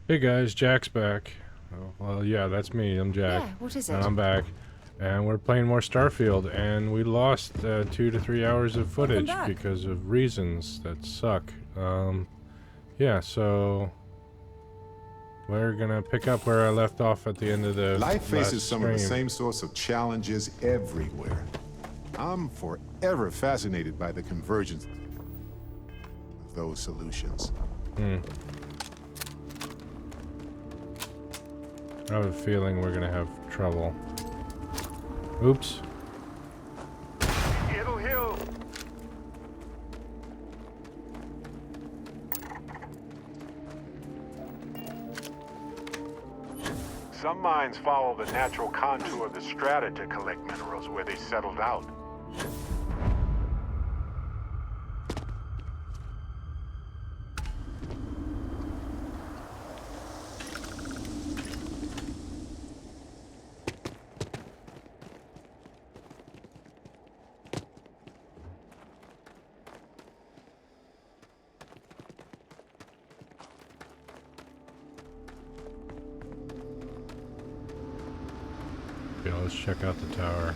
Hey guys, Jack's back. Oh, well, yeah, that's me. I'm Jack, Yeah, what is and it? I'm back, and we're playing more Starfield, and we lost 2 to 3 hours of Welcome footage back. because of reasons that suck. Yeah, so we're gonna pick up where I left off at the end of the Life faces last some of the stream. same sorts of challenges everywhere. I'm forever fascinated by the convergence of those solutions. Hmm. I have a feeling we're gonna have trouble. Oops. It'll heal. Some mines follow the natural contour of the strata to collect minerals where they settled out. Yeah, let's check out the tower.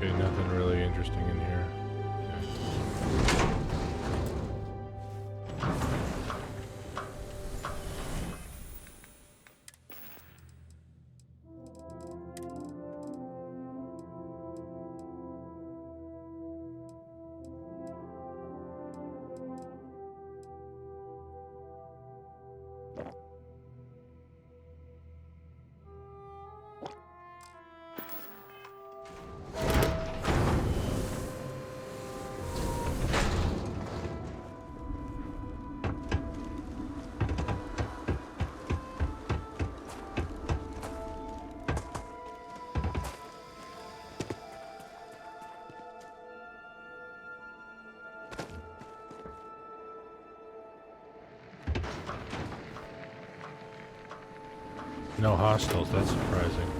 Okay, nothing really interesting in here. No hostiles, that's surprising.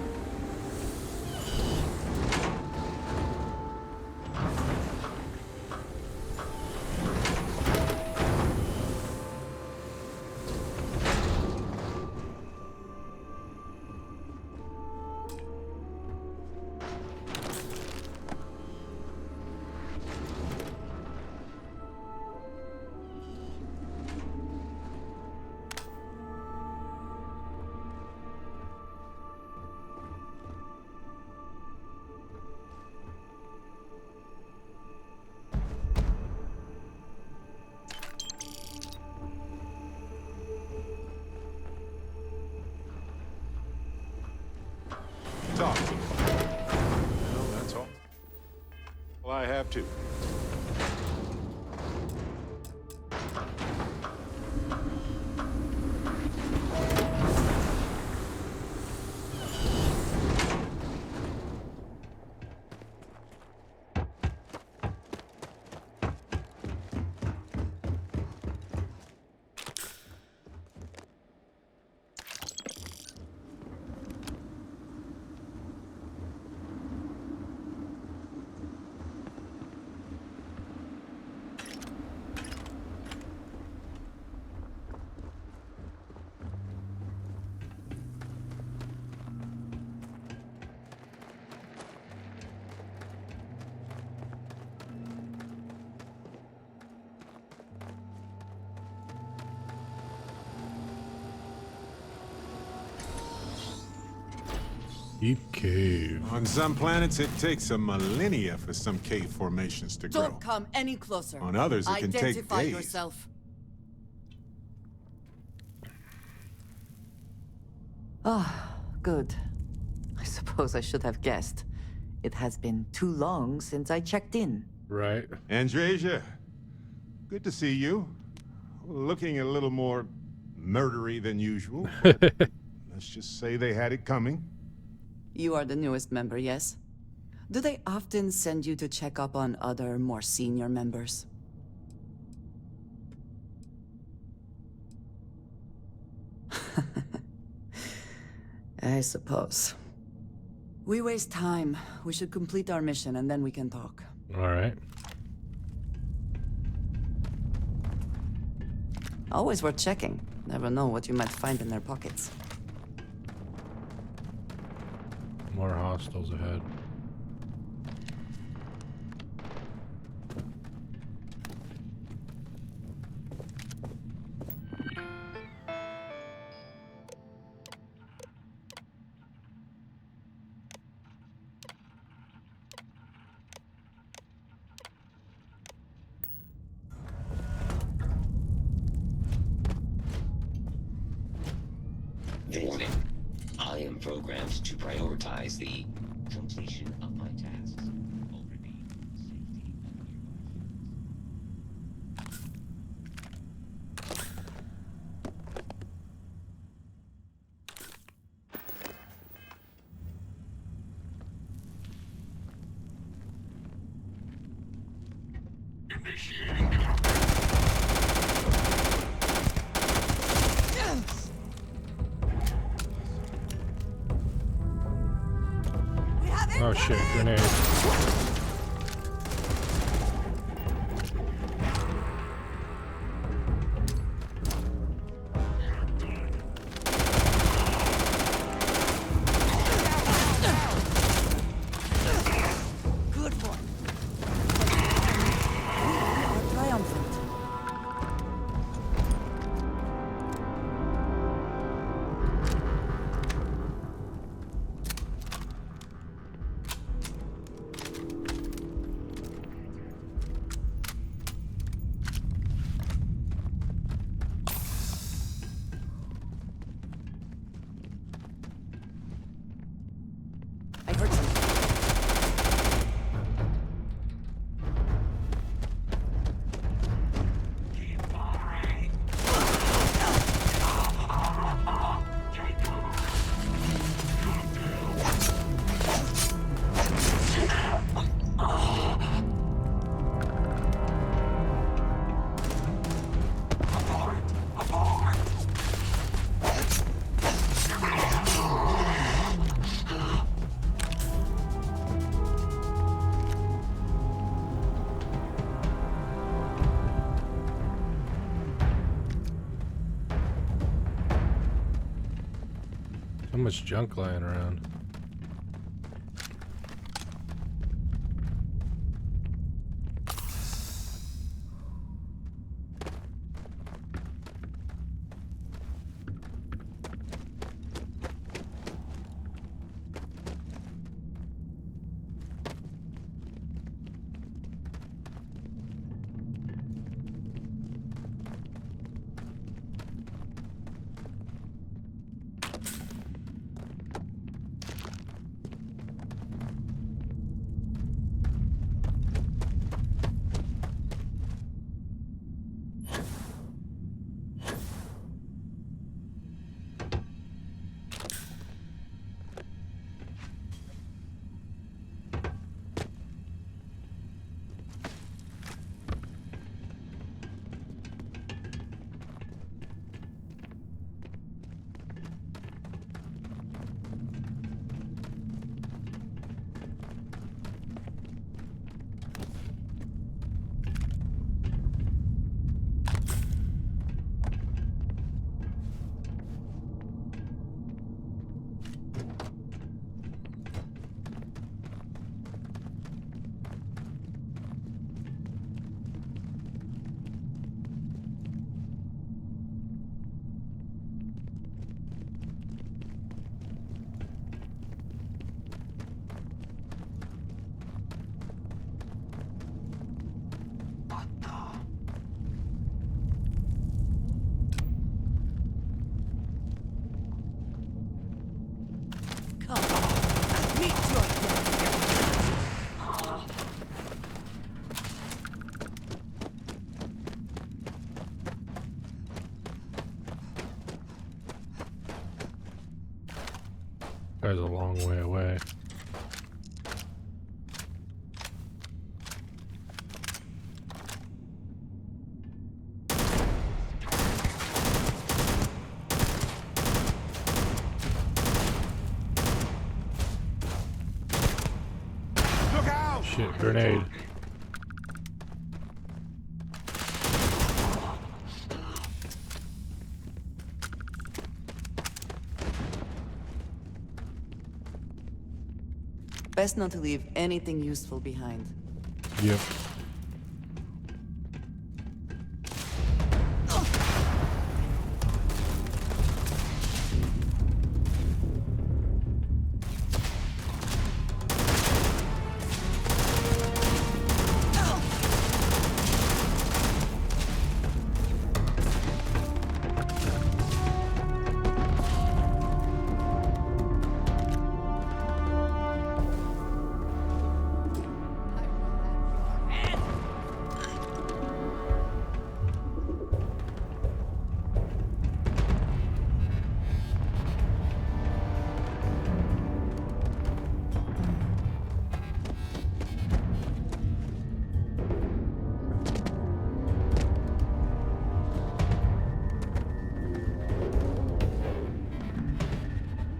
Deep cave. On some planets, it takes a millennia for some cave formations to grow. Don't come any closer. On others, it can take Identify days. yourself. Ah, good. I suppose I should have guessed. It has been too long since I checked in. Right. Andresia, good to see you. Looking a little more murdery than usual. Let's just say they had it coming. You are the newest member, yes? Do they often send you to check up on other, more senior members? I suppose. We waste time. We should complete our mission and then we can talk. All right. Always worth checking. Never know what you might find in their pockets. More hostiles ahead. Warning. I am programmed to prioritize the completion of my tasks over the safety of your Oh shit, grenade. Good one. We are triumphant. I heard something. So much junk lying around. Guy's a long way away. Look out! Shit, grenade. Best not to leave anything useful behind. Yep.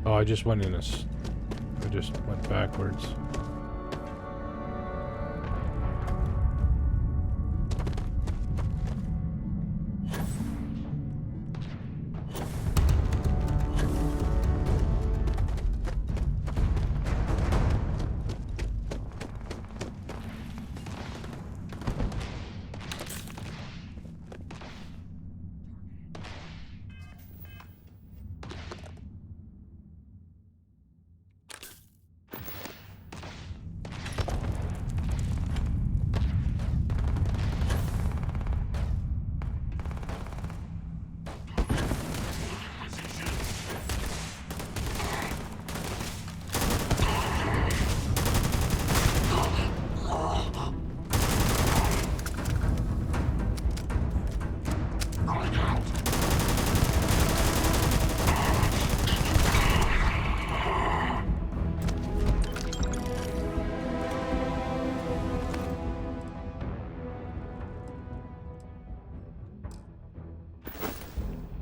Oh, I just went in this. I just went backwards.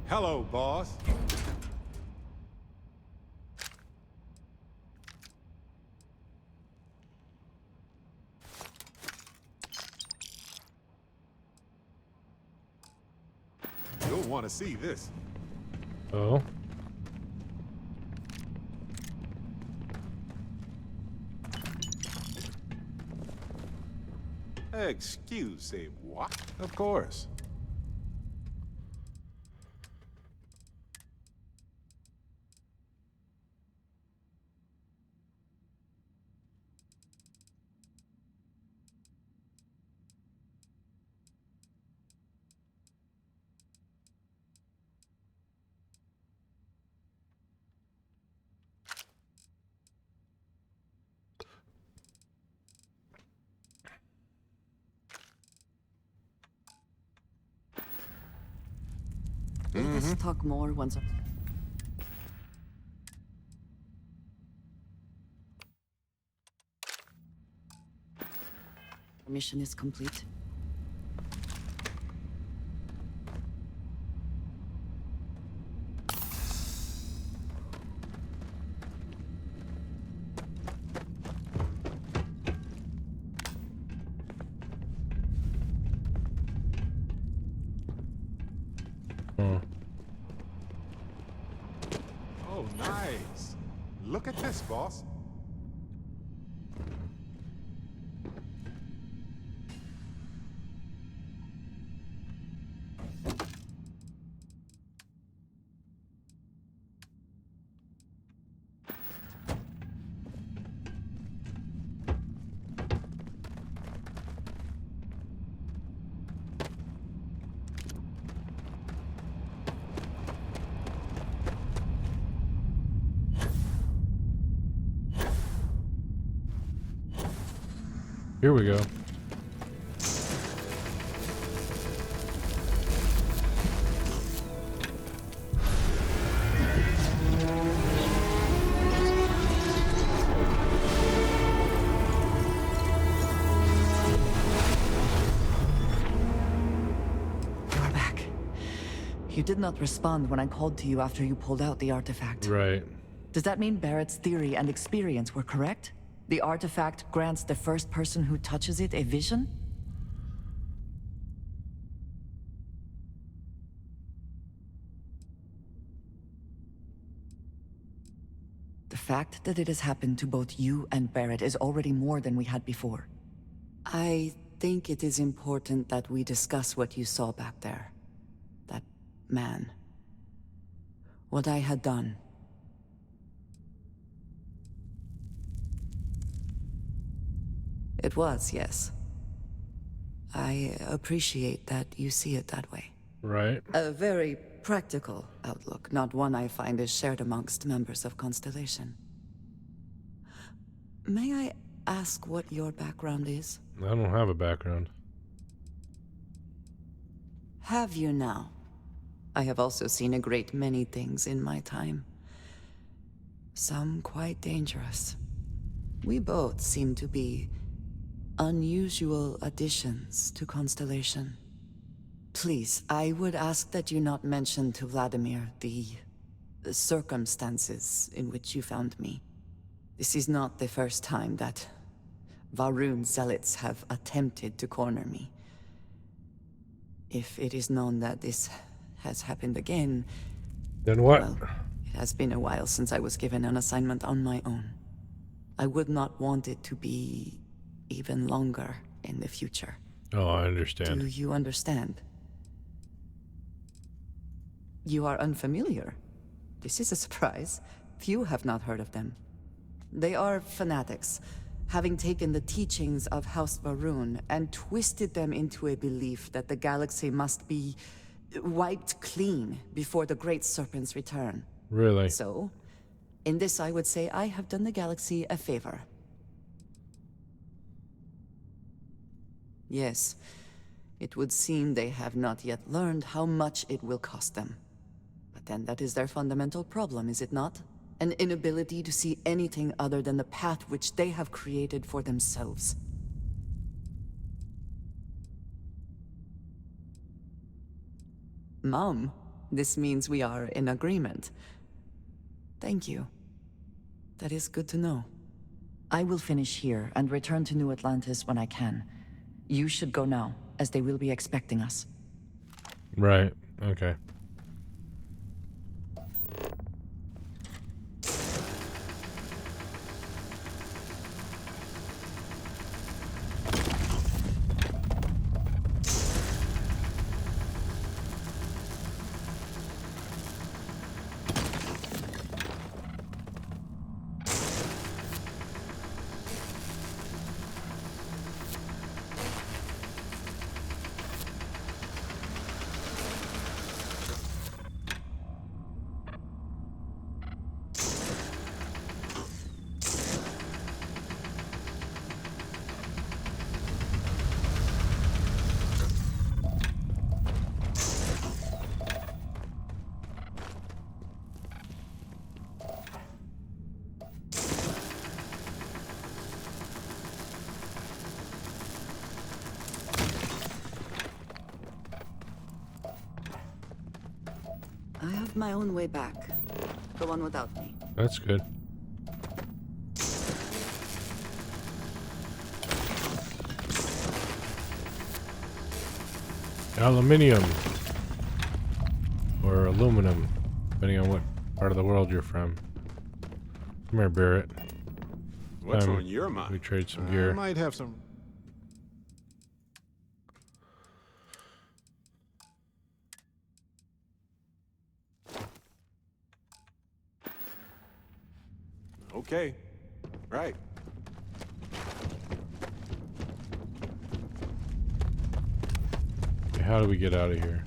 Hello, boss. You'll want to see this. Oh. Excuse-moi. Of course. Let us talk more once. Our mission is complete. Hmm. Oh, nice. Look at this, boss. Here we go. You did not respond when I called to you after you pulled out the artifact. Right. Does that mean Barrett's theory and experience were correct? The artifact grants the first person who touches it a vision? The fact that it has happened to both you and Barrett is already more than we had before. I think it is important that we discuss what you saw back there. That man. What I had done. It was, yes. I appreciate that you see it that way. Right. A very practical outlook, not one I find is shared amongst members of Constellation. May I ask what your background is? I don't have a background. Have you now? I have also seen a great many things in my time. Some quite dangerous. We both seem to be unusual additions to Constellation. Please, I would ask that you not mention to Vladimir the circumstances in which you found me. This is not the first time that Varun zealots have attempted to corner me. If it is known that this has happened again, Then what? well, it has been a while since I was given an assignment on my own. I would not want it to be even longer in the future. Oh, I understand. Do you understand? You are unfamiliar. This is a surprise. Few have not heard of them. They are fanatics, having taken the teachings of House Varun and twisted them into a belief that the galaxy must be wiped clean before the Great Serpent's return. Really? So, in this I would say I have done the galaxy a favor. Yes, it would seem they have not yet learned how much it will cost them. But then that is their fundamental problem, is it not? An inability to see anything other than the path which they have created for themselves. Mom, this means we are in agreement. Thank you. That is good to know. I will finish here and return to New Atlantis when I can. You should go now, as they will be expecting us. Right. Okay. I have my own way back. Go on without me. That's good. Aluminium. Or aluminum, depending on what part of the world you're from. Come here, Barrett. What's Um, on your mind? We trade some I gear. might have some. Okay. Right. Okay, how do we get out of here?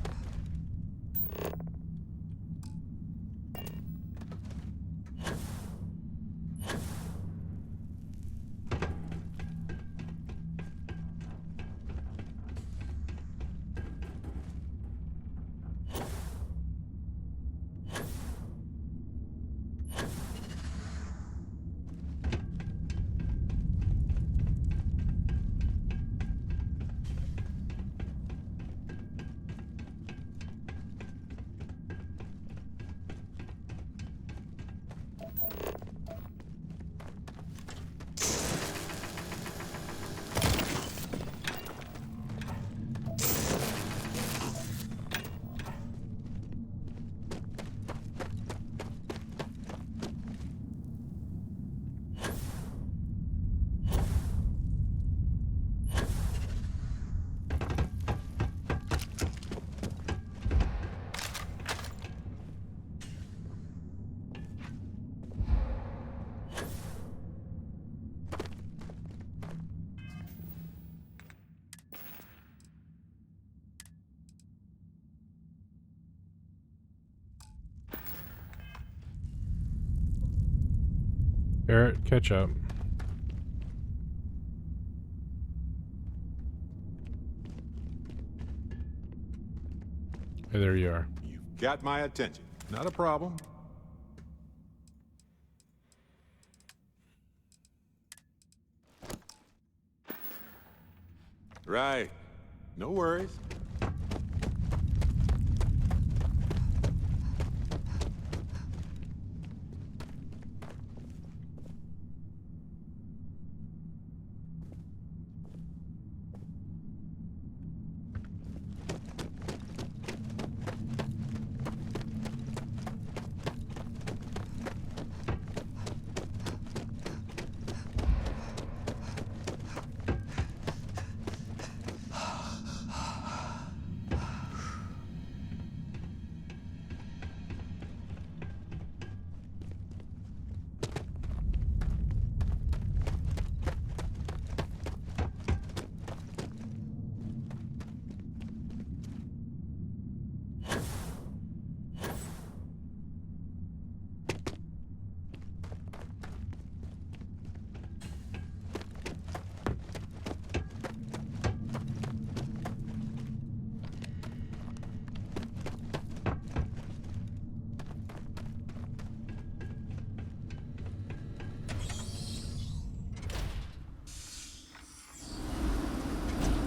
Barrett, catch up. Hey, there you are. You've got my attention. Not a problem. Right. No worries.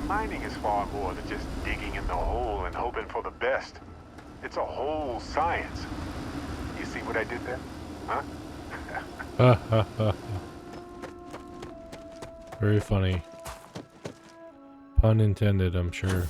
Mining is far more than just digging in the hole and hoping for the best. It's a whole science. You see what I did there? Huh? Very funny. Pun intended, I'm sure.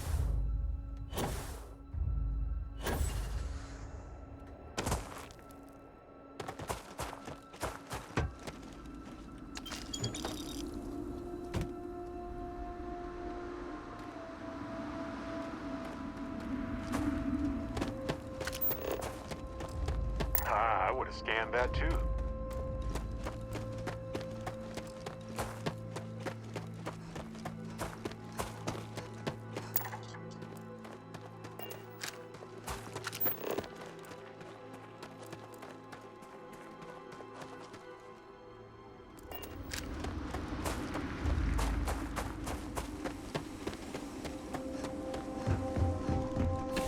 I would have scanned that too.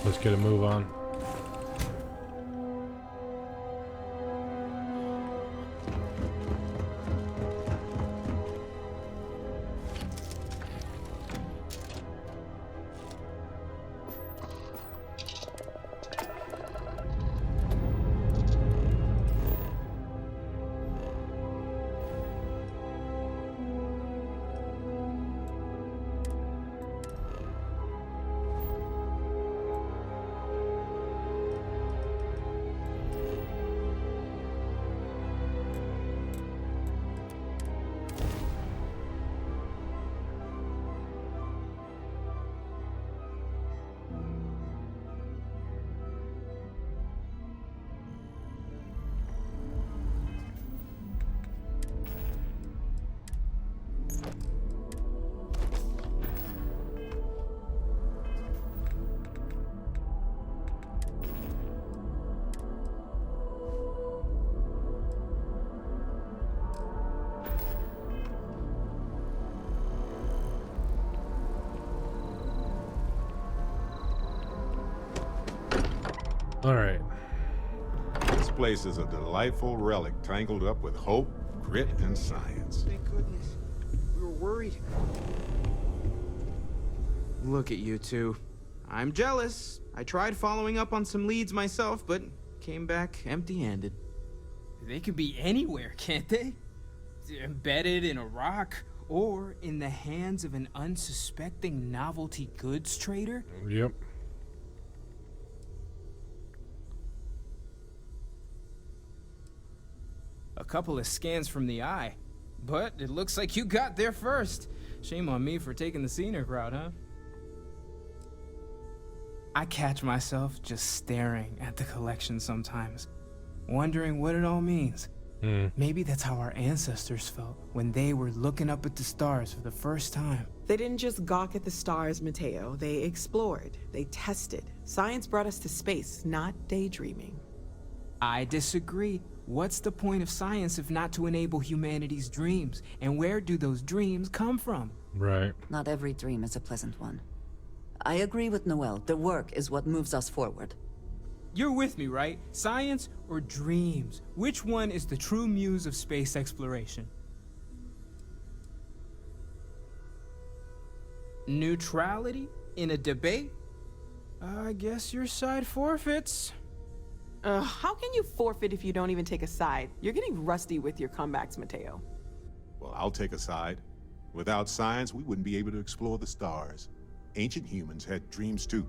Let's get a move on. All right. This place is a delightful relic tangled up with hope, grit, and science. Thank goodness. We were worried. Look at you two. I'm jealous. I tried following up on some leads myself, but came back empty-handed. They could be anywhere, can't they? Embedded in a rock, or in the hands of an unsuspecting novelty goods trader? Yep. A couple of scans from the eye. But it looks like you got there first. Shame on me for taking the scenic route, huh? I catch myself just staring at the collection sometimes, wondering what it all means. Maybe that's how our ancestors felt when they were looking up at the stars for the first time. They didn't just gawk at the stars, Mateo. They explored. They tested. Science brought us to space, not daydreaming. I disagree. What's the point of science if not to enable humanity's dreams? And where do those dreams come from? Right. Not every dream is a pleasant one. I agree with Noel. The work is what moves us forward. You're with me, right? Science or dreams? Which one is the true muse of space exploration? Neutrality in a debate? I guess your side forfeits. How can you forfeit if you don't even take a side? You're getting rusty with your comebacks, Mateo. Well, I'll take a side. Without science, we wouldn't be able to explore the stars. Ancient humans had dreams too.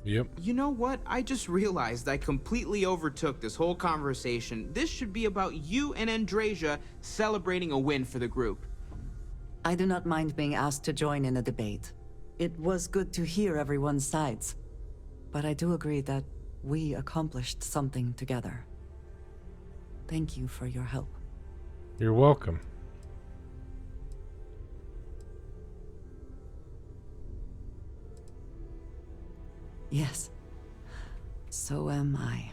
Yep. You know what? I just realized I completely overtook this whole conversation. This should be about you and Andrasia celebrating a win for the group. I do not mind being asked to join in a debate. It was good to hear everyone's sides. But I do agree that we accomplished something together. Thank you for your help. You're welcome. Yes. So am I.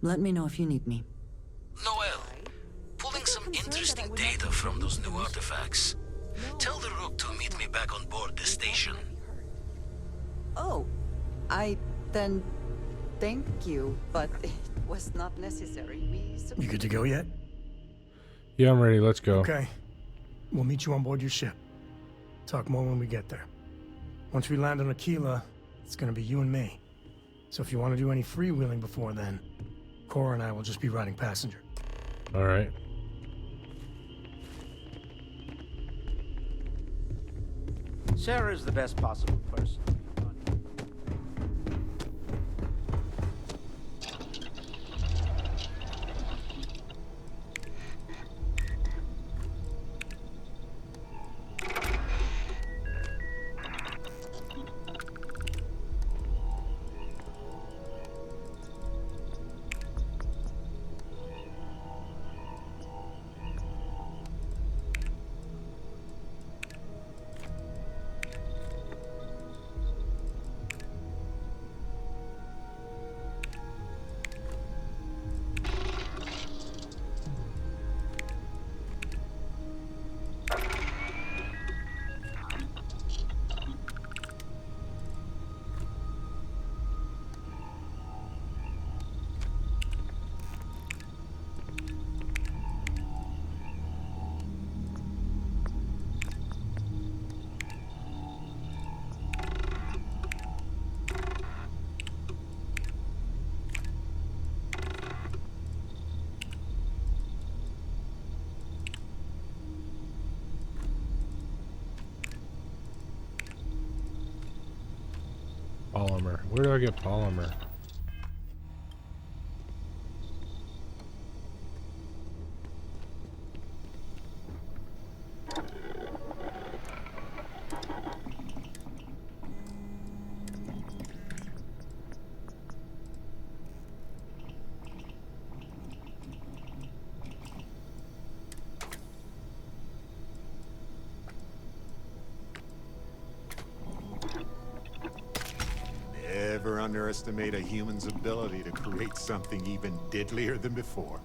Let me know if you need me. Noel, pulling some interesting data from those new artifacts. Tell the Rook to meet me back on board the station. Oh, then thank you, but it was not necessary. You good to go yet? Yeah, I'm ready. Let's go. Okay. We'll meet you on board your ship. Talk more when we get there. Once we land on Aquila, it's gonna be you and me. So if you want to do any freewheeling before then, Cora and I will just be riding passenger. All right. Sarah is the best possible person. Polymer. Where do I get polymer? Never underestimate a human's ability to create something even deadlier than before.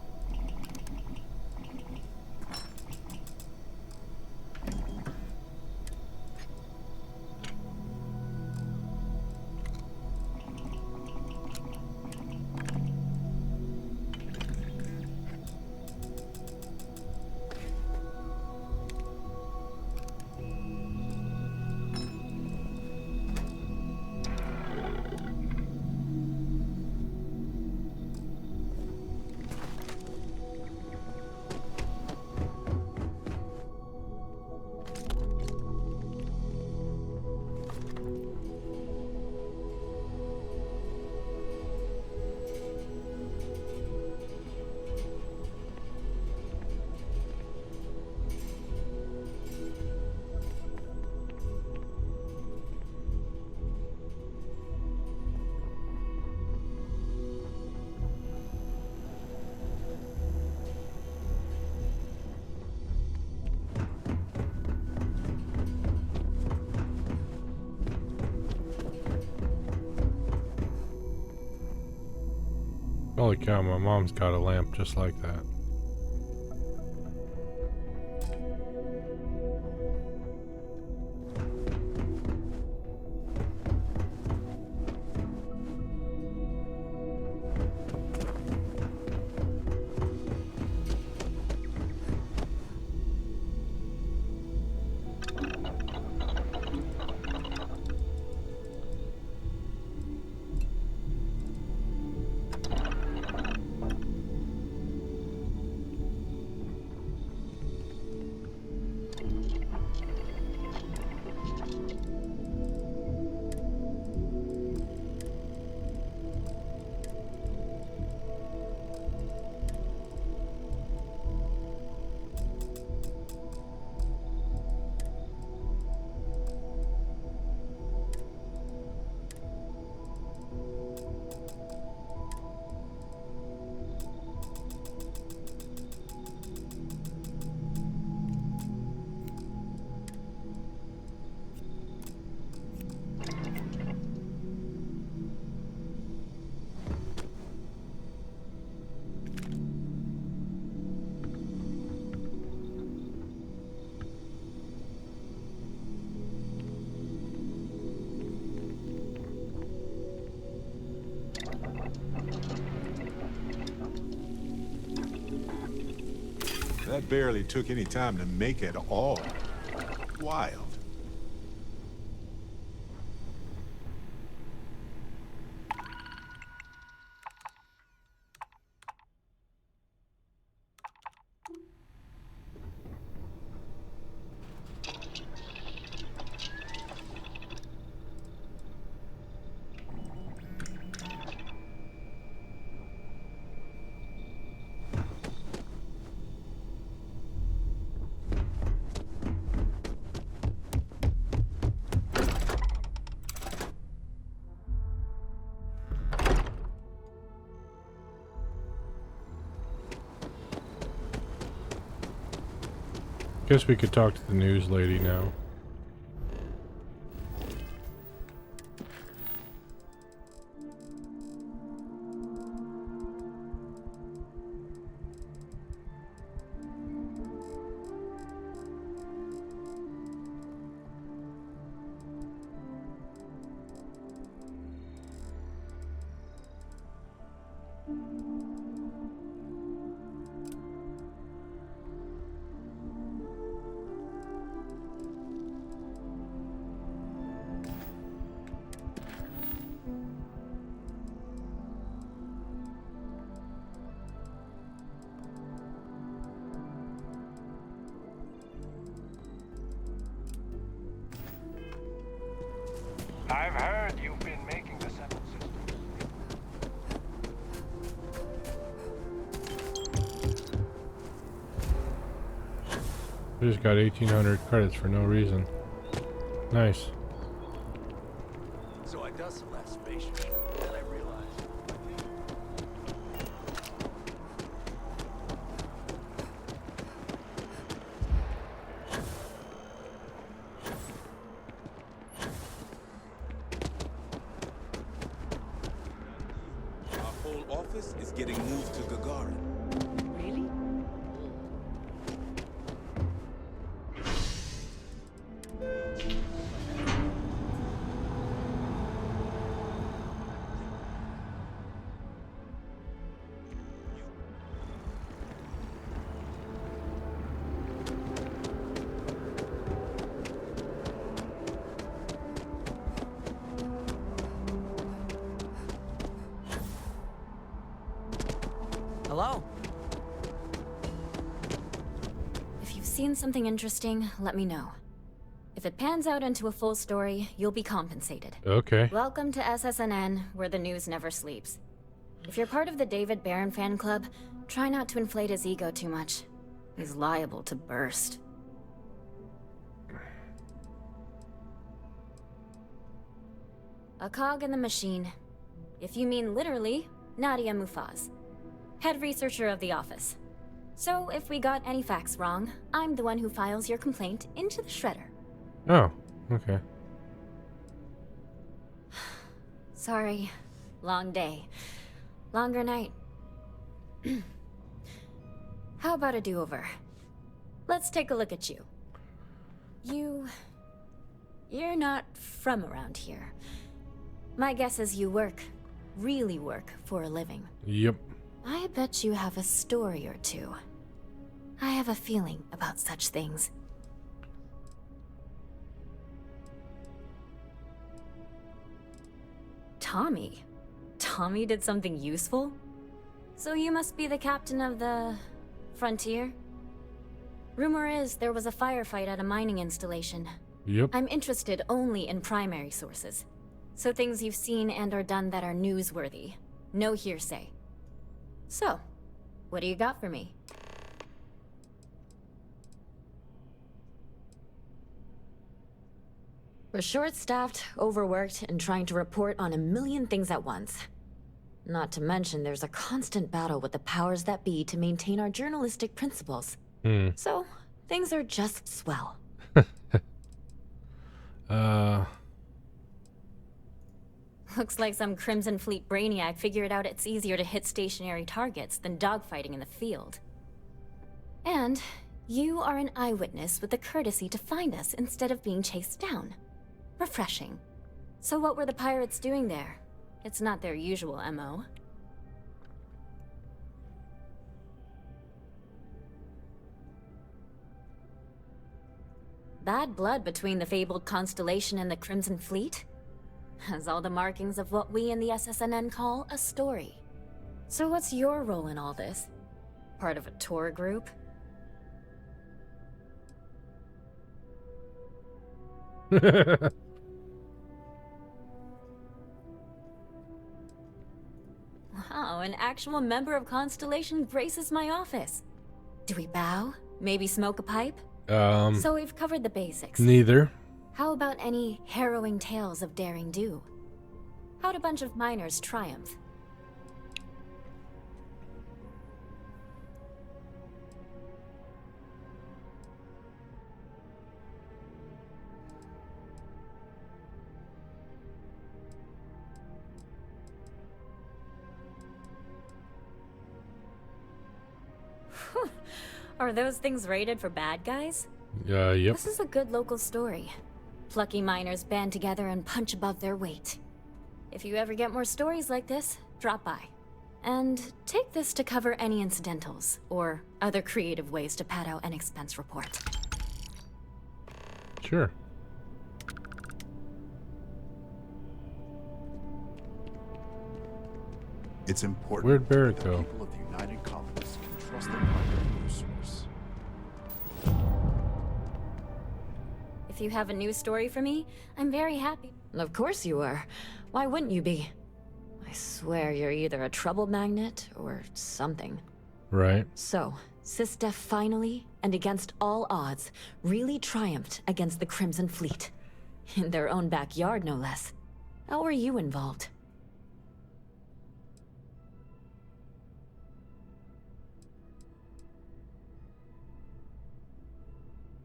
Holy cow, my mom's got a lamp just like that. That barely took any time to make at all. Wild. Guess we could talk to the news lady now. I've heard you've been making the Sentinel system. We just got 1,800 credits for no reason. Nice. So I done some last spaceship. Then I realized. Our whole office is getting moved to Gagarin. Really? Hello? If you've seen something interesting, let me know. If it pans out into a full story, you'll be compensated. Okay. Welcome to SSNN, where the news never sleeps. If you're part of the David Barron fan club, try not to inflate his ego too much. He's liable to burst. A cog in the machine. If you mean literally, Nadia Mufaz, head researcher of the office. So if we got any facts wrong, I'm the one who files your complaint into the shredder. Oh, okay. Sorry. Long day. Longer night. How about a do-over? Let's take a look at you. You're not from around here. My guess is you work, really work, for a living. Yep. I bet you have a story or two. I have a feeling about such things. Tommy? Tommy did something useful? So you must be the captain of the... Frontier? Rumor is there was a firefight at a mining installation. Yep. I'm interested only in primary sources. So things you've seen and or done that are newsworthy. No hearsay. So, what do you got for me? We're short-staffed, overworked, and trying to report on a million things at once. Not to mention there's a constant battle with the powers that be to maintain our journalistic principles. So, things are just swell. Looks like some Crimson Fleet brainiac figured out it's easier to hit stationary targets than dogfighting in the field. And you are an eyewitness with the courtesy to find us instead of being chased down. Refreshing. So what were the pirates doing there? It's not their usual MO. Bad blood between the fabled Constellation and the Crimson Fleet? Has all the markings of what we in the SSNN call a story. So what's your role in all this? Part of a tour group? Wow, an actual member of Constellation graces my office. Do we bow? Maybe smoke a pipe? So we've covered the basics. Neither. How about any harrowing tales of daring do? How'd a bunch of miners triumph? Are those things rated for bad guys? Yep. This is a good local story. Plucky miners band together and punch above their weight. If you ever get more stories like this, drop by. And take this to cover any incidentals, or other creative ways to pad out an expense report. Sure. It's important Where'd Barrett that the go? people of the United Colonies can trust their primary news source. If you have a news story for me, I'm very happy. Of course you are. Why wouldn't you be? I swear you're either a trouble magnet or something. Right. So, SysDef finally, and against all odds, really triumphed against the Crimson Fleet. In their own backyard, no less. How were you involved?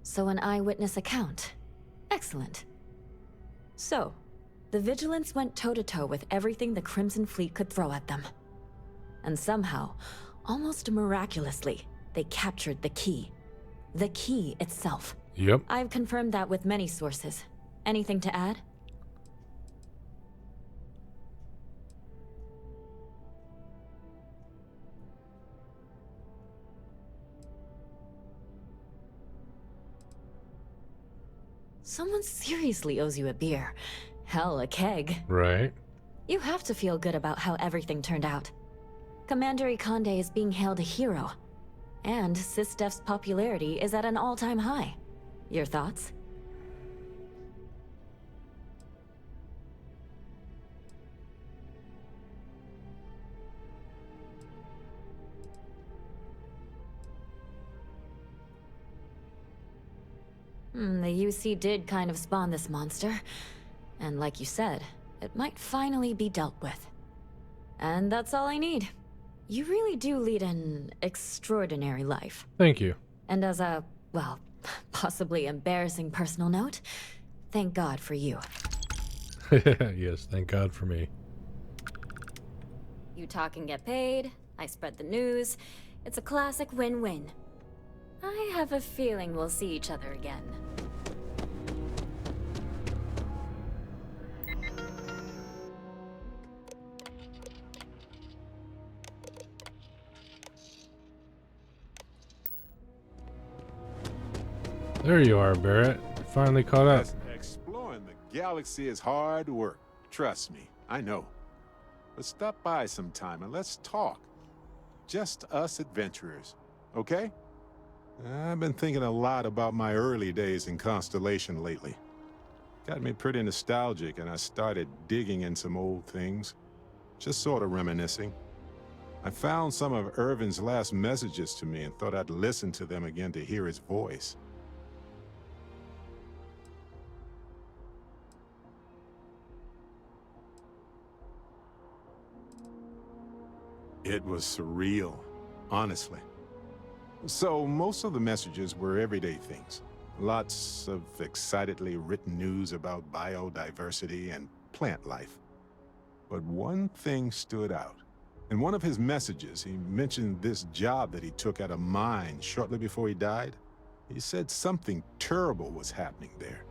So an eyewitness account. Excellent. So, the Vigilants went toe-to-toe with everything the Crimson Fleet could throw at them. And somehow, almost miraculously, they captured the key. The key itself. Yep. I've confirmed that with many sources. Anything to add? Someone seriously owes you a beer. Hell, a keg. Right. You have to feel good about how everything turned out. Commander Ikande is being hailed a hero. And SysDef's popularity is at an all-time high. Your thoughts? The UC did kind of spawn this monster. And like you said, it might finally be dealt with. And that's all I need. You really do lead an extraordinary life. Thank you. And as a, well, possibly embarrassing personal note, thank God for you. Yes, thank God for me. You talk and get paid. I spread the news. It's a classic win-win. I have a feeling we'll see each other again. There you are, Barrett. Finally caught up. Yes, exploring the galaxy is hard work. Trust me, I know. But stop by sometime and let's talk. Just us adventurers, okay? I've been thinking a lot about my early days in Constellation lately. Got me pretty nostalgic, and I started digging in some old things. Just sort of reminiscing. I found some of Irvin's last messages to me and thought I'd listen to them again to hear his voice. It was surreal, honestly. So, most of the messages were everyday things. Lots of excitedly written news about biodiversity and plant life. But one thing stood out. In one of his messages, he mentioned this job that he took at a mine shortly before he died. He said something terrible was happening there.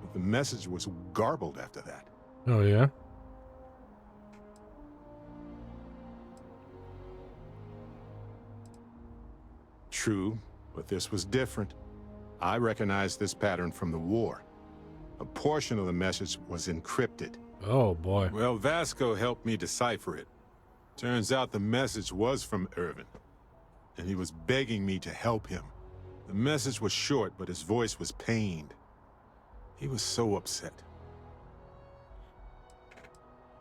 But the message was garbled after that. Oh, yeah? True, but this was different. I recognized this pattern from the war. A portion of the message was encrypted. Oh, boy. Well, Vasco helped me decipher it. Turns out the message was from Irvin, and he was begging me to help him. The message was short, but his voice was pained. He was so upset.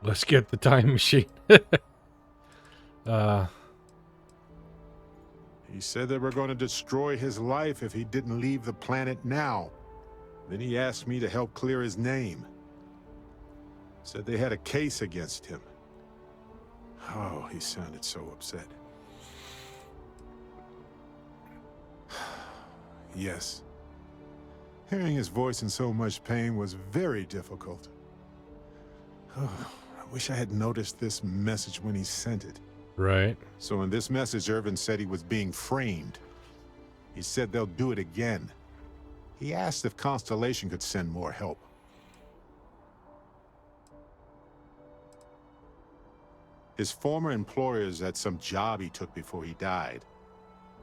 Let's get the time machine. He said they were going to destroy his life if he didn't leave the planet now. Then he asked me to help clear his name. Said they had a case against him. Oh, he sounded so upset. Yes. Hearing his voice in so much pain was very difficult. Oh, I wish I had noticed this message when he sent it. Right. So in this message, Irvin said he was being framed. He said they'll do it again. He asked if Constellation could send more help. His former employers had some job he took before he died.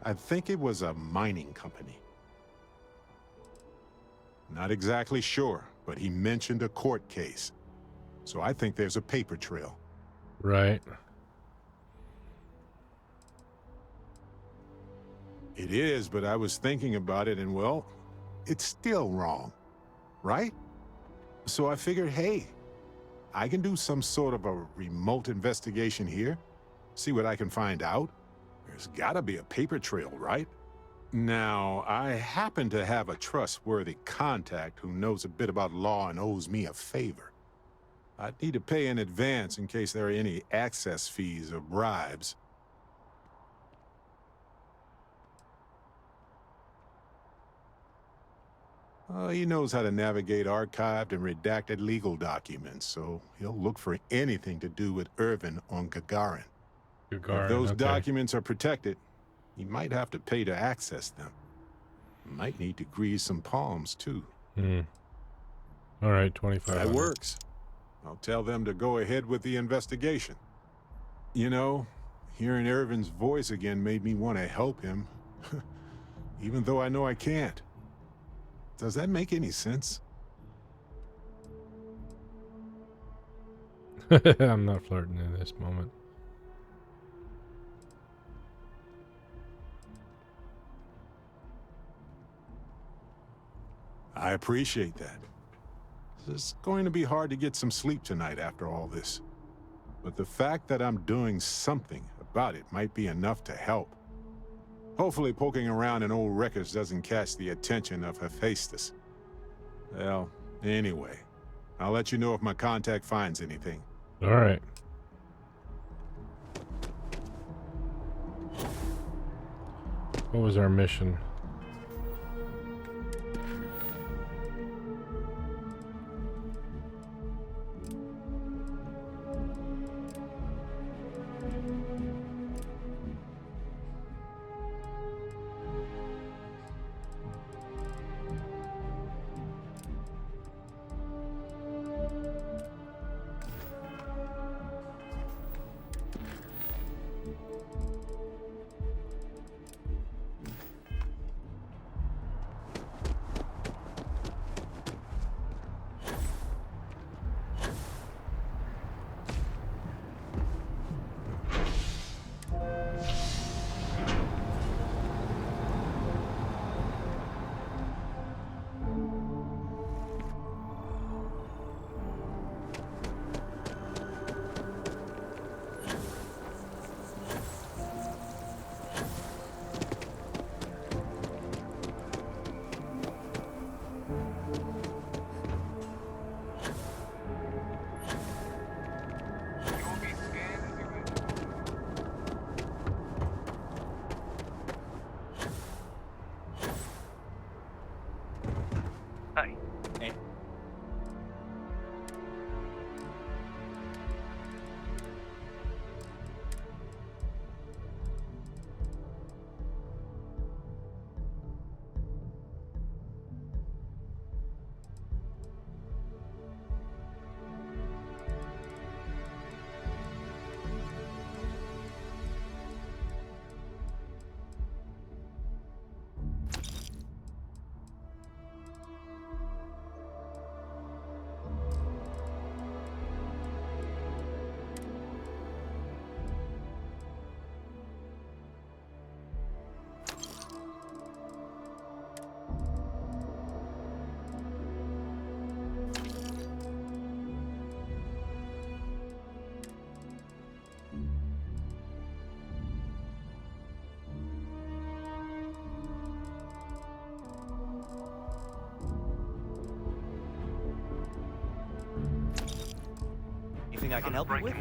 I think it was a mining company. Not exactly sure, but he mentioned a court case. So I think there's a paper trail. Right. It is, but I was thinking about it, and well, it's still wrong, right? So I figured, hey, I can do some sort of a remote investigation here, see what I can find out. There's gotta be a paper trail, right? Now, I happen to have a trustworthy contact who knows a bit about law and owes me a favor. I'd need to pay in advance in case there are any access fees or bribes. He knows how to navigate archived and redacted legal documents, so he'll look for anything to do with Irvin on Gagarin. If those documents are protected, he might have to pay to access them. Might need to grease some palms, too. All right, 25. That works. I'll tell them to go ahead with the investigation. You know, hearing Irvin's voice again made me want to help him, even though I know I can't. Does that make any sense? I'm not flirting in this moment. I appreciate that. It's going to be hard to get some sleep tonight after all this. But the fact that I'm doing something about it might be enough to help. Hopefully poking around in old records doesn't catch the attention of Hephaestus. Well, anyway, I'll let you know if my contact finds anything. All right. What was our mission? I can help you with?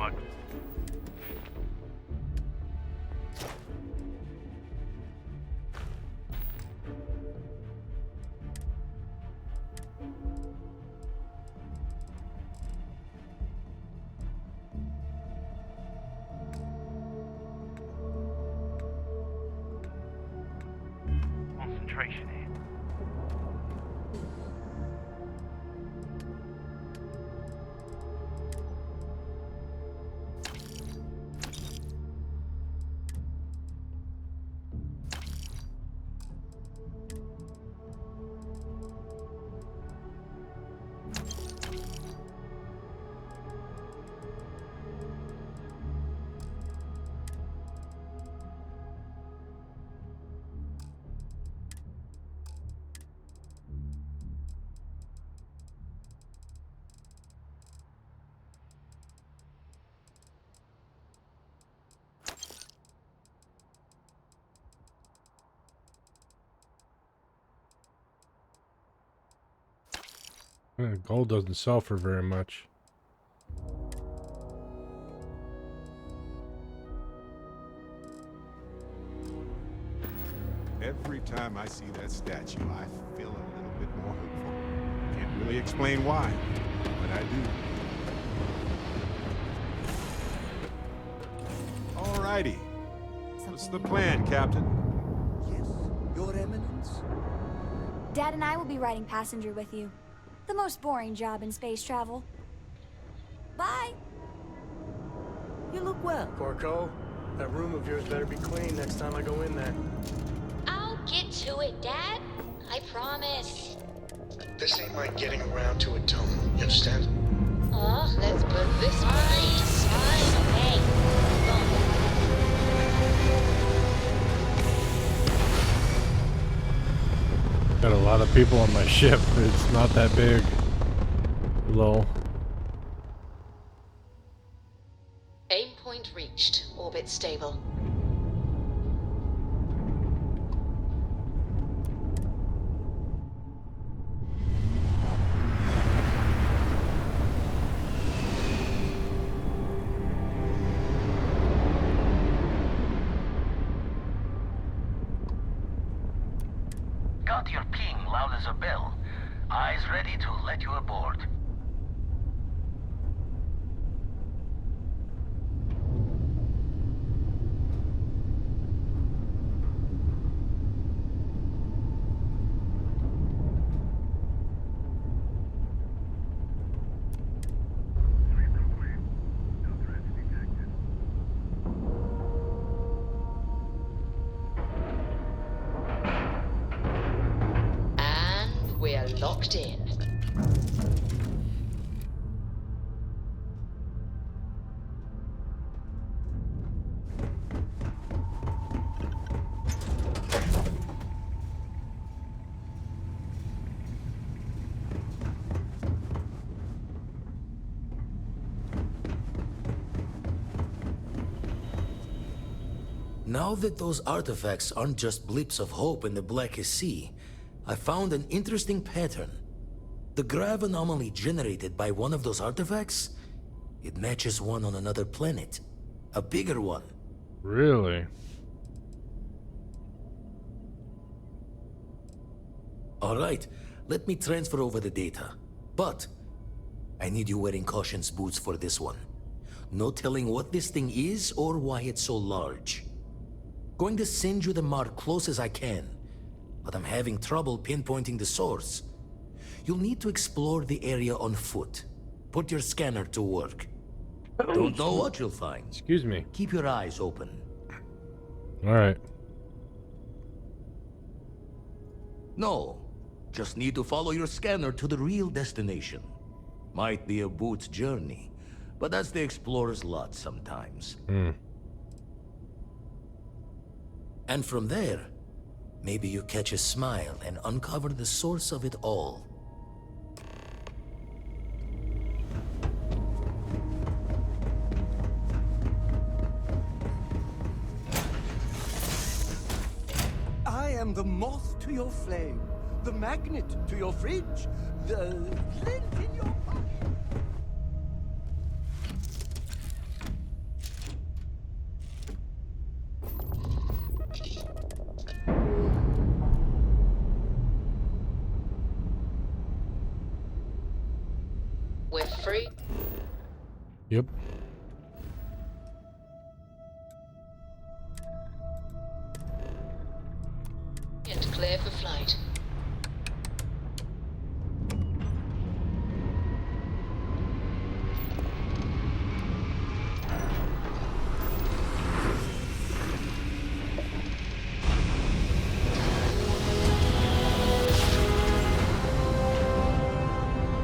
Concentration here. Gold doesn't sell for very much. Every time I see that statue, I feel a little bit more hopeful. Can't really explain why, but I do. Alrighty. What's the plan, Captain? Yes, Your Eminence. Dad and I will be riding passenger with you. The most boring job in space travel. Bye! You look well. Porco, that room of yours better be clean next time I go in there. I'll get to it, Dad. I promise. This ain't like getting around to it, Tom. You understand? Oh, let's put this fine. Okay. Got a lot of people on my ship. It's not that big. Lol. Aim point reached. Orbit stable. Got your ping loud as a bell. Eyes ready to let you aboard. We're locked in. Now that those artifacts aren't just blips of hope in the blackest sea, I found an interesting pattern. The grav anomaly generated by one of those artifacts, it matches one on another planet. A bigger one. Really? Alright, let me transfer over the data. But, I need you wearing caution's boots for this one. No telling what this thing is or why it's so large. Going to send you the mark close as I can, but I'm having trouble pinpointing the source. You'll need to explore the area on foot. Put your scanner to work. Don't know what you'll find. Excuse me. Keep your eyes open. Alright. No, just need to follow your scanner to the real destination. Might be a boot's journey, but that's the explorer's lot sometimes. And from there, maybe you catch a smile and uncover the source of it all. I am the moth to your flame, the magnet to your fridge, the lint in your pocket. Yep. And clear for flight.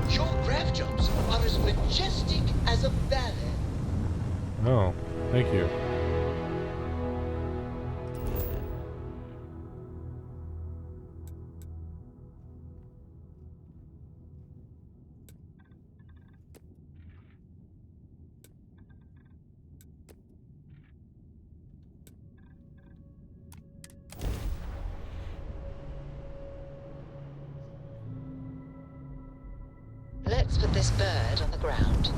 Your grav jumps are as majestic as a ballet. Oh, thank you. Let's put this bird on the ground.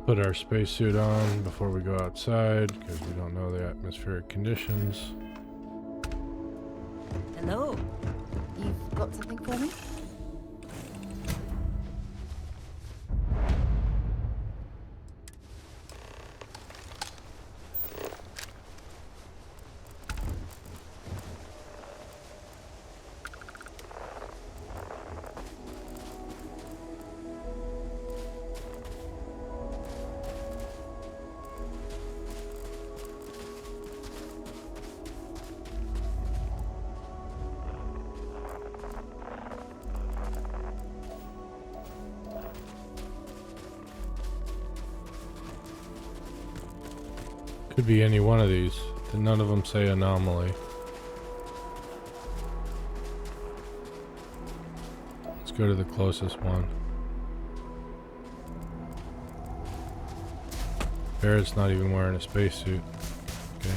Put our spacesuit on before we go outside because we don't know the atmospheric conditions. Hello. You've got something for me? Could be any one of these. None of them say anomaly. Let's go to the closest one. Barrett's not even wearing a spacesuit. Okay.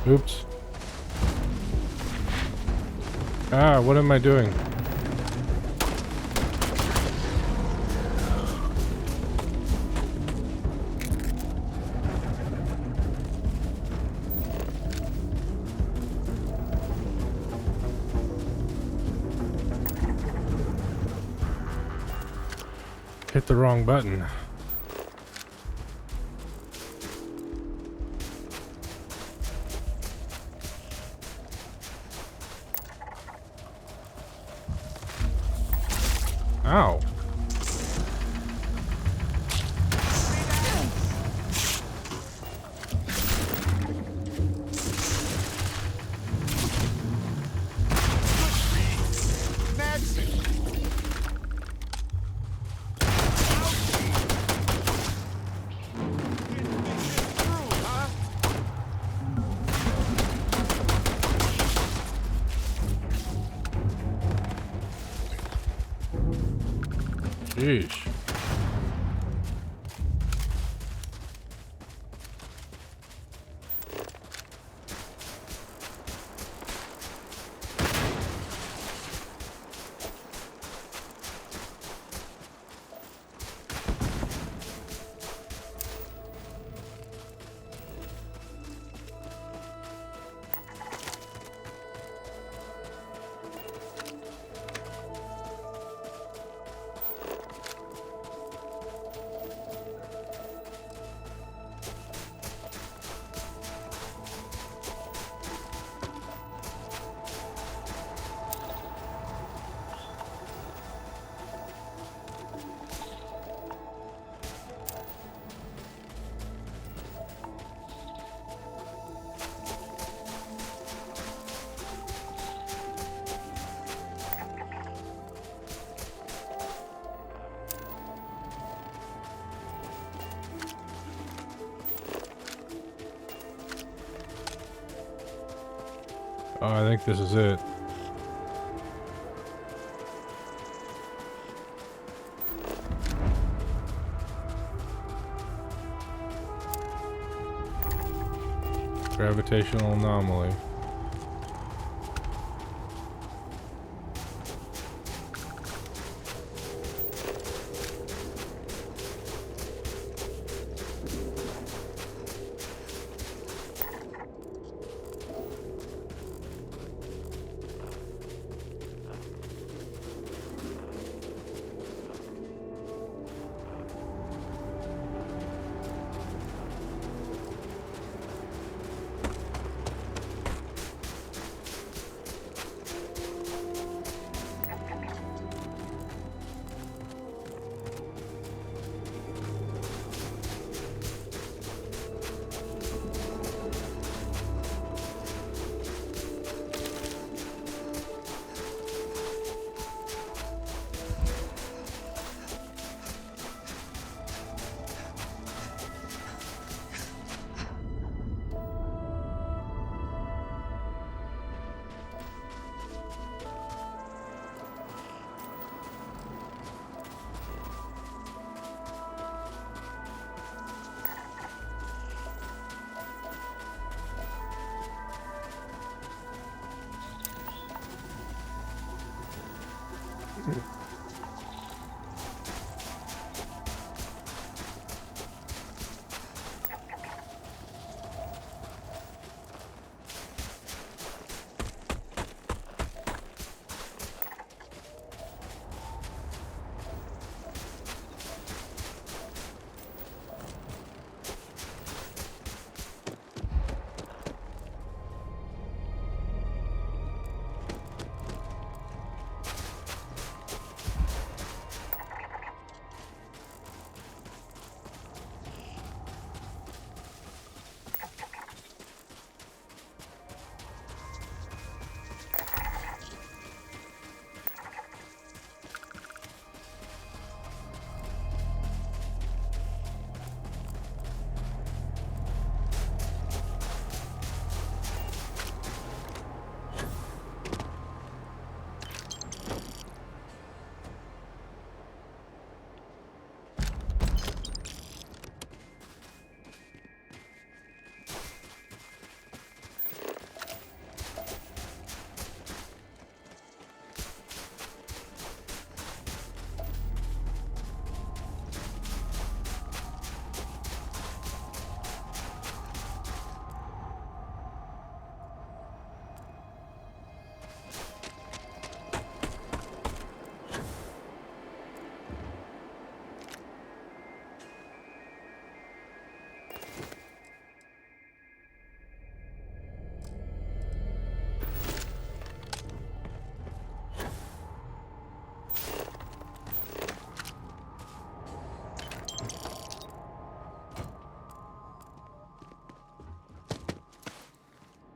Oops. Ah, what am I doing? Hit the wrong button. Ow. Sheesh. Oh, I think this is it. Gravitational anomaly.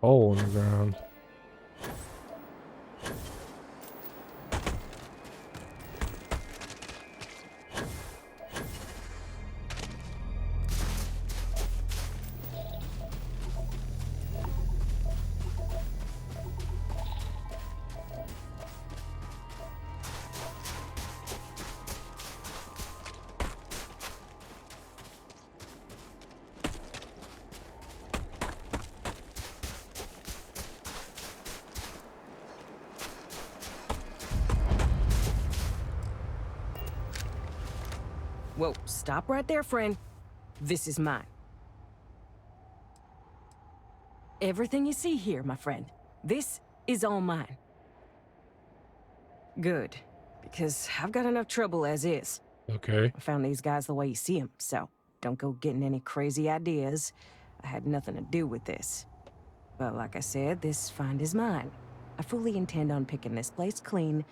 Hole in the ground. Whoa, stop right there, friend. This is mine. Everything you see here, my friend, this is all mine. Good, because I've got enough trouble as is. Okay. I found these guys the way you see them, so don't go getting any crazy ideas. I had nothing to do with this. But like I said, this find is mine. I fully intend on picking this place clean,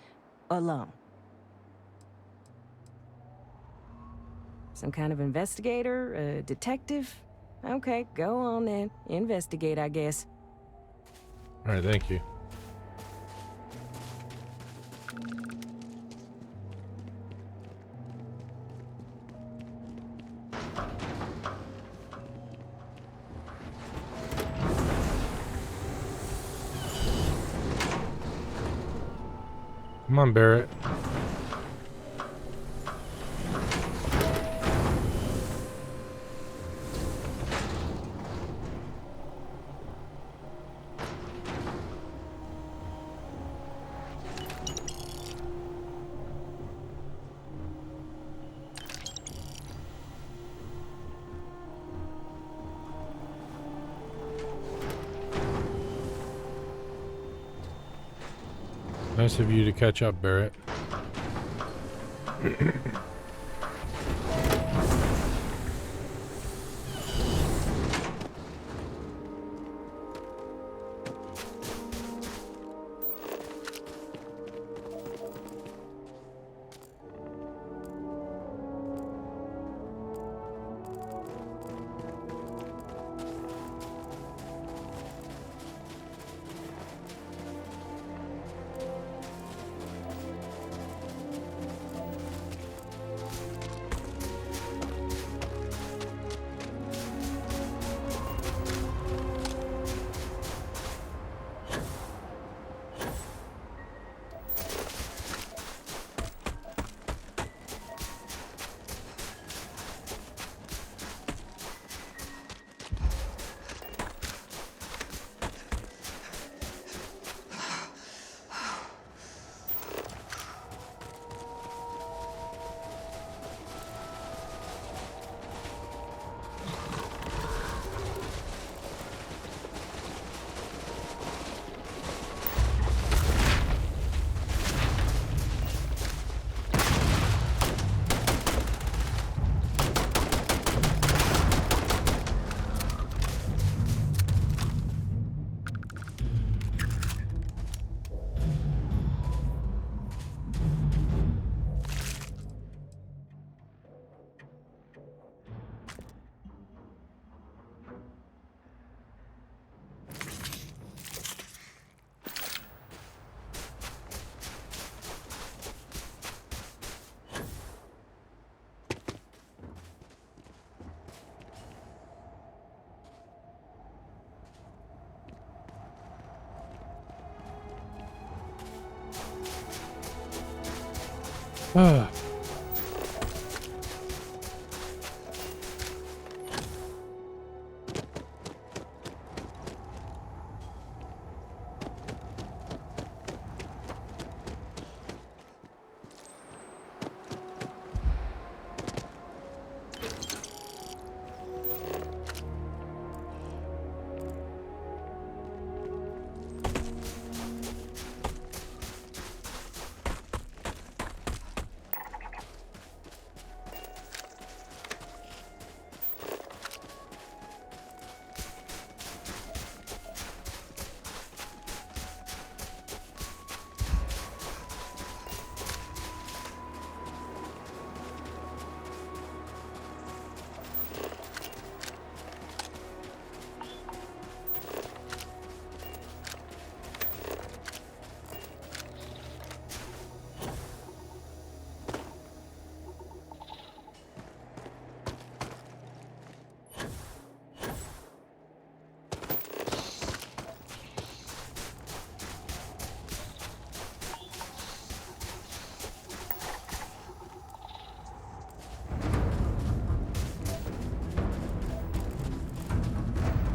alone. Some kind of investigator? A detective? Okay, go on then. Investigate, I guess. Alright, thank you. Come on, Barrett. Nice of you to catch up, Barrett. Ah.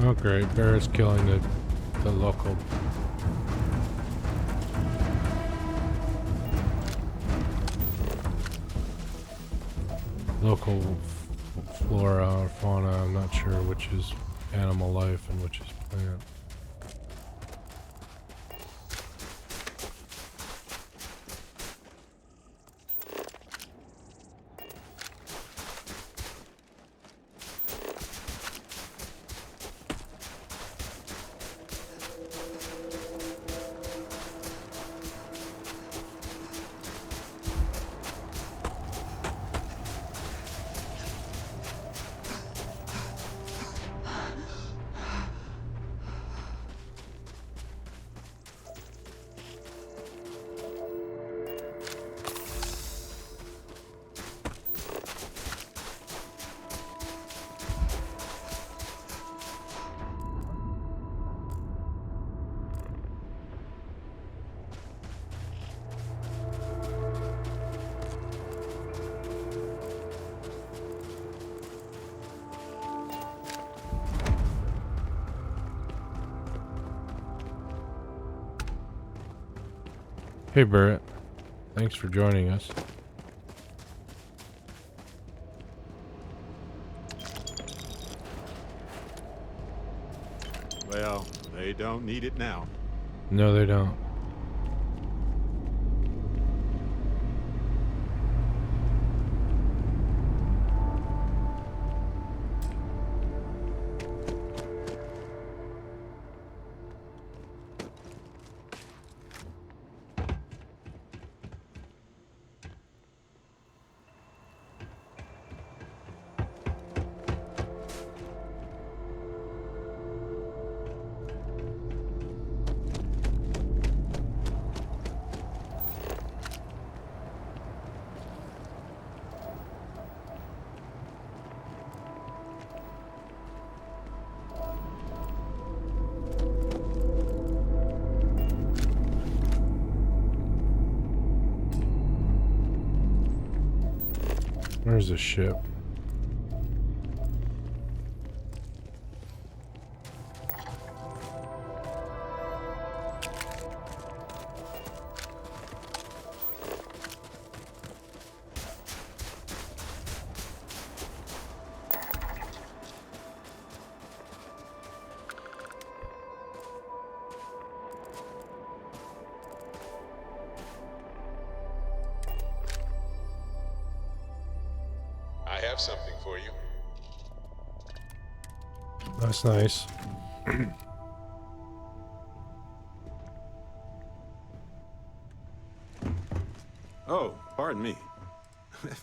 Oh great, Bear's killing the local flora or fauna. I'm not sure which is animal life and which is plant. Hey, Barrett. Thanks for joining us. Well, they don't need it now. No, they don't. Where's the ship? I have something for you. That's nice. Oh, pardon me.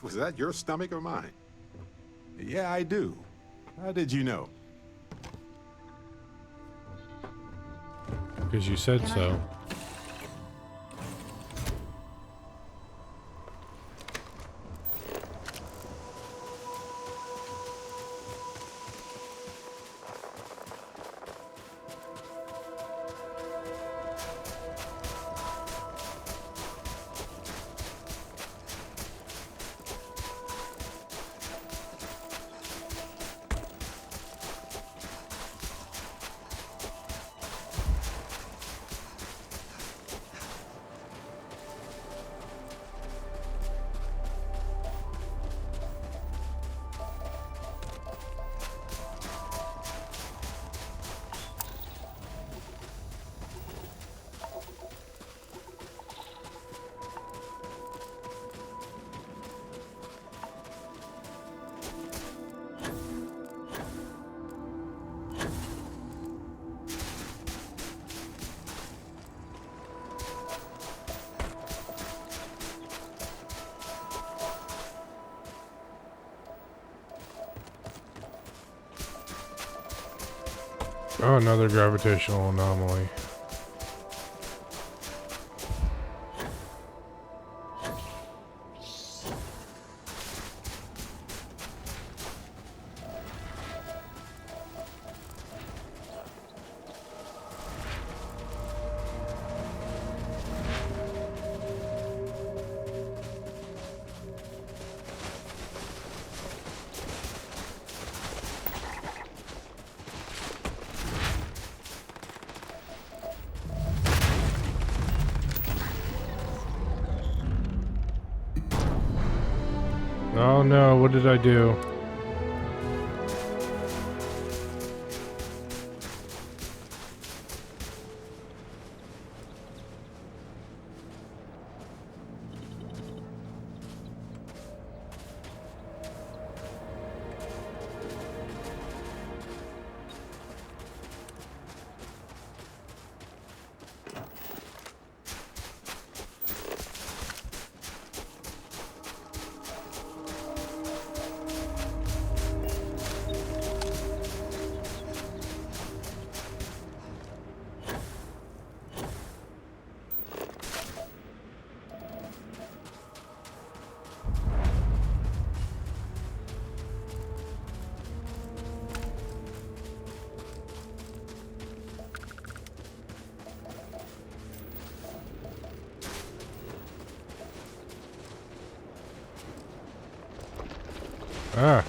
Was that your stomach or mine? Yeah, I do. How did you know? Because you said so. Oh, another gravitational anomaly. Oh no, what did I do? Ah.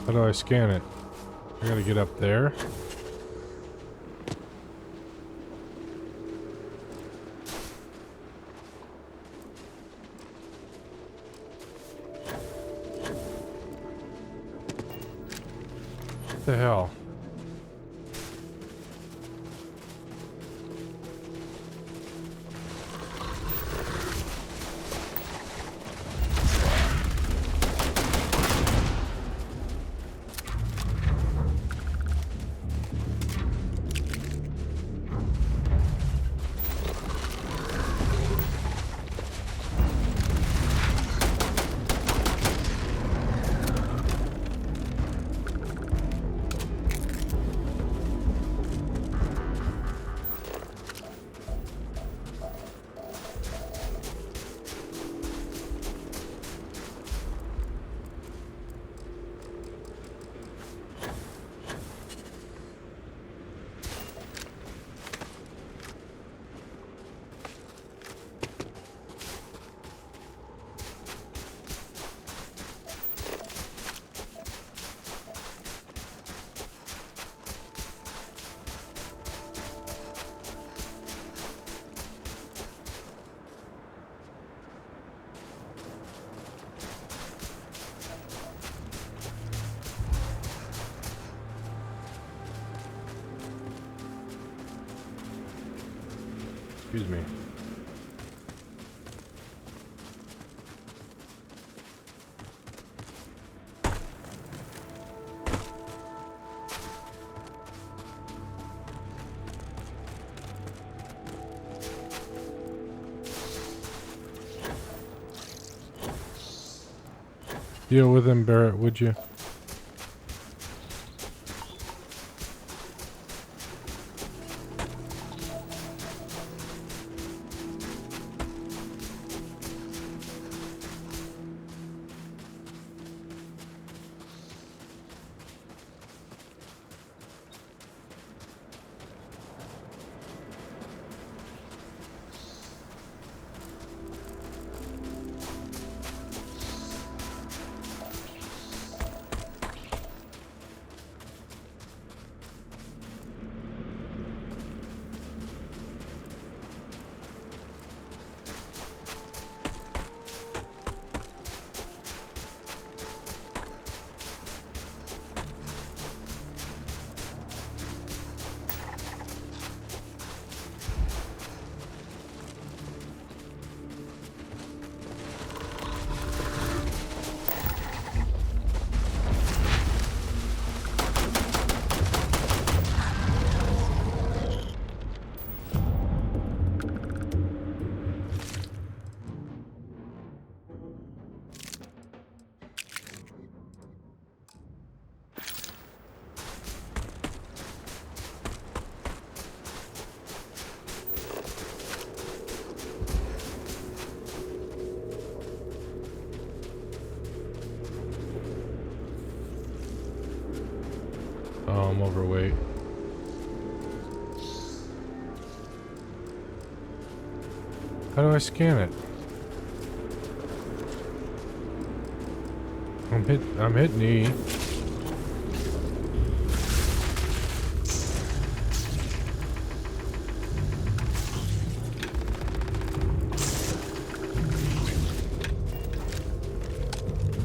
How do I scan it? I gotta get up there. What the hell? Excuse me. Deal with him, Barrett, would you? Oh, I'm overweight. How do I scan it? I'm hitting E.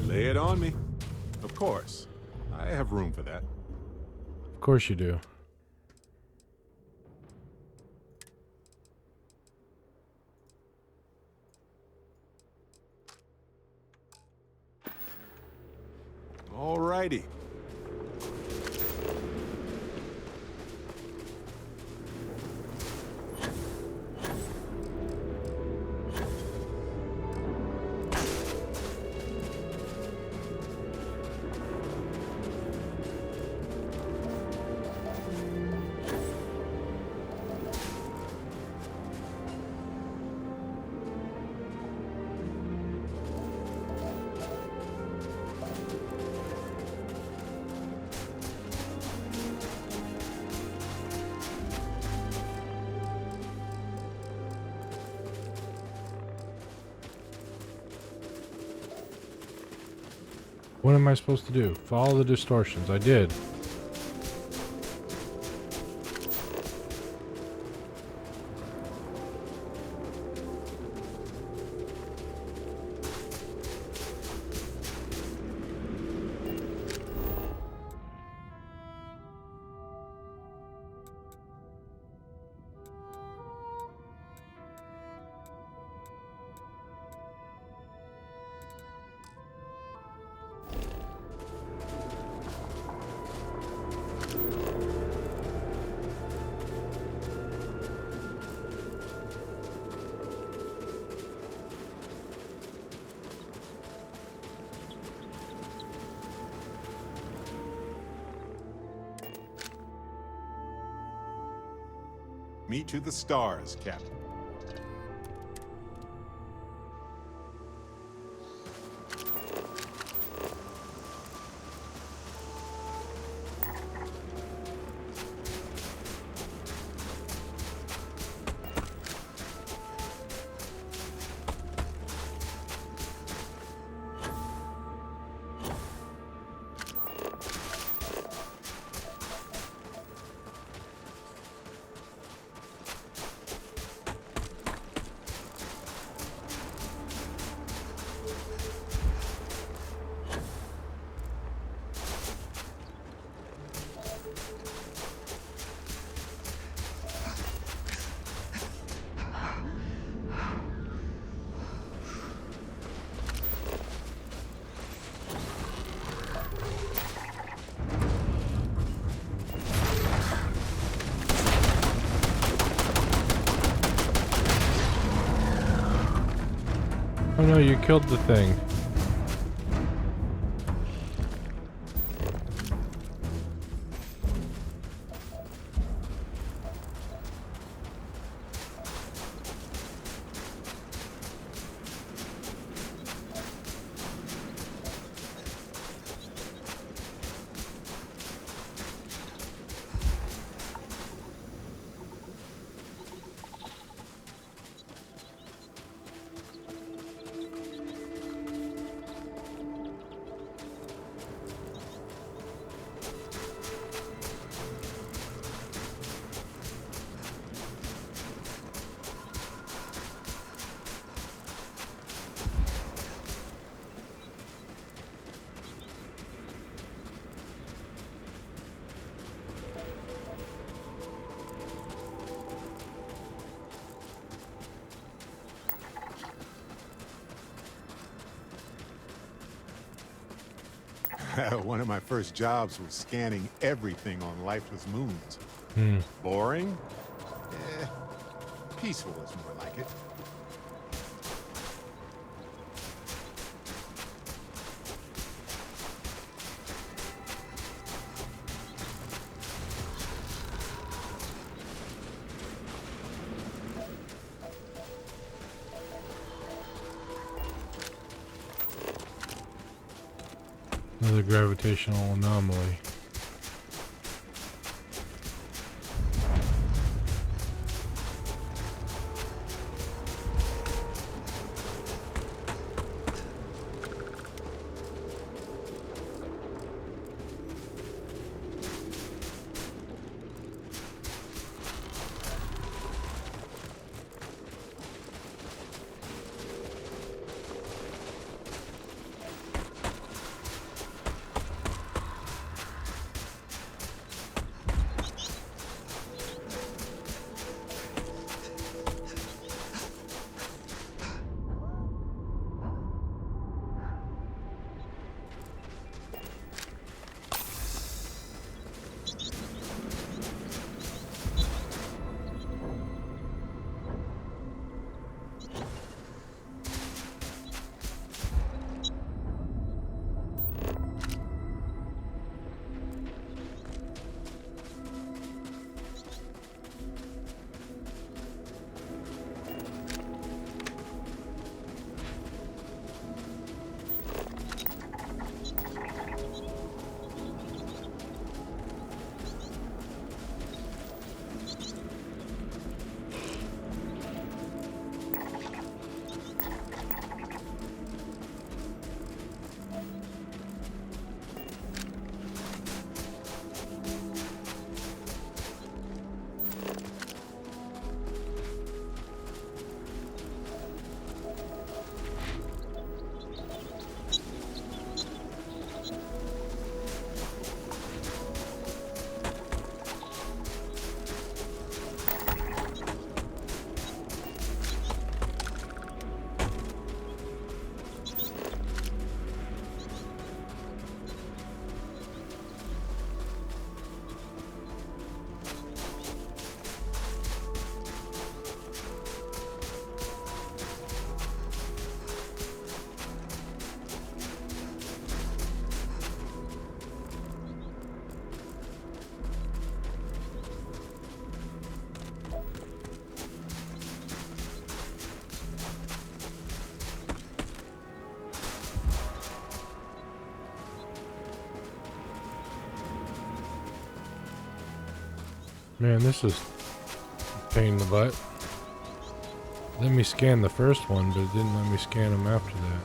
Lay it on me. Of course. I have room for that. Of course you do. Alrighty. What am I supposed to do? Follow the distortions. I did. Me to the stars, Captain. Oh no, you killed the thing. One of my first jobs was scanning everything on lifeless moons. Hmm. Boring? Eh, peaceful is more like it. Another gravitational anomaly. Man, this is a pain in the butt. Let me scan the first one, but it didn't let me scan them after that.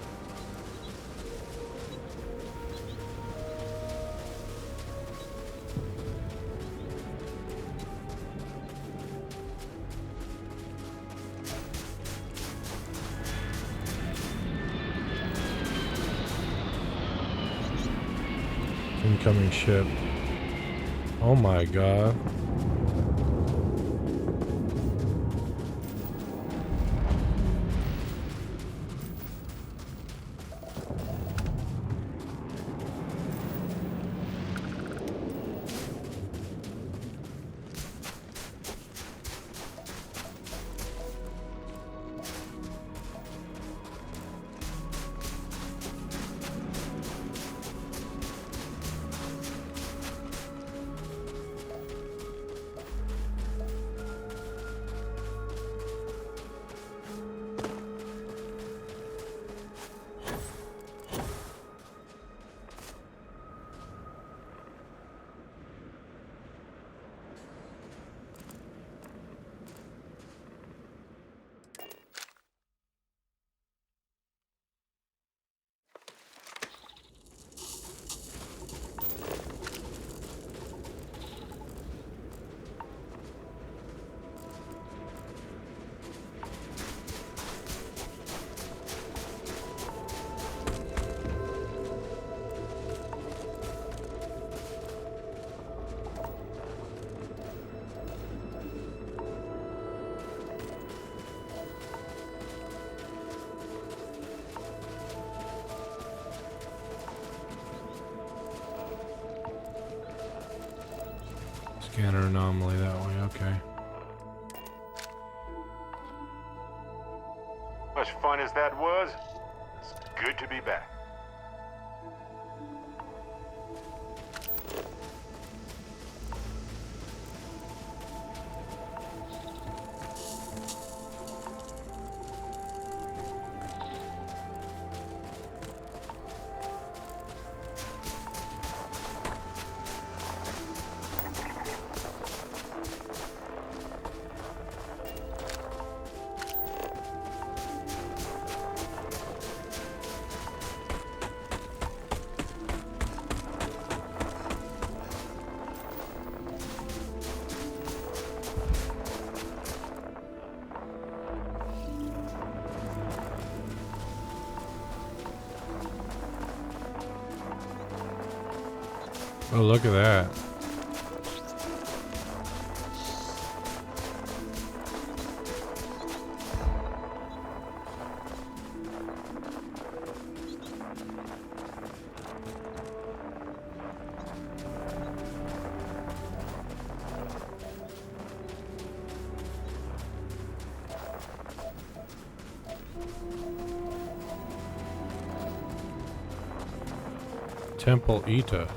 Incoming ship. Oh my god. Scanner anomaly that way, okay. Much fun as that was, it's good to be back. Oh, look at that. Temple Ita.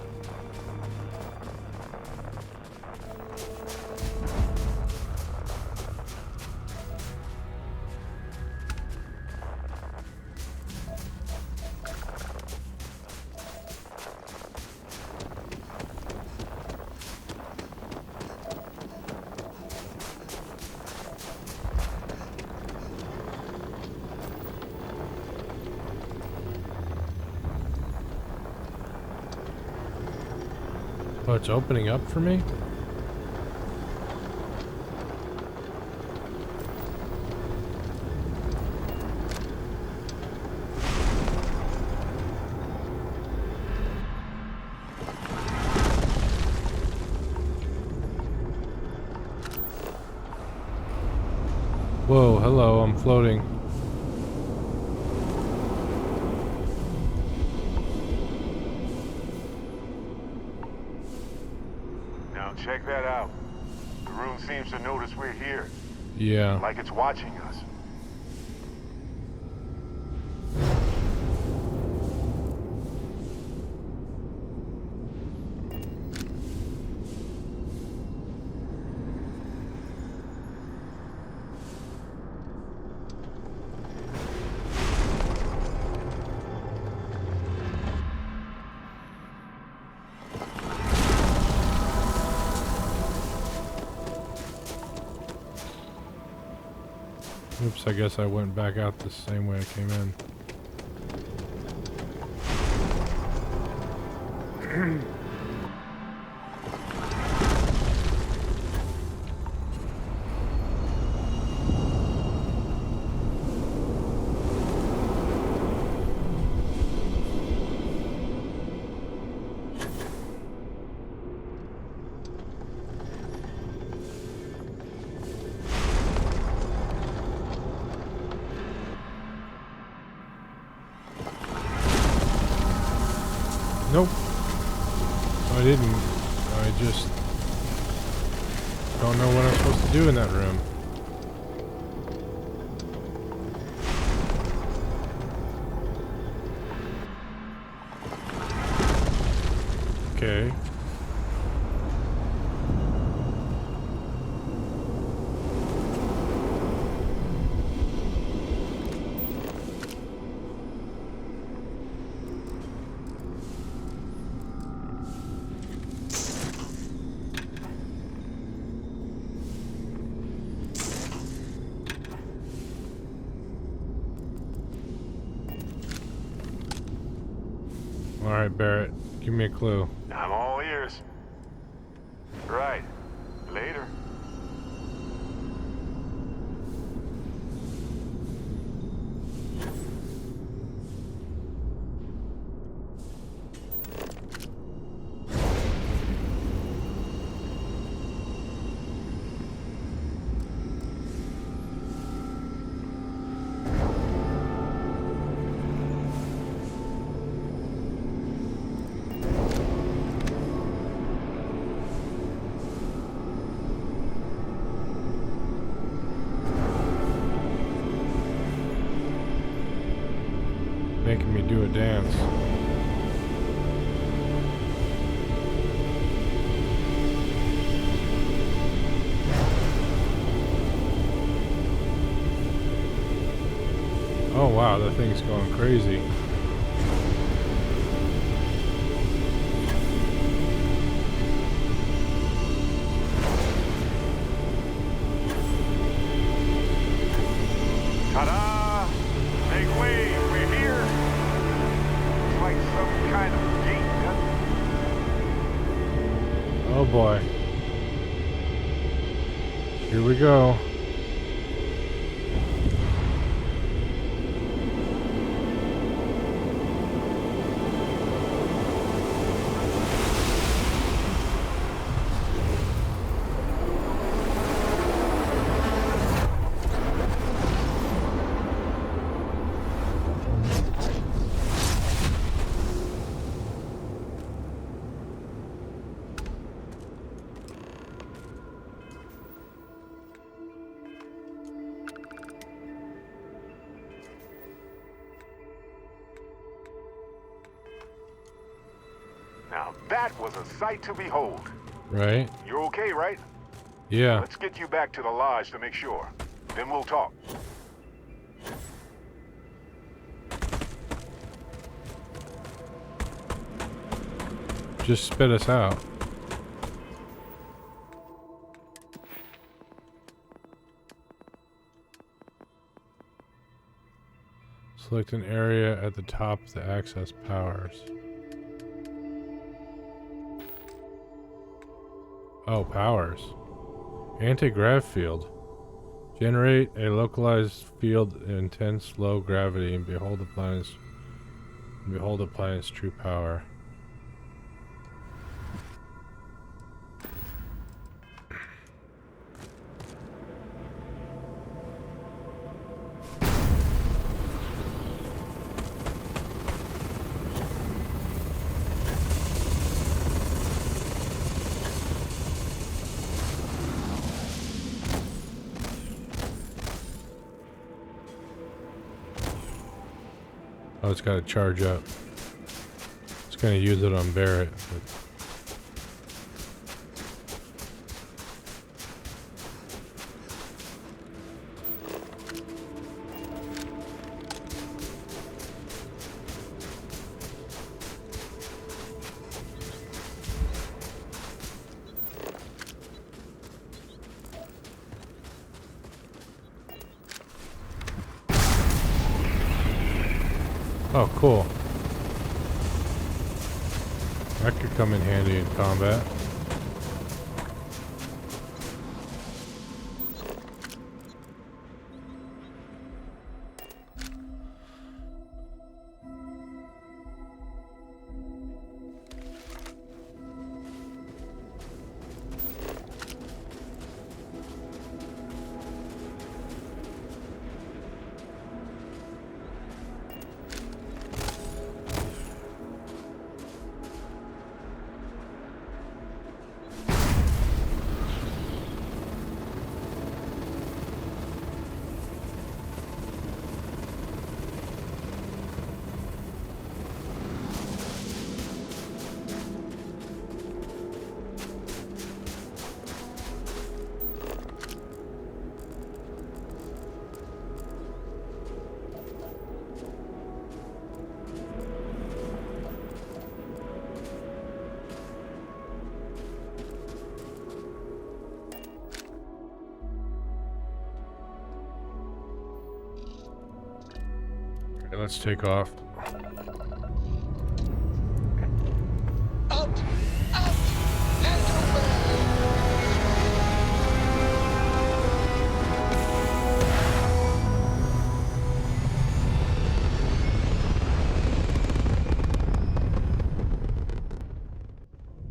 Oh, it's opening up for me? Whoa, hello, I'm floating. Now check that out. The room seems to notice we're here. Yeah. Like it's watching us. Oops, I guess I went back out the same way I came in. Nope. I didn't. I just don't know what I'm supposed to do in that room. Okay. Alright, Barrett, give me a clue. I'm all ears. Right. Later. Making me do a dance. Oh wow, that thing's going crazy. Ta-da! Make way! We're here! It's like some kind of gate. Oh boy. Here we go. Now that was a sight to behold. Right? You're okay, right? Yeah. Let's get you back to the lodge to make sure. Then we'll talk. Just spit us out. Select an area at the top to access powers. Oh, powers. Anti-grav field. Generate a localized field in intense low gravity and behold the planet's true power. Oh, it's got to charge up. It's going to use it on Barrett. But Oh, cool. That could come in handy in combat. Okay, let's take off.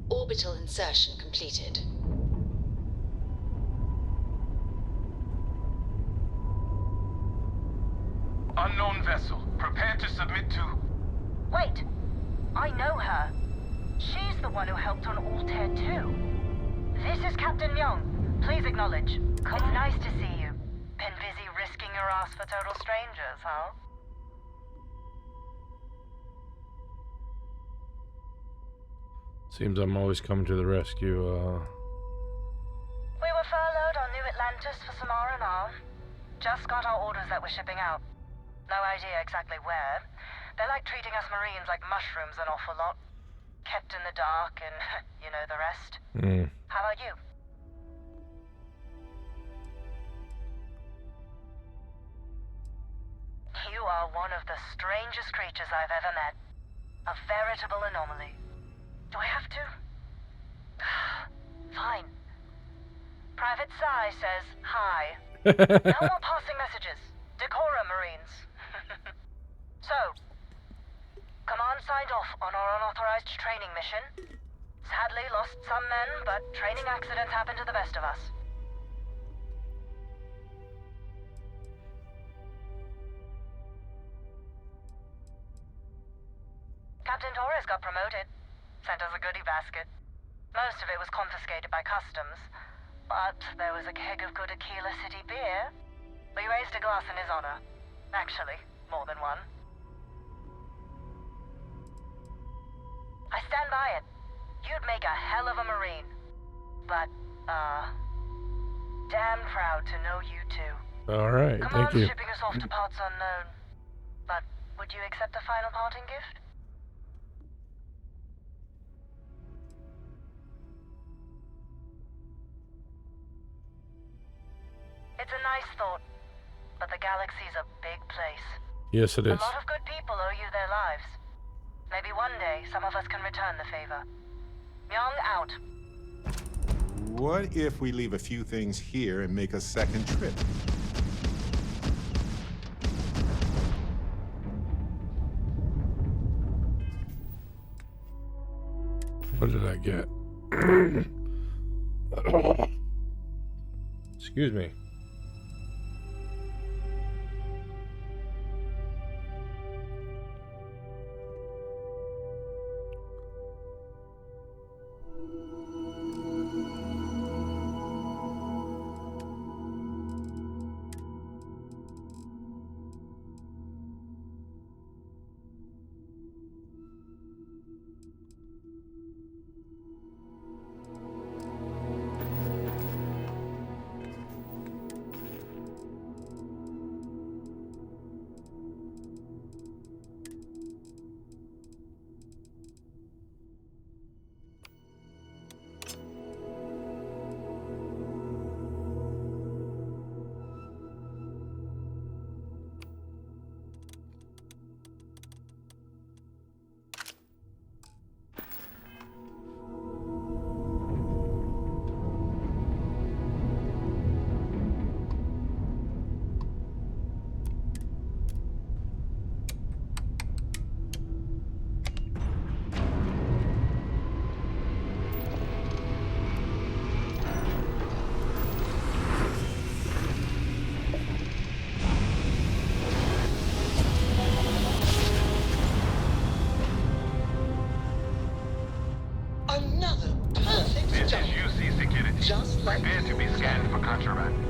Orbital insertion completed. Unknown vessel. Prepare to submit to... Wait! I know her. She's the one who helped on Altair 2. This is Captain Young. Please acknowledge. It's nice to see you. Been busy risking your ass for total strangers, huh? Seems I'm always coming to the rescue. We were furloughed on New Atlantis for some R&R. Just got our orders that we're shipping out. No idea exactly where. They're like treating us Marines like mushrooms an awful lot. Kept in the dark and you know the rest. How about you? You are one of the strangest creatures I've ever met. A veritable anomaly. Do I have to? Fine. Private Psy says hi. No more passing messages. Decorum, Marines. So, Command signed off on our unauthorized training mission. Sadly lost some men, but training accidents happen to the best of us. Captain Torres got promoted. Sent us a goodie basket. Most of it was confiscated by customs. But there was a keg of good Aquila City beer. We raised a glass in his honor. Actually, more than one. I stand by it. You'd make a hell of a Marine. But, damn proud to know you too. Alright, thank you. Shipping us off to parts unknown. But would you accept a final parting gift? It's a nice thought, but the galaxy's a big place. Yes, it is. A lot of good people owe you their lives. Maybe one day some of us can return the favor. Young out. What if we leave a few things here and make a second trip? What did I get? Excuse me. Another perfect This job. is UC Security. Just like Prepare to be scanned for contraband.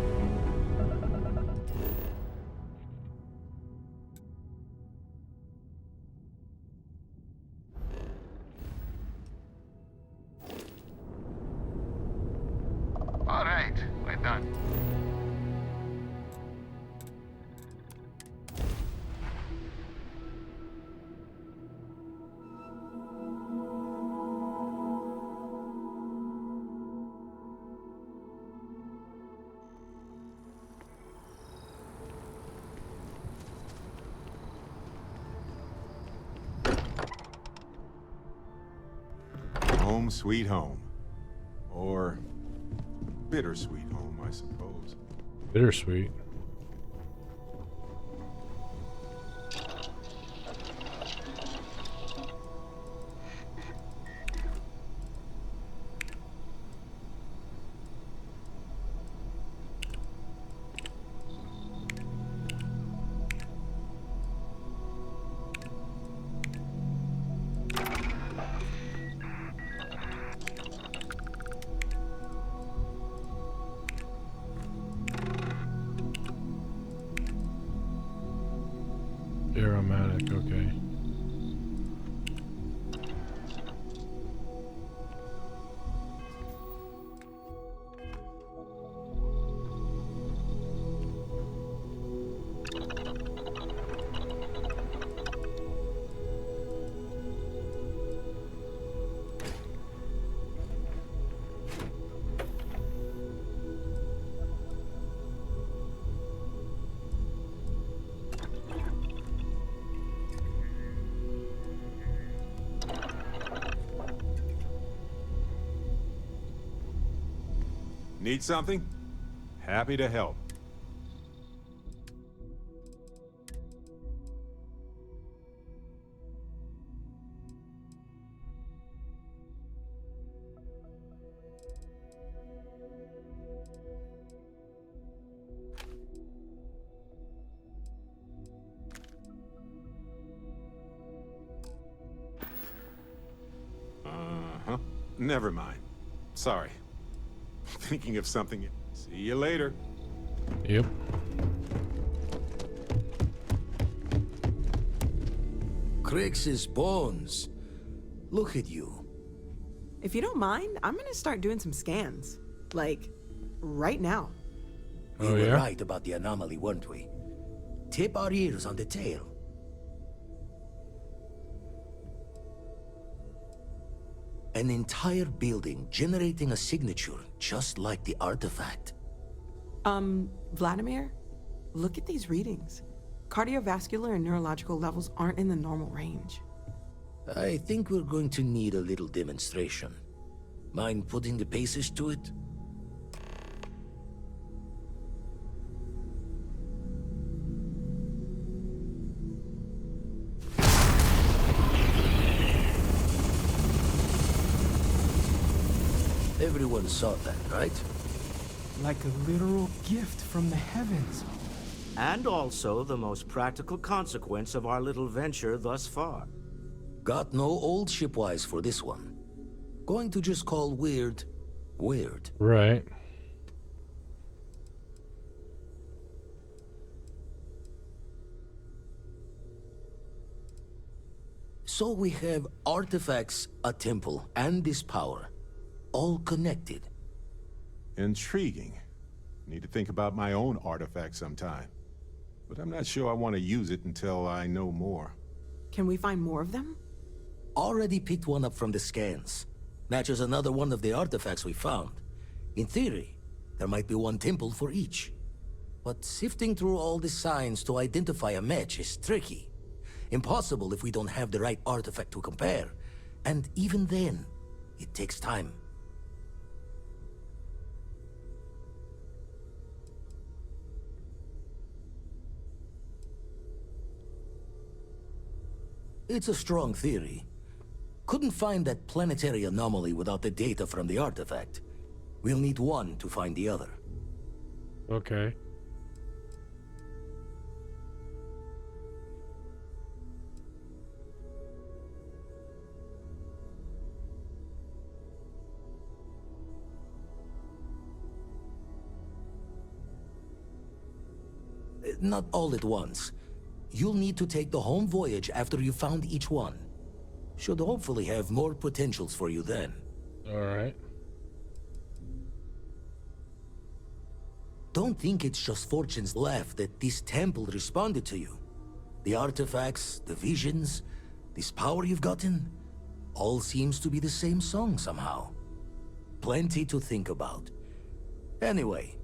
All right, we're done. Home sweet home. Or bittersweet home, I suppose. Bittersweet. Aromatic, okay. Need something? Happy to help. Uh-huh. Never mind. Sorry. Thinking of something. See you later. Yep. Crix's bones. Look at you. If you don't mind, I'm gonna start doing some scans. Like, right now. We were right about the anomaly, weren't we? Tip our ears on the tail. An entire building generating a signature just like the artifact. Vladimir, look at these readings. Cardiovascular and neurological levels aren't in the normal range. I think we're going to need a little demonstration. Mind putting the paces to it? Everyone saw that, right? Like a literal gift from the heavens. And also the most practical consequence of our little venture thus far. Got no old shipwise for this one. Going to just call weird, weird. Right. So we have artifacts, a temple, and this power. All connected. Intriguing. Need to think about my own artifact sometime. But I'm not sure I want to use it until I know more. Can we find more of them? Already picked one up from the scans. Matches another one of the artifacts we found. In theory, there might be one temple for each. But sifting through all the signs to identify a match is tricky. Impossible if we don't have the right artifact to compare. And even then, it takes time. It's a strong theory. Couldn't find that planetary anomaly without the data from the artifact. We'll need one to find the other. Okay. not all at once. You'll need to take the home voyage after you've found each one. Should hopefully have more potentials for you then. Alright. Don't think it's just Fortune's laugh that this temple responded to you. The artifacts, the visions, this power you've gotten, all seems to be the same song somehow. Plenty to think about. Anyway,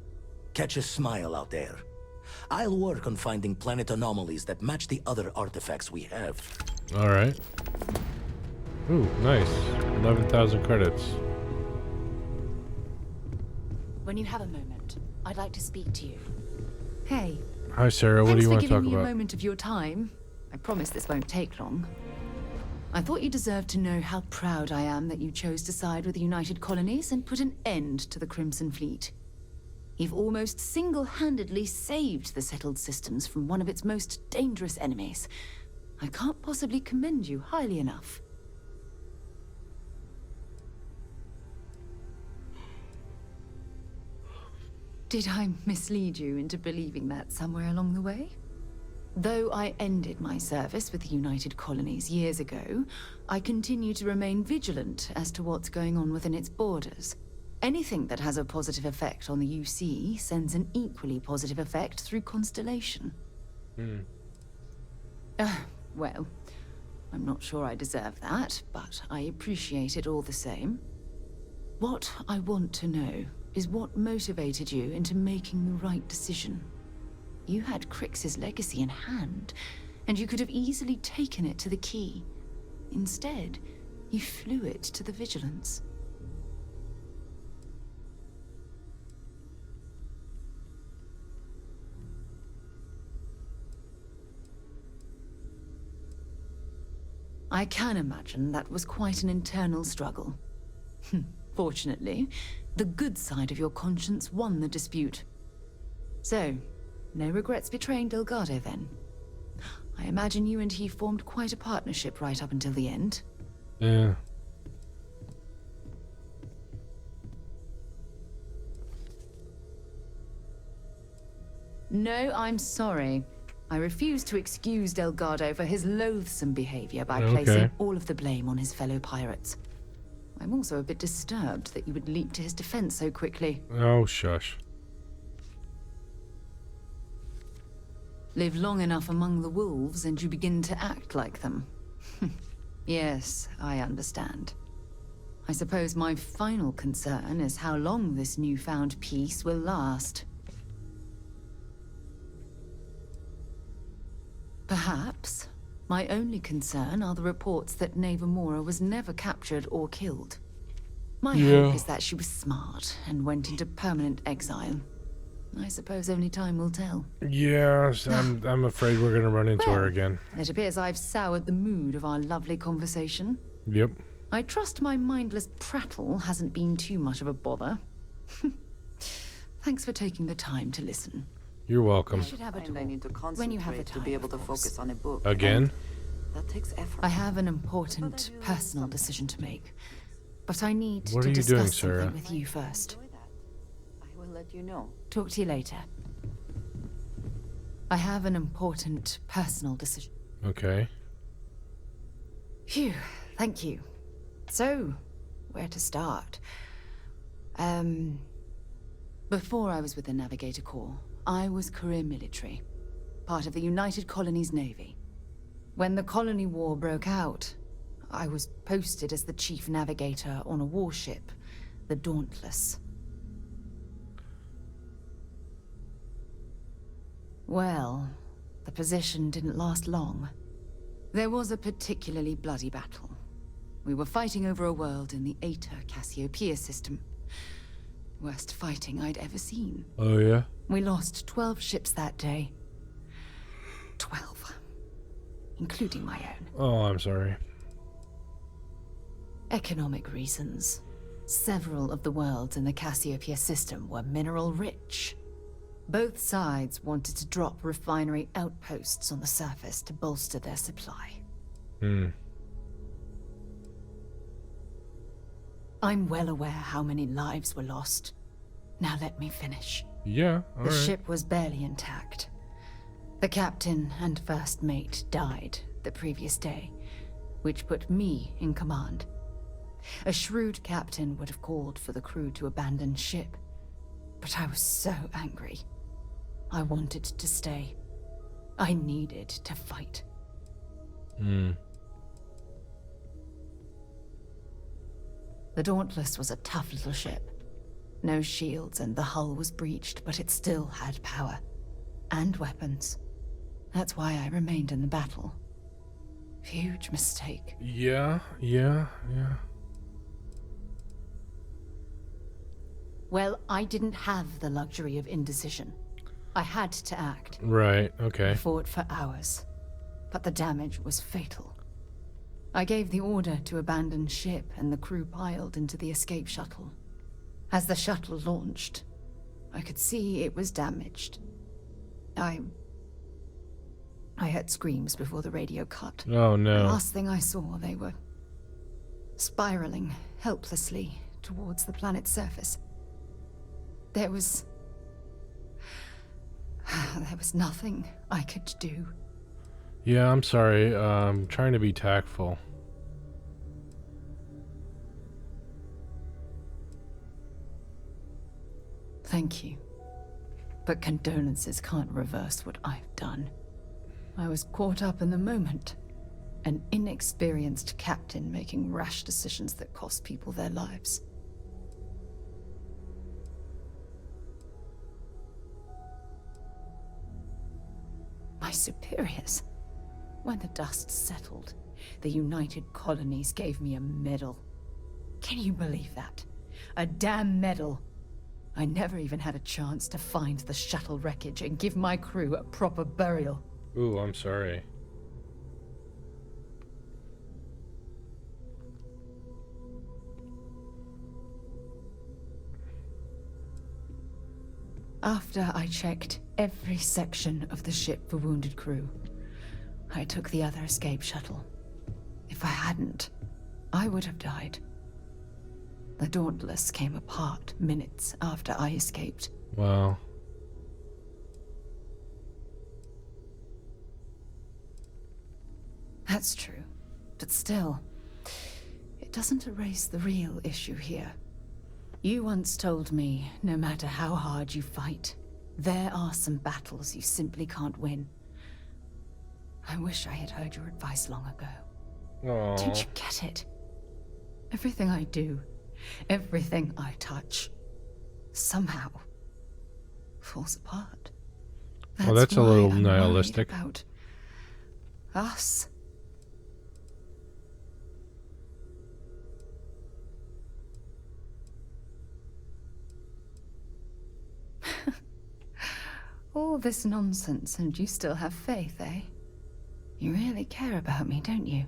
catch a smile out there. I'll work on finding planet anomalies that match the other artifacts we have. Alright. Ooh, nice. 11,000 credits. When you have a moment, I'd like to speak to you. Hey. Hi, Sarah. What do you want to talk Thanks for giving me about? a moment of your time. I promise this won't take long. I thought you deserved to know how proud I am that you chose to side with the United Colonies and put an end to the Crimson Fleet. You've almost single-handedly saved the settled systems from one of its most dangerous enemies. I can't possibly commend you highly enough. Did I mislead you into believing that somewhere along the way? Though I ended my service with the United Colonies years ago, I continue to remain vigilant as to what's going on within its borders. Anything that has a positive effect on the UC sends an equally positive effect through Constellation. Well, I'm not sure I deserve that, but I appreciate it all the same. What I want to know is what motivated you into making the right decision. You had Crix's legacy in hand, and you could have easily taken it to the Key. Instead, you flew it to the Vigilance. I can imagine that was quite an internal struggle. Fortunately, the good side of your conscience won the dispute. So, no regrets betraying Delgado then? I imagine you and he formed quite a partnership right up until the end. Yeah. No, I'm sorry. I refuse to excuse Delgado for his loathsome behavior by placing all of the blame on his fellow pirates. I'm also a bit disturbed that you would leap to his defense so quickly. Oh, shush. Live long enough among the wolves and you begin to act like them. Yes, I understand. I suppose my final concern is how long this newfound peace will last. Perhaps my only concern are the reports that Navamora was never captured or killed. My hope is that she was smart and went into permanent exile. I suppose only time will tell. Yes, I'm afraid we're gonna run into her again. It appears I've soured the mood of our lovely conversation. Yep. I trust my mindless prattle hasn't been too much of a bother. Thanks for taking the time to listen. You're welcome. I need to concentrate to be able to focus on a book. Again? That takes effort. I have an important personal decision to make, but I need What to are you discuss doing, Sarah? something with you first. I will let you know. Talk to you later. I have an important personal decision. Okay. Phew, thank you. So, where to start? Before I was with the Navigator Corps, I was career military, part of the United Colonies Navy. When the Colony War broke out, I was posted as the chief navigator on a warship, the Dauntless. Well, the position didn't last long. There was a particularly bloody battle. We were fighting over a world in the Eta Cassiopeia system. Worst fighting I'd ever seen. Oh, yeah? We lost 12 ships that day. 12. Including my own. Oh, I'm sorry. Economic reasons. Several of the worlds in the Cassiopeia system were mineral rich. Both sides wanted to drop refinery outposts on the surface to bolster their supply. I'm well aware how many lives were lost. Now let me finish. Yeah, The ship was barely intact. The captain and first mate died the previous day, which put me in command. A shrewd captain would have called for the crew to abandon ship, but I was so angry. I wanted to stay. I needed to fight. The Dauntless was a tough little ship. No shields and the hull was breached, but it still had power. And weapons. That's why I remained in the battle. Huge mistake. Yeah. Well, I didn't have the luxury of indecision. I had to act. Right, okay. I fought for hours, but the damage was fatal. I gave the order to abandon ship and the crew piled into the escape shuttle. As the shuttle launched, I could see it was damaged. I heard screams before the radio cut. Oh no. The last thing I saw, they were spiraling helplessly towards the planet's surface. There was nothing I could do. Yeah, I'm sorry. I'm trying to be tactful. Thank you. But condolences can't reverse what I've done. I was caught up in the moment. An inexperienced captain making rash decisions that cost people their lives. My superiors. When the dust settled, the United Colonies gave me a medal. Can you believe that? A damn medal. I never even had a chance to find the shuttle wreckage and give my crew a proper burial. Ooh, I'm sorry. After I checked every section of the ship for wounded crew, I took the other escape shuttle. If I hadn't, I would have died. The Dauntless came apart minutes after I escaped. Wow. That's true, but still, it doesn't erase the real issue here. You once told me, no matter how hard you fight, there are some battles you simply can't win. I wish I had heard your advice long ago. Aww. Don't you get it? Everything I do, everything I touch, somehow falls apart. Well, that's a little why I'm nihilistic. worried about us. All this nonsense and you still have faith, eh? You really care about me, don't you?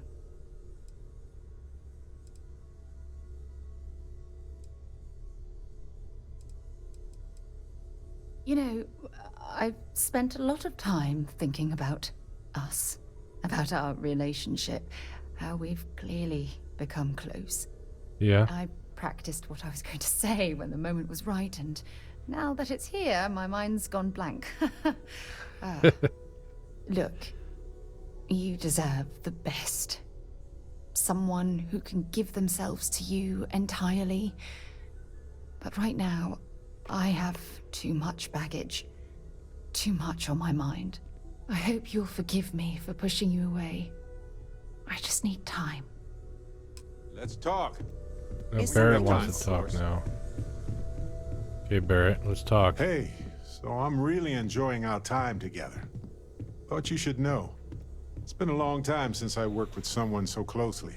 You know, I've spent a lot of time thinking about us, about our relationship, how we've clearly become close. Yeah. I practiced what I was going to say when the moment was right, and now that it's here, my mind's gone blank. Look, you deserve the best. Someone who can give themselves to you entirely. But right now, I have too much baggage. Too much on my mind. I hope you'll forgive me for pushing you away. I just need time. Let's talk. No, Barrett wants to talk now. Okay, Barrett, let's talk. Hey, so I'm really enjoying our time together. Thought you should know. It's been a long time since I worked with someone so closely.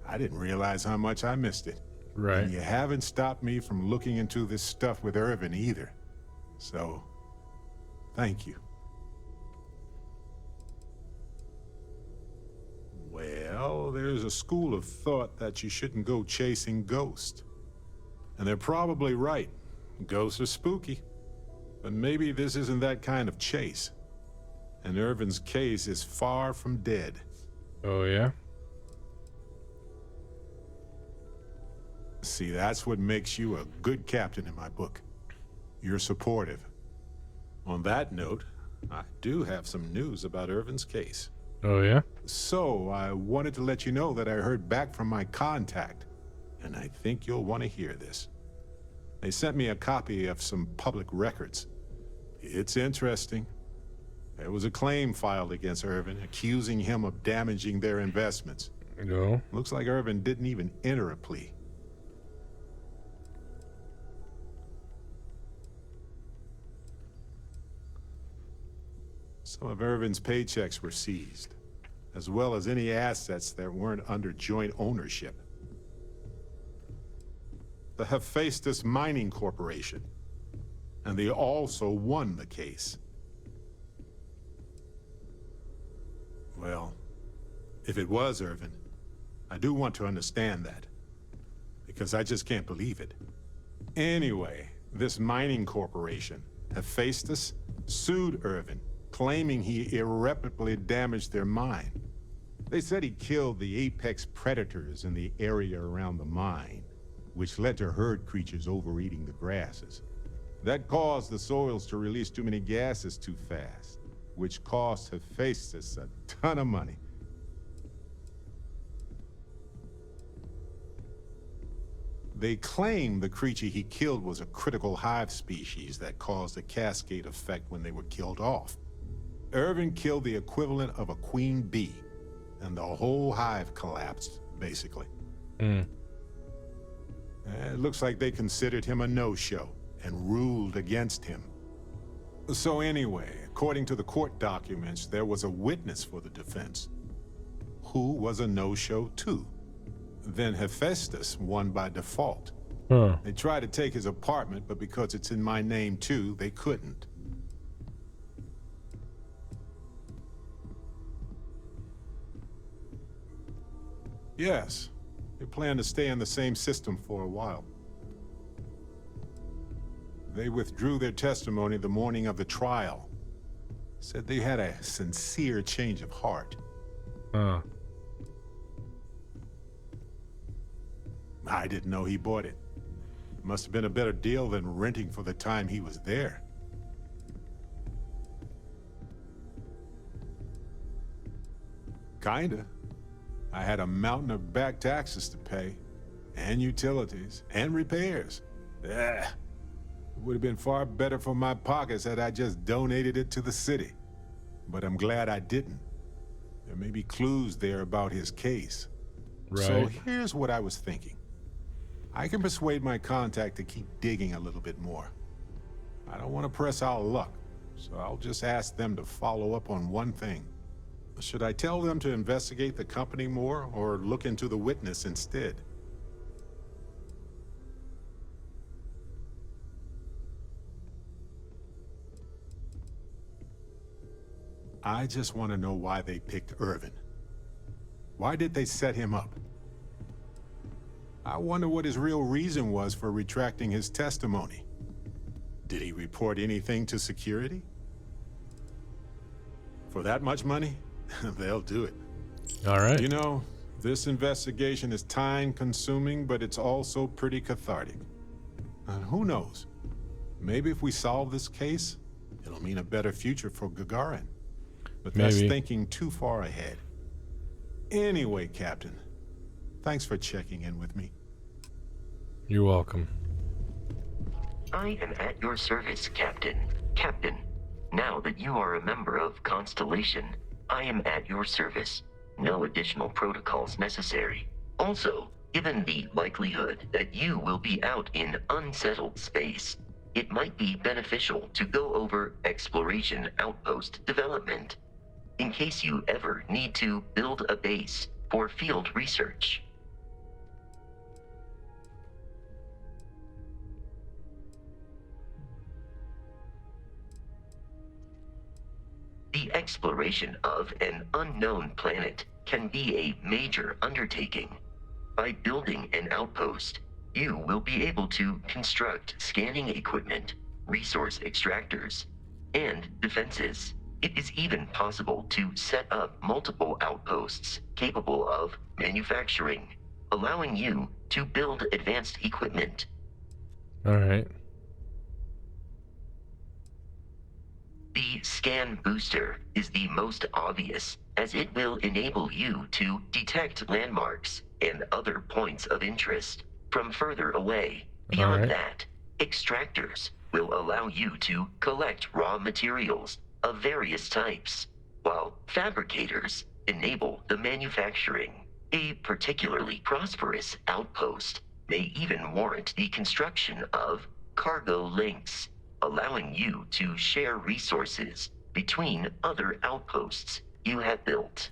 I didn't realize how much I missed it. Right. And you haven't stopped me from looking into this stuff with Irvin either. So, thank you. Well, there's a school of thought that you shouldn't go chasing ghosts. And they're probably right. Ghosts are spooky. But maybe this isn't that kind of chase. And Irvin's case is far from dead. Oh, yeah? See, that's what makes you a good captain in my book. You're supportive. On that note, I do have some news about Irvin's case. Oh, yeah? So, I wanted to let you know that I heard back from my contact, and I think you'll want to hear this. They sent me a copy of some public records. It's interesting. There was a claim filed against Irvin, accusing him of damaging their investments. No. Looks like Irvin didn't even enter a plea. Some of Irvin's paychecks were seized, as well as any assets that weren't under joint ownership. The Hephaestus Mining Corporation, and they also won the case. Well, if it was Irvin, I do want to understand that, because I just can't believe it. Anyway, this mining corporation, Hephaestus, sued Irvin, claiming he irreparably damaged their mine. They said he killed the apex predators in the area around the mine, which led to herd creatures overeating the grasses. That caused the soils to release too many gases too fast, which cost Hephaestus a ton of money. They claim the creature he killed was a critical hive species that caused a cascade effect when they were killed off. Irvin killed the equivalent of a queen bee, and the whole hive collapsed, basically. It looks like they considered him a no-show and ruled against him. So anyway, according to the court documents, there was a witness for the defense, who was a no-show too. Then Hephaestus won by default. They tried to take his apartment, but because it's in my name too, they couldn't. Yes, they plan to stay in the same system for a while. They withdrew their testimony the morning of the trial. Said they had a sincere change of heart. I didn't know he bought it. Must have been a better deal than renting for the time he was there. Kinda. I had a mountain of back taxes to pay, and utilities, and repairs. It would have been far better for my pockets had I just donated it to the city. But I'm glad I didn't. There may be clues there about his case. Right. So here's what I was thinking. I can persuade my contact to keep digging a little bit more. I don't want to press our luck, so I'll just ask them to follow up on one thing. Should I tell them to investigate the company more, or look into the witness instead? I just want to know why they picked Irvin. Why did they set him up? I wonder what his real reason was for retracting his testimony. Did he report anything to security? For that much money? They'll do it. All right. You know, this investigation is time-consuming, but it's also pretty cathartic. And who knows? Maybe if we solve this case, it'll mean a better future for Gagarin. But that's thinking too far ahead. Anyway, Captain, thanks for checking in with me. You're welcome. I am at your service, Captain. Captain, now that you are a member of Constellation, I am at your service. No additional protocols necessary. Also, given the likelihood that you will be out in unsettled space, it might be beneficial to go over exploration outpost development, in case you ever need to build a base for field research. The exploration of an unknown planet can be a major undertaking. By building an outpost, you will be able to construct scanning equipment, resource extractors, and defenses. It is even possible to set up multiple outposts capable of manufacturing, allowing you to build advanced equipment. All right. The scan booster is the most obvious, as it will enable you to detect landmarks and other points of interest from further away. Beyond that, extractors will allow you to collect raw materials of various types, while fabricators enable the manufacturing. A particularly prosperous outpost may even warrant the construction of cargo links, allowing you to share resources between other outposts you have built.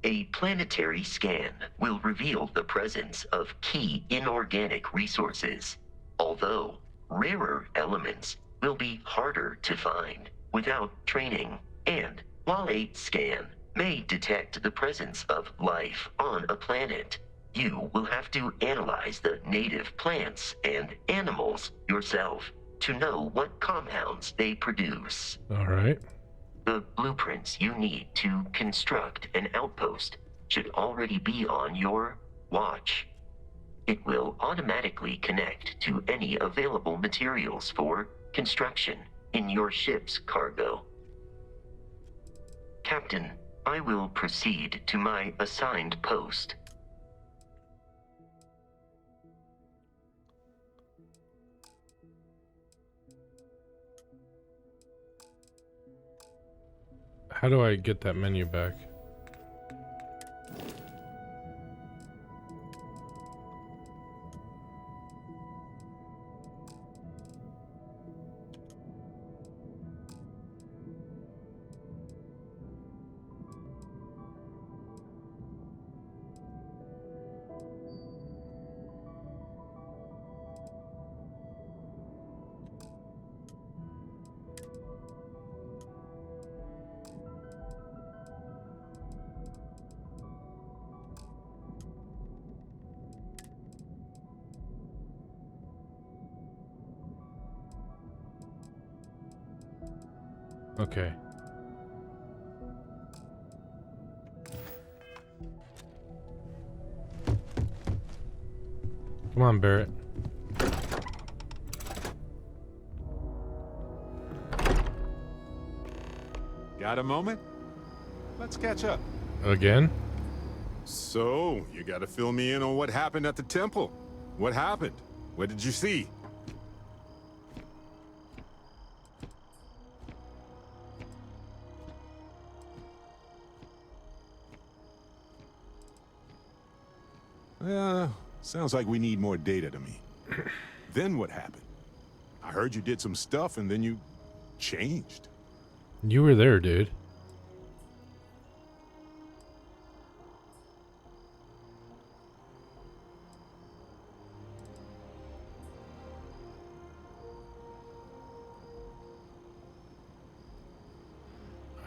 A planetary scan will reveal the presence of key inorganic resources, although rarer elements will be harder to find without training. And while a scan may detect the presence of life on a planet, you will have to analyze the native plants and animals yourself to know what compounds they produce. All right. The blueprints you need to construct an outpost should already be on your watch. It will automatically connect to any available materials for construction in your ship's cargo. Captain, I will proceed to my assigned post. How do I get that menu back? Okay. Come on, Barrett. Got a moment? Let's catch up. Again? So, you gotta fill me in on what happened at the temple. What happened? What did you see? Sounds like we need more data to me. Then what happened? I heard you did some stuff and then you changed. You were there, dude.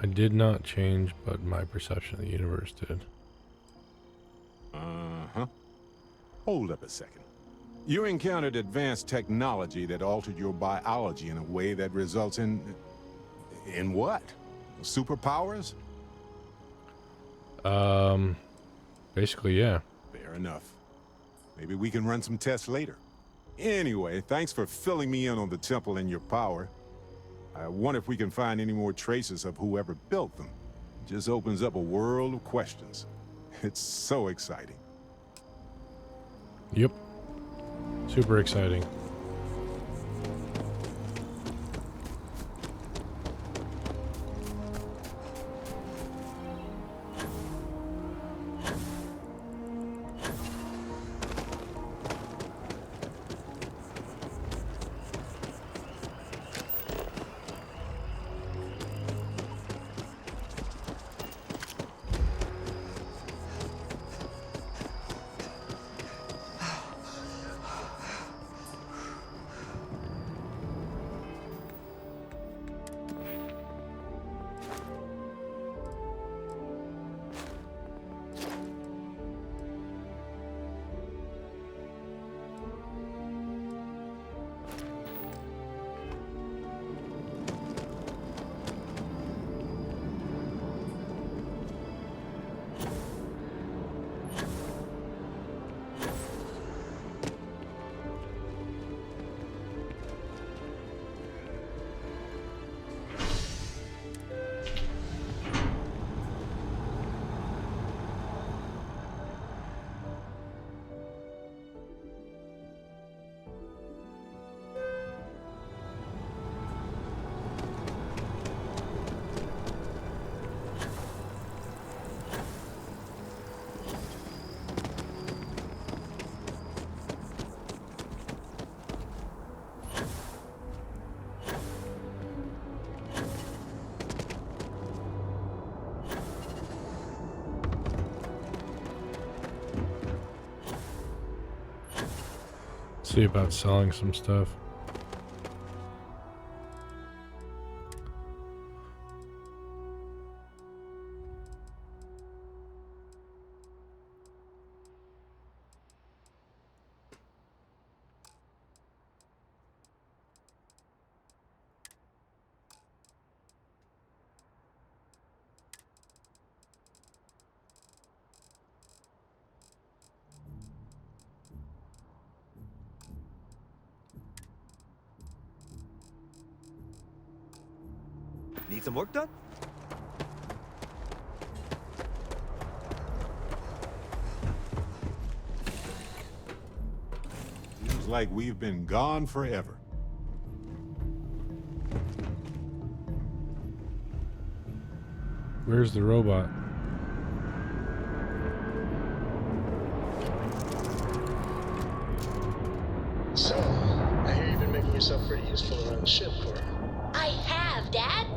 I did not change, but my perception of the universe did. Uh-huh. Hold up a second. You encountered advanced technology that altered your biology in a way that results in what? Superpowers? Basically, yeah. Fair enough. Maybe we can run some tests later. Anyway, thanks for filling me in on the temple and your power. I wonder if we can find any more traces of whoever built them. It just opens up a world of questions. It's so exciting. Yep. Super exciting. See about selling some stuff. Need some work done? Seems like we've been gone forever. Where's the robot? So, I hear you've been making yourself pretty useful around the ship, Cora. I have, Dad.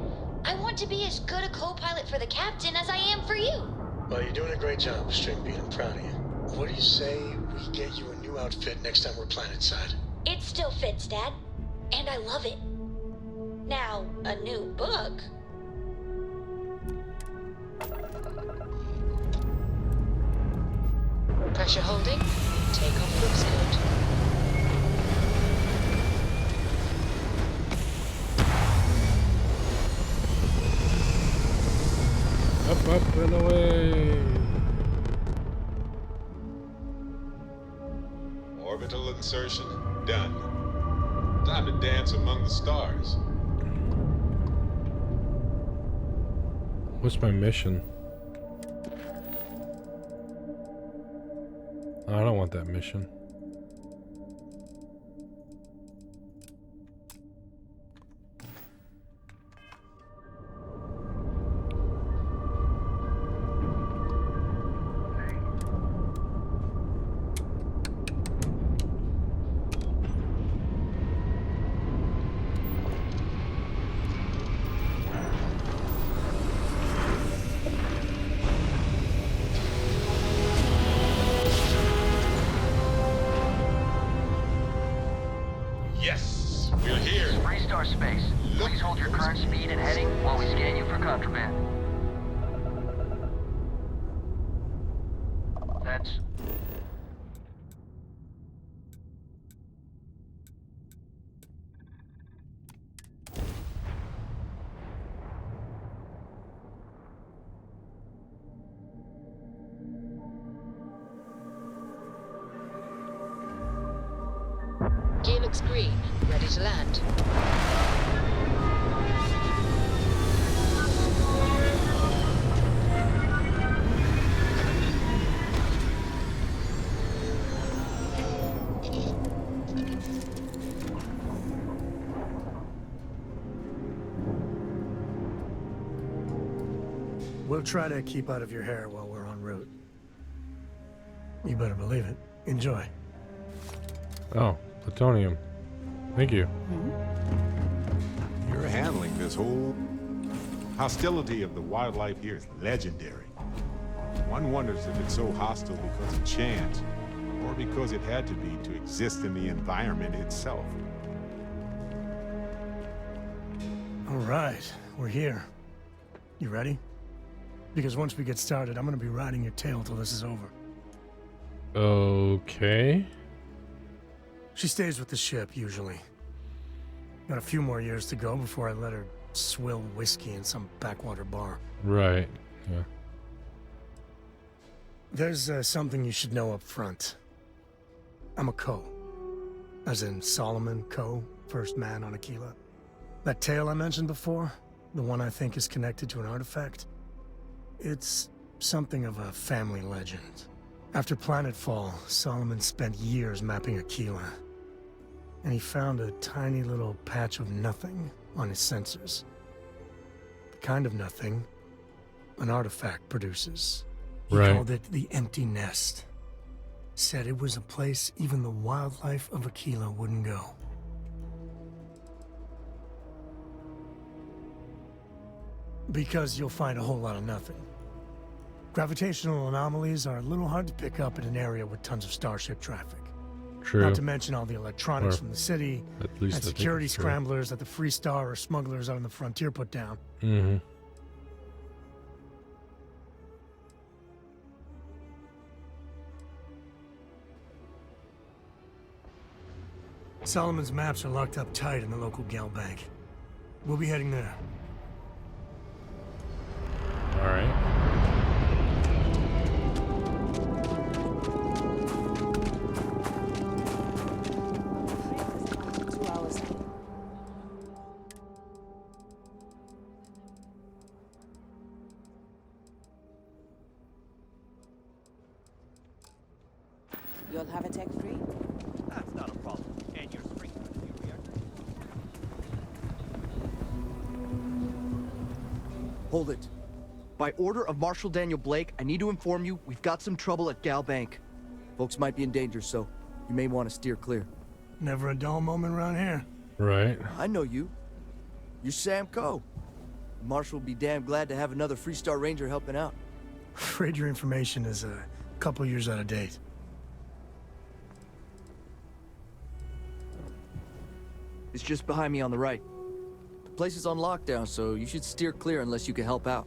I want to be as good a co-pilot for the captain as I am for you. Well, you're doing a great job, Stringbean. I'm proud of you. What do you say we get you a new outfit next time we're planetside? It still fits, Dad. And I love it. Now, a new book. Pressure holding. Takeoff looks good. Up and away. Orbital insertion done. Time to dance among the stars. What's my mission? I don't want that mission. Yes, we're here. Freestar Space. Please hold your current speed and heading while we scan you for contraband. That's... Gear looks green. Ready to land. We'll try to keep out of your hair while we're en route. You better believe it. Enjoy. Oh, plutonium. Thank you. You're handling this whole hostility of the wildlife here is legendary. One wonders if it's so hostile because of chance, or because it had to be to exist in the environment itself. All right, we're here. You ready? Because once we get started, I'm gonna be riding your tail till this is over. Okay. She stays with the ship, usually. Got a few more years to go before I let her swill whiskey in some backwater bar. Right. Yeah. There's something you should know up front. I'm a Co. As in Solomon Co., first man on Aquila. That tale I mentioned before, the one I think is connected to an artifact, it's something of a family legend. After planetfall, Solomon spent years mapping Aquila, and he found a tiny little patch of nothing on his sensors. The kind of nothing an artifact produces. He called it the Empty Nest. Said it was a place even the wildlife of Aquila wouldn't go. Because you'll find a whole lot of nothing. Gravitational anomalies are a little hard to pick up in an area with tons of starship traffic. True. Not to mention all the electronics Or from the city, at least I and think security it's true. scramblers that the Free Star or smugglers out on the frontier put down. Mm-hmm. Solomon's maps are locked up tight in the local gal bank. We'll be heading there. All right. You'll have a tech free? That's not a problem. And you're free. Hold it. By order of Marshal Daniel Blake, I need to inform you we've got some trouble at Gal Bank. Folks might be in danger, so you may want to steer clear. Never a dull moment around here. Right. I know you. You're Sam Coe. Marshal will be damn glad to have another Free Star Ranger helping out. Afraid your information is a couple years out of date. It's just behind me on the right. The place is on lockdown, so you should steer clear unless you can help out.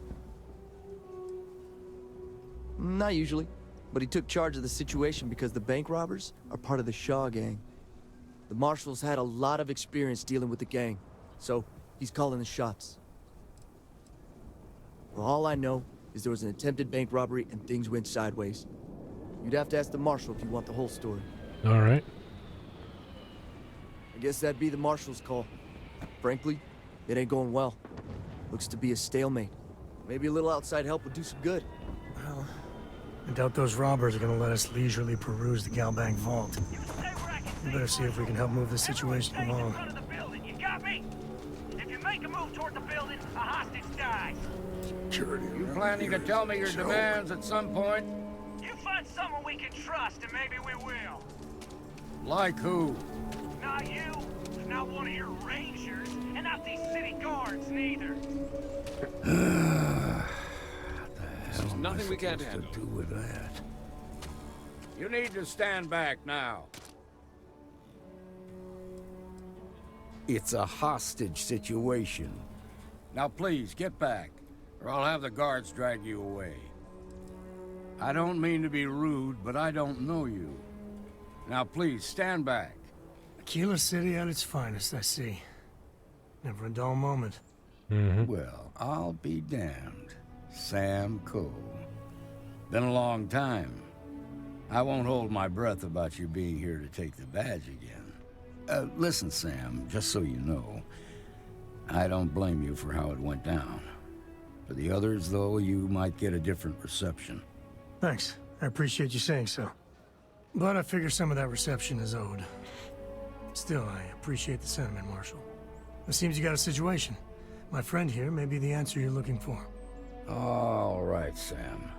Not usually, but he took charge of the situation because the bank robbers are part of the Shaw gang. The Marshal's had a lot of experience dealing with the gang, so he's calling the shots. Well, all I know is there was an attempted bank robbery and things went sideways. You'd have to ask the Marshal if you want the whole story. All right. I guess that'd be the Marshal's call. Frankly, it ain't going well. Looks to be a stalemate. Maybe a little outside help would do some good. Well, I doubt those robbers are gonna let us leisurely peruse the Gal Bank vault. We better see if we can help move the situation along. You got me? If you make a move toward the building, a hostage dies. You planning to tell me your demands at some point? You find someone we can trust, and maybe we will. Like who? Not you, not one of your rangers, and not these city guards, neither. There's nothing we can't handle. Do with that. You need to stand back now. It's a hostage situation. Now please, get back, or I'll have the guards drag you away. I don't mean to be rude, but I don't know you. Now please, stand back. Aquila City at its finest, I see. Never a dull moment. Well, I'll be damned. Sam Coe. Been a long time. I won't hold my breath about you being here to take the badge again. Listen, Sam, just so you know, I don't blame you for how it went down. For the others, though, you might get a different reception. Thanks. I appreciate you saying so. But I figure some of that reception is owed. Still, I appreciate the sentiment, Marshal. It seems you got a situation. My friend here may be the answer you're looking for. All right, Sam.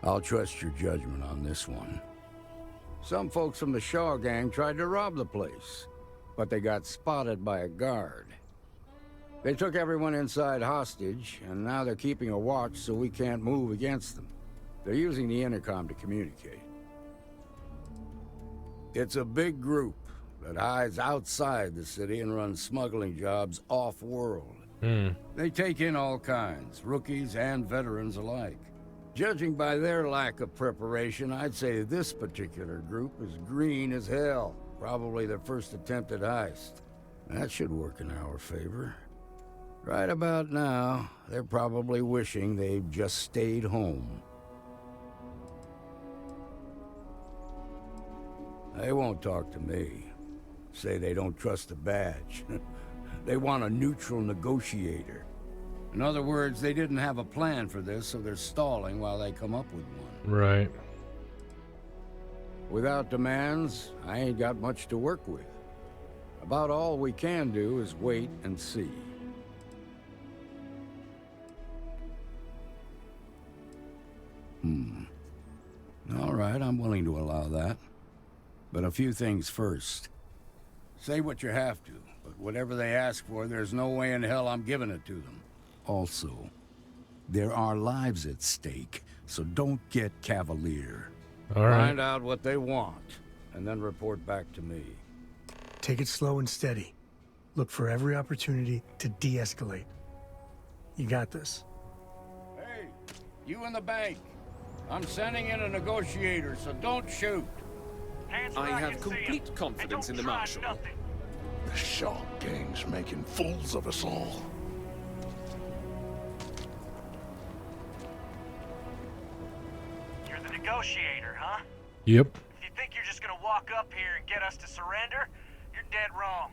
I'll trust your judgment on this one. Some folks from the Shaw gang tried to rob the place, but they got spotted by a guard. They took everyone inside hostage, and now they're keeping a watch so we can't move against them. They're using the intercom to communicate. It's a big group that hides outside the city and runs smuggling jobs off-world. They take in all kinds, rookies and veterans alike. Judging by their lack of preparation, I'd say this particular group is green as hell. Probably their first attempt at heist. That should work in our favor. Right about now, they're probably wishing they'd just stayed home. They won't talk to me. Say they don't trust the badge. They want a neutral negotiator. In other words, they didn't have a plan for this, so they're stalling while they come up with one. Right. Without demands, I ain't got much to work with. About all we can do is wait and see. All right, I'm willing to allow that. But a few things first. Say what you have to, but whatever they ask for, there's no way in hell I'm giving it to them. Also, there are lives at stake, so don't get cavalier. All right. Find out what they want, and then report back to me. Take it slow and steady. Look for every opportunity to de-escalate. You got this. Hey, you in the bank. I'm sending in a negotiator, so don't shoot. I have complete confidence in the Marshal. The Shark Gang's making fools of us all. You're the negotiator, huh? Yep. If you think you're just gonna walk up here and get us to surrender, you're dead wrong.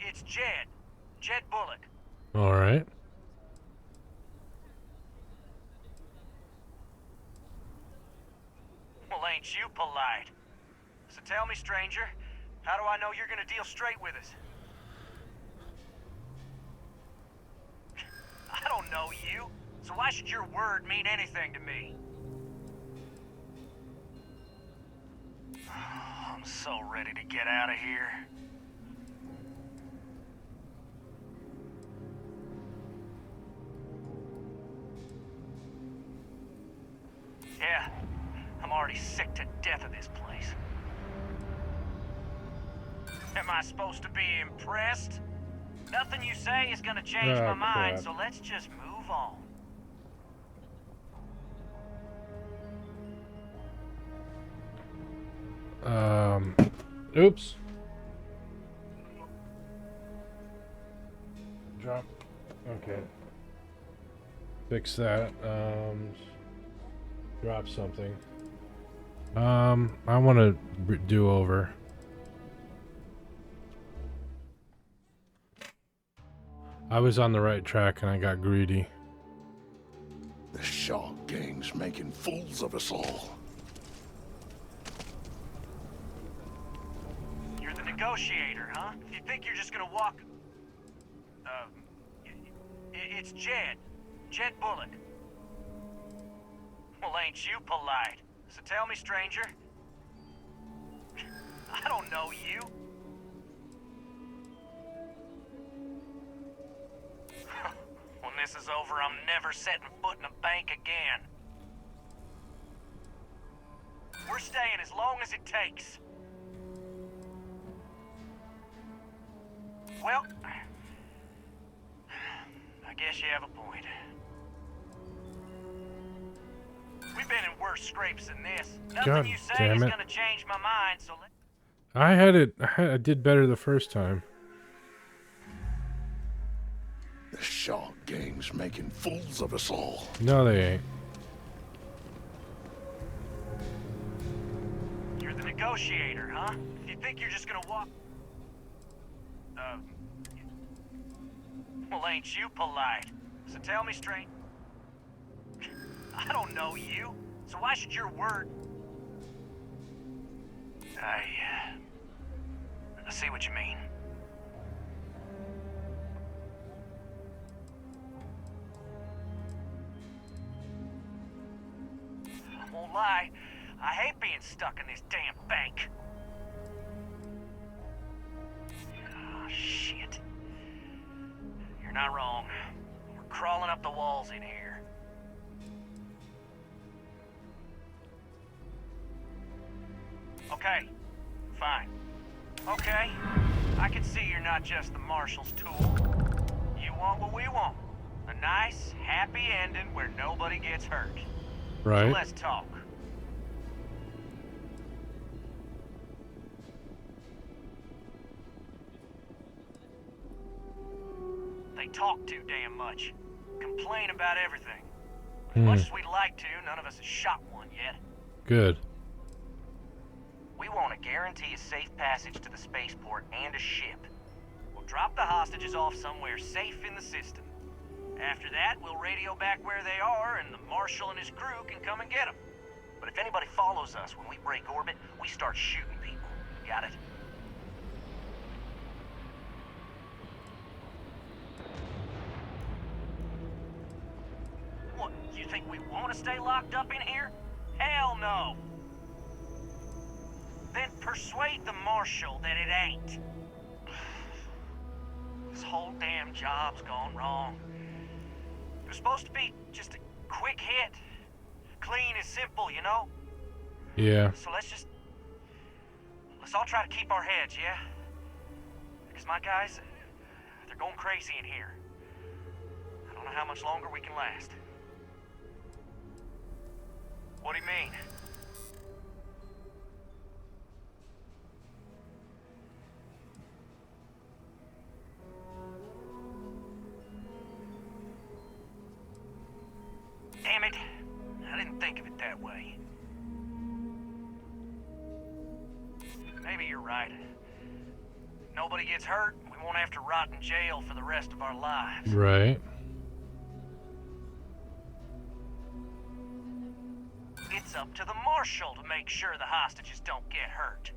It's Jed. Jed Bullock. All right. Well, ain't you polite? So tell me, stranger, how do I know you're gonna deal straight with us? I don't know you, so why should your word mean anything to me? I'm so ready to get out of here. Yeah, I'm already sick to death of this place. Am I supposed to be impressed? Nothing you say is gonna change my mind, so let's just move on. Oops. Drop. Okay. Fix that. Drop something. I want to do over. I was on the right track and I got greedy. The Shark Gang's making fools of us all. You're the negotiator, huh? If you think you're just gonna walk... It's Jed. Jed Bullock. Well, ain't you polite? So tell me, stranger. I don't know you. When this is over, I'm never setting foot in a bank again. We're staying as long as it takes. Well, I guess you have a point. We've been in worse scrapes than this. Nothing you say is gonna change my mind, so let... I did better the first time. The Shark Gang's making fools of us all. No, they ain't. You're the negotiator, huh? If you think you're just gonna walk... Well, ain't you polite? So tell me straight. I don't know you, so why should your word... I see what you mean. I won't lie, I hate being stuck in this damn bank. Oh, shit. You're not wrong. We're crawling up the walls in here. Okay, fine. Okay, I can see you're not just the Marshal's tool. You want what we want. A nice, happy ending where nobody gets hurt. Right. So let's talk. They talk too damn much. Complain about everything. As much as we'd like to, none of us has shot one yet. Good. We want to guarantee a safe passage to the spaceport and a ship. We'll drop the hostages off somewhere safe in the system. After that, we'll radio back where they are, and the Marshal and his crew can come and get them. But if anybody follows us when we break orbit, we start shooting people. Got it? What, you think we want to stay locked up in here? Hell no! Then persuade the Marshal that it ain't. This whole damn job's gone wrong. It was supposed to be just a quick hit. Clean and simple, you know? Yeah. So let's all try to keep our heads, yeah? Because my guys, they're going crazy in here. I don't know how much longer we can last. What do you mean? Damn it. I didn't think of it that way. Maybe you're right. Nobody gets hurt, we won't have to rot in jail for the rest of our lives. Right. It's up to the marshal to make sure the hostages don't get hurt.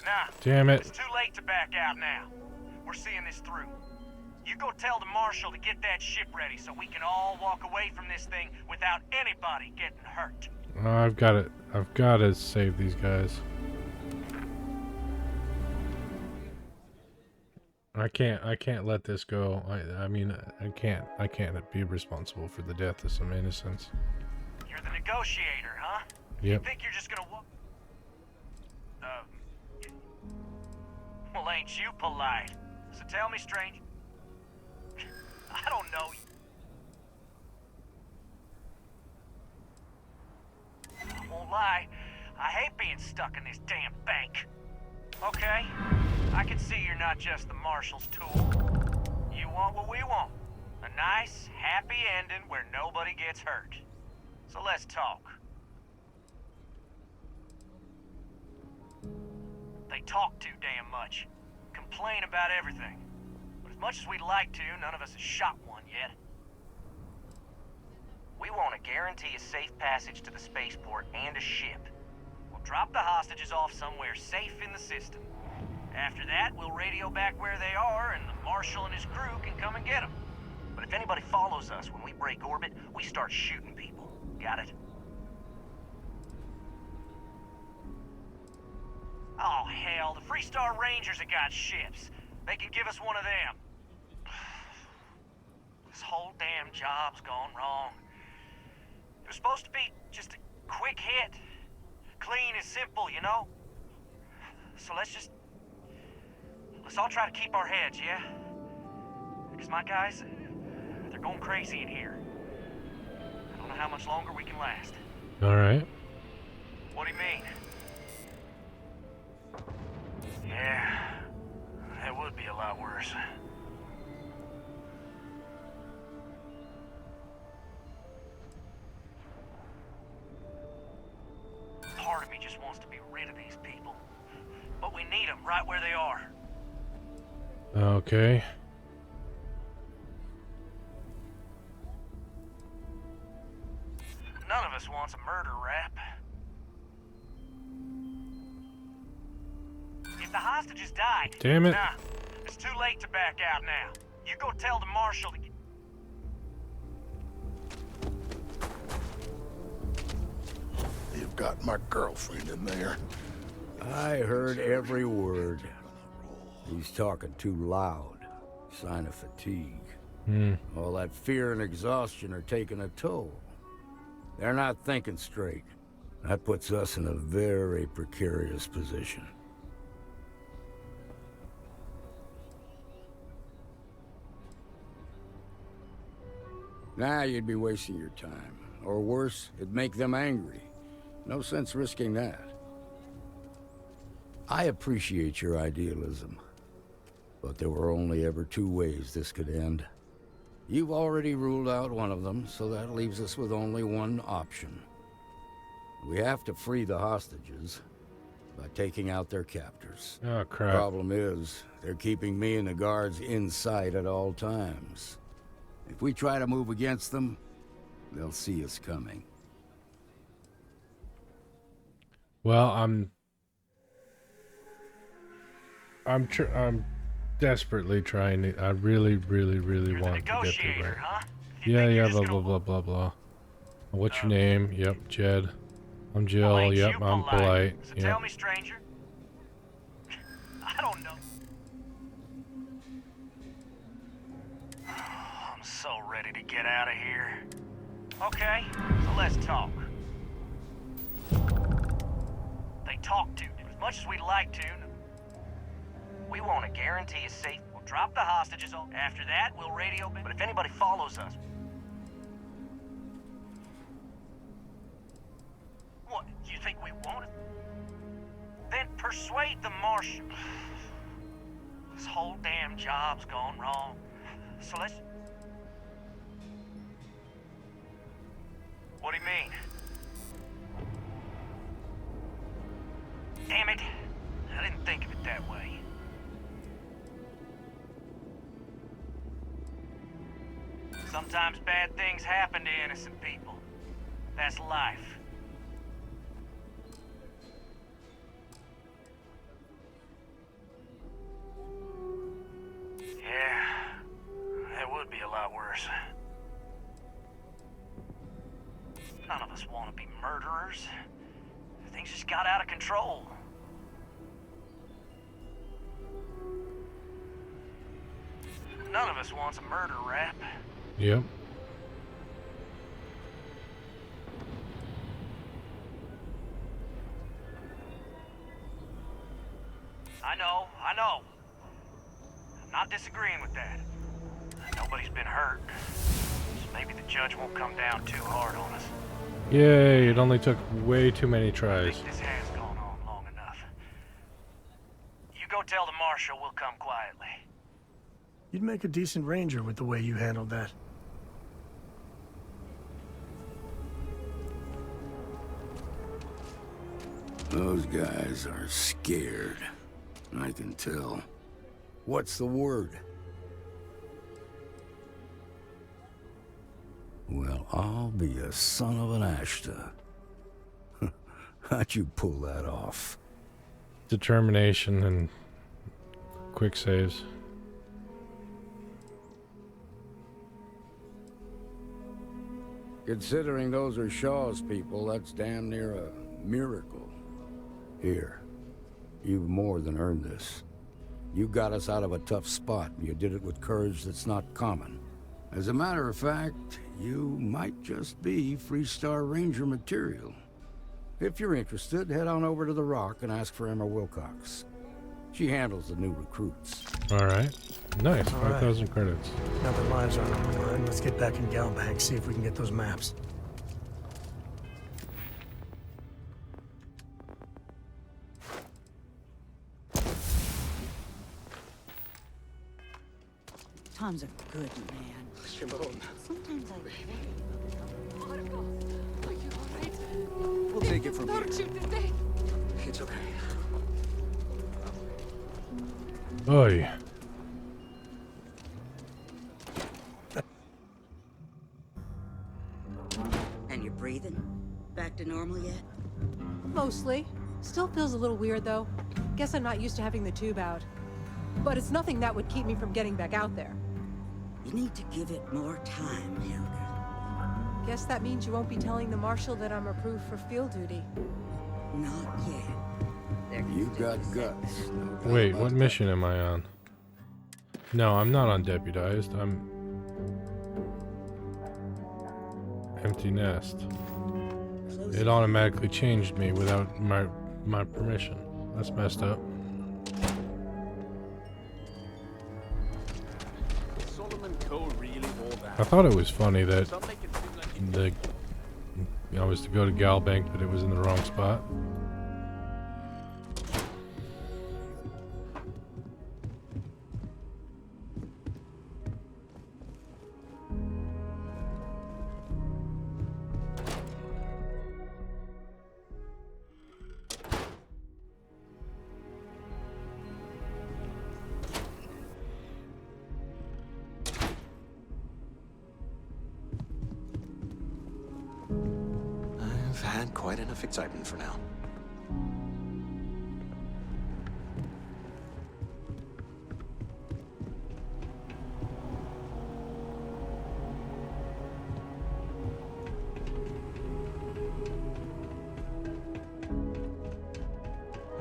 Nah. Damn it. It's too late to back out now. We're seeing this through. You go tell the marshal to get that ship ready so we can all walk away from this thing without anybody getting hurt. I've got it. I've got to save these guys. I can't let this go. I mean, I can't be responsible for the death of some innocents. You're the negotiator, huh? Yep. You think you're just gonna walk? Well, ain't you polite? So tell me, stranger. I don't know. I won't lie. I hate being stuck in this damn bank. Okay, I can see you're not just the marshal's tool. You want what we want. A nice, happy ending where nobody gets hurt. So let's talk. They talk too damn much. Complain about everything. But as much as we'd like to, none of us has shot one yet. We want to guarantee a safe passage to the spaceport and a ship. We'll drop the hostages off somewhere safe in the system. After that, we'll radio back where they are, and the marshal and his crew can come and get them. But if anybody follows us when we break orbit, we start shooting people. Got it? Oh, hell, the Freestar Rangers have got ships. They can give us one of them. This whole damn job's gone wrong. It was supposed to be just a quick hit. Clean and simple, you know? So let's all try to keep our heads, yeah? Because my guys, they're going crazy in here. I don't know how much longer we can last. All right. What do you mean? Yeah, that would be a lot worse. Part of me just wants to be rid of these people. But we need them right where they are. Okay. None of us wants a murder rap. If the hostages died... Damn it. Nah, it's too late to back out now. You go tell the marshal to get... You've got my girlfriend in there. I heard every word. He's talking too loud. Sign of fatigue. All that fear and exhaustion are taking a toll. They're not thinking straight. That puts us in a very precarious position. Nah, you'd be wasting your time. Or worse, it'd make them angry. No sense risking that. I appreciate your idealism, but there were only ever two ways this could end. You've already ruled out one of them, so that leaves us with only one option. We have to free the hostages by taking out their captors. Oh, crap. Problem is, they're keeping me and the guards in sight at all times. If we try to move against them, they'll see us coming. Well, I'm desperately trying to. I really want to get to right. Huh? Yeah, blah blah blah blah blah. What's your name? Yep, Jed. I'm Jill. Well, Yep, I'm polite. So Yep. tell me, stranger. I don't know. so ready to get out of here. Okay, so let's talk. They talk to as much as we'd like to. We want to guarantee a safe. We'll drop the hostages off. After that, we'll radio back. But if anybody follows us, what? You think we want it? Then persuade the marshal. This whole damn job's gone wrong. So let's... What do you mean? Damn it. I didn't think of it that way. Sometimes bad things happen to innocent people. That's life. Yeah, that would be a lot worse. None of us want to be murderers. Things just got out of control. None of us wants a murder rap. Yep. I know. I'm not disagreeing with that. Nobody's been hurt. So maybe the judge won't come down too hard on us. Yay, it only took way too many I tries. think this has gone on long enough. You go tell the marshal we'll come quietly. You'd make a decent ranger with the way you handled that. Those guys are scared. I can tell. What's the word? Well, I'll be a son of an Ashta. How'd you pull that off? Determination and quick saves. Considering those are Shaw's people, that's damn near a miracle. Here, you've more than earned this. You got us out of a tough spot, and you did it with courage that's not common. As a matter of fact, you might just be Freestar Ranger material. If you're interested, head on over to the Rock and ask for Emma Wilcox. She handles the new recruits. Alright. Nice. All right. 5,000 credits. Now that lives are on the line, let's get back in Galbank, see if we can get those maps. Tom's a good man. Shimon. Sometimes I Are you alright? We'll take it from here. Don't shoot the thing. It's okay. Oi. And you're breathing? Back to normal yet? Mostly. Still feels a little weird, though. Guess I'm not used to having the tube out. But it's nothing that would keep me from getting back out there. You need to give it more time, Helga. Guess that means you won't be telling the marshal that I'm approved for field duty. Not yet. You got guts. Wait, what mission am I on? No, I'm not on deputized. I'm empty nest. It automatically changed me without my permission. That's messed up. I thought it was funny that I was to go to Galbank, but it was in the wrong spot. I've had quite enough excitement for now.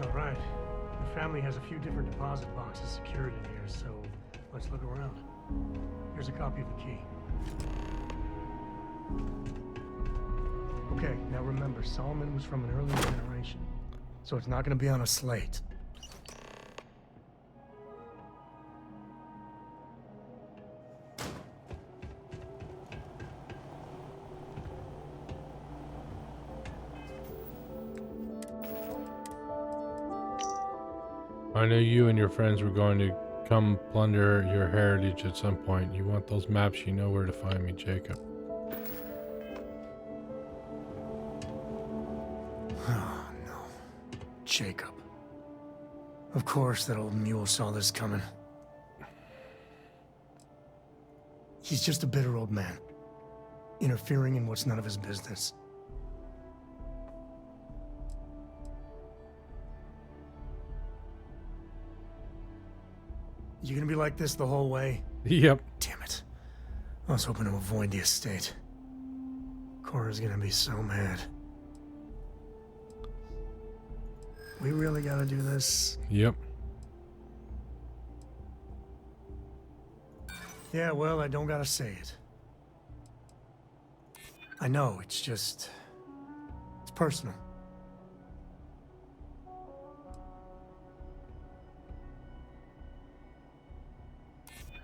All right. The family has a few different deposit boxes secured in here, so let's look around. Here's a copy of the key. Okay, now remember, Solomon was from an earlier generation, so it's not going to be on a slate. I know you and your friends were going to come plunder your heritage at some point. You want those maps, you know where to find me, Jacob. Oh, no. Jacob. Of course that old mule saw this coming. He's just a bitter old man, interfering in what's none of his business. You gonna be like this the whole way? Yep. Damn it. I was hoping to avoid the estate. Cora's gonna be so mad. We really gotta do this? Yep. Yeah, well, I don't gotta say it. I know, it's just... it's personal.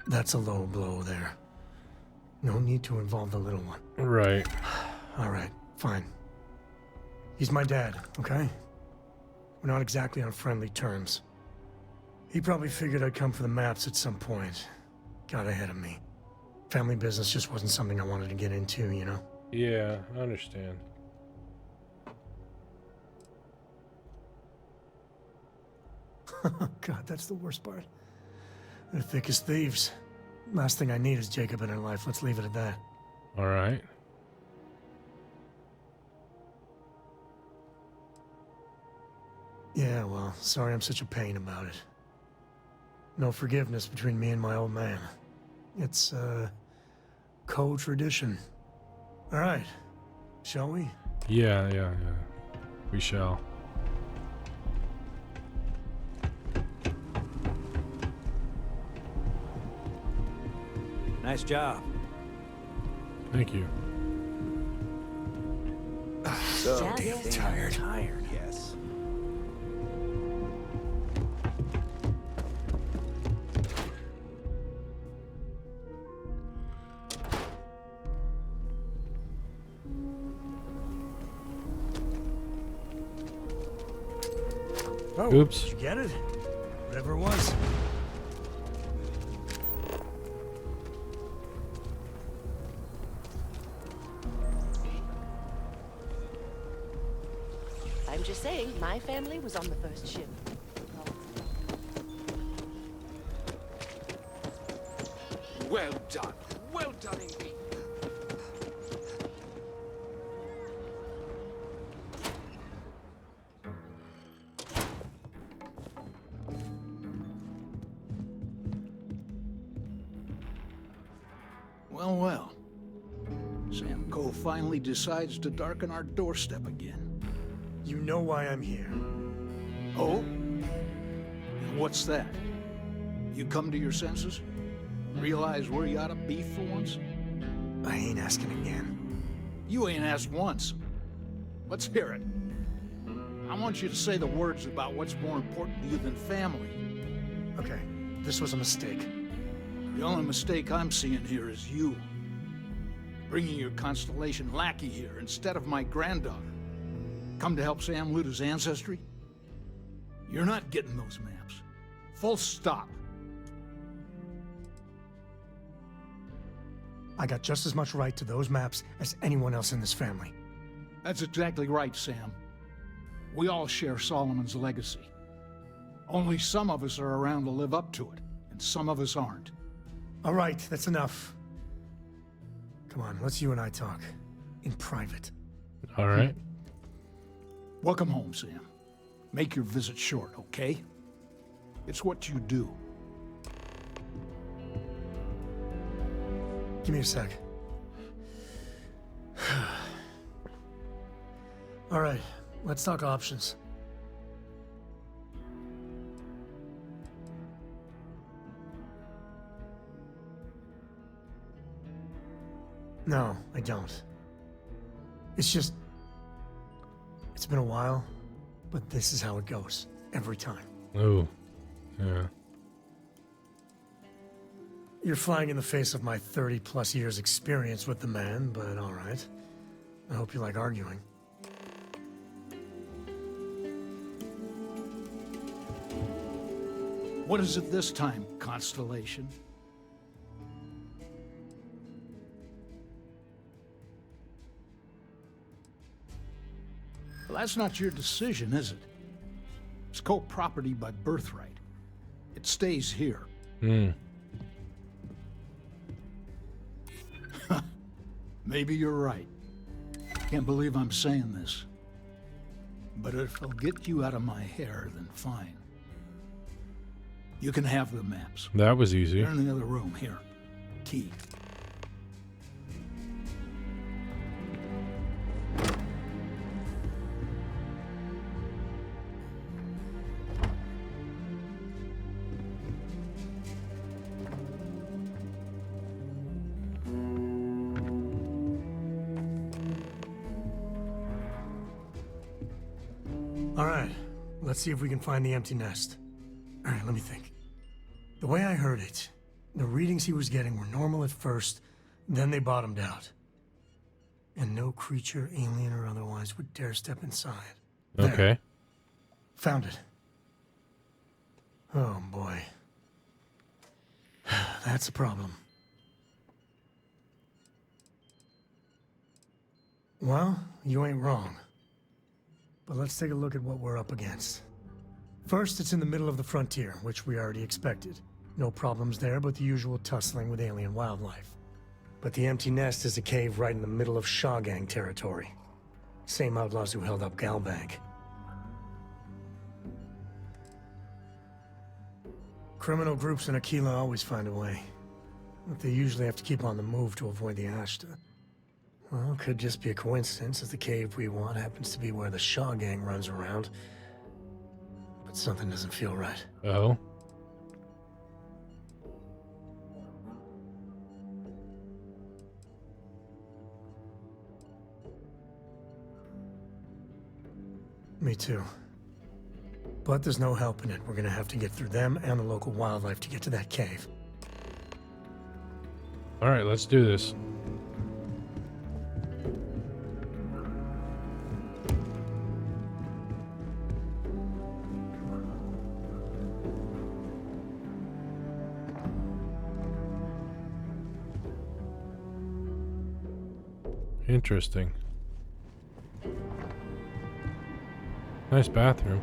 That's a low blow there. No need to involve the little one. Right. All right, fine. He's my dad, okay? We're not exactly on friendly terms. He probably figured I'd come for the maps at some point. Got ahead of me. Family business just wasn't something I wanted to get into, you know? Yeah, I understand. God, that's the worst part. They're thick as thieves. Last thing I need is Jacob in her life. Let's leave it at that. All right. Yeah, well, sorry I'm such a pain about it. No forgiveness between me and my old man. It's, co-tradition. All right. Shall we? Yeah. We shall. Nice job. Thank you. So damn tired. Tired, yes. Oh, oops. Did you get it? Whatever it was. I'm just saying, my family was on the first ship. Well done. Well done indeed. Well. Sam Cole finally decides to darken our doorstep again. You know why I'm here. Oh? And what's that? You come to your senses? Realize where you ought to be for once? I ain't asking again. You ain't asked once. Let's hear it. I want you to say the words about what's more important to you than family. Okay, this was a mistake. The only mistake I'm seeing here is you. Bringing your Constellation lackey here instead of my granddaughter. Come to help Sam loot his ancestry? You're not getting those maps. Full stop. I got just as much right to those maps as anyone else in this family. That's exactly right, Sam. We all share Solomon's legacy. Only some of us are around to live up to it, and some of us aren't. All right, that's enough. Come on, let's you and I talk. In private. All right. Welcome home, Sam. Make your visit short, okay? It's what you do. Give me a sec. All right, let's talk options. No, I don't. It's just... It's been a while, but this is how it goes. Every time. Oh. Yeah. You're flying in the face of my 30-plus years experience with the man, but alright. I hope you like arguing. What is it this time, Constellation? Well, that's not your decision, is it? It's co-property by birthright. It stays here. Hmm. Maybe you're right. Can't believe I'm saying this. But if it'll get you out of my hair, then fine. You can have the maps. That was easy. They're in the other room. Here. Key. Alright, let's see if we can find the empty nest. Alright, let me think. The way I heard it, the readings he was getting were normal at first, then they bottomed out. And no creature, alien or otherwise, would dare step inside. There. Okay. Found it. Oh boy. That's a problem. Well, you ain't wrong. But let's take a look at what we're up against. First, it's in the middle of the frontier, which we already expected. No problems there, but the usual tussling with alien wildlife. But the empty nest is a cave right in the middle of Shaw Gang territory. Same outlaws who held up Galbank. Criminal groups in Aquila always find a way. But they usually have to keep on the move to avoid the Ashta. Well, it could just be a coincidence that the cave we want happens to be where the Shaw Gang runs around. But something doesn't feel right. Oh? Me too. But there's no helping it. We're gonna have to get through them and the local wildlife to get to that cave. Alright, let's do this. Interesting. Nice bathroom.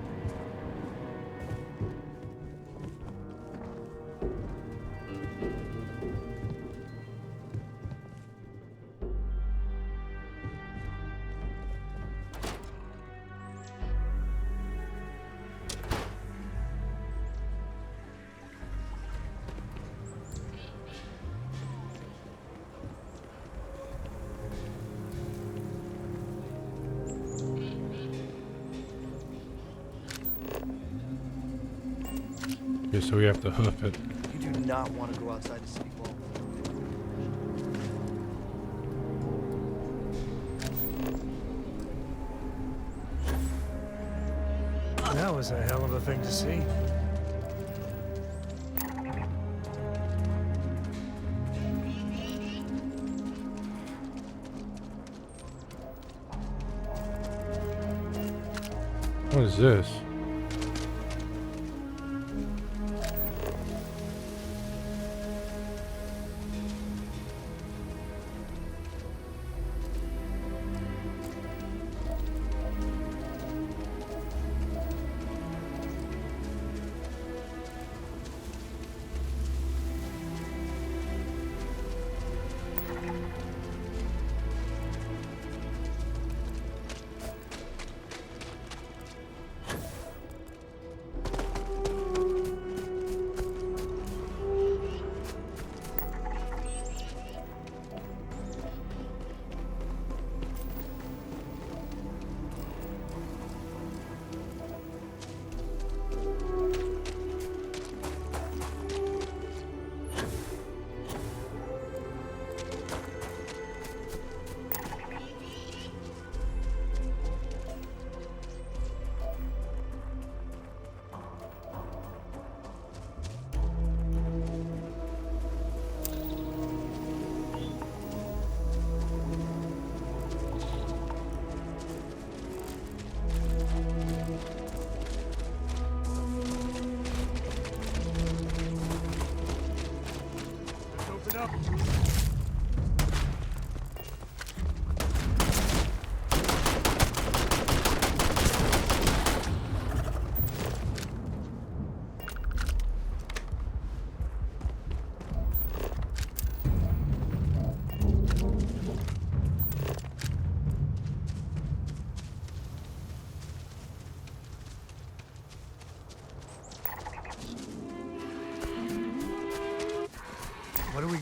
Okay, so we have to hoof it. You do not want to go outside the city wall. That was a hell of a thing to see. What is this?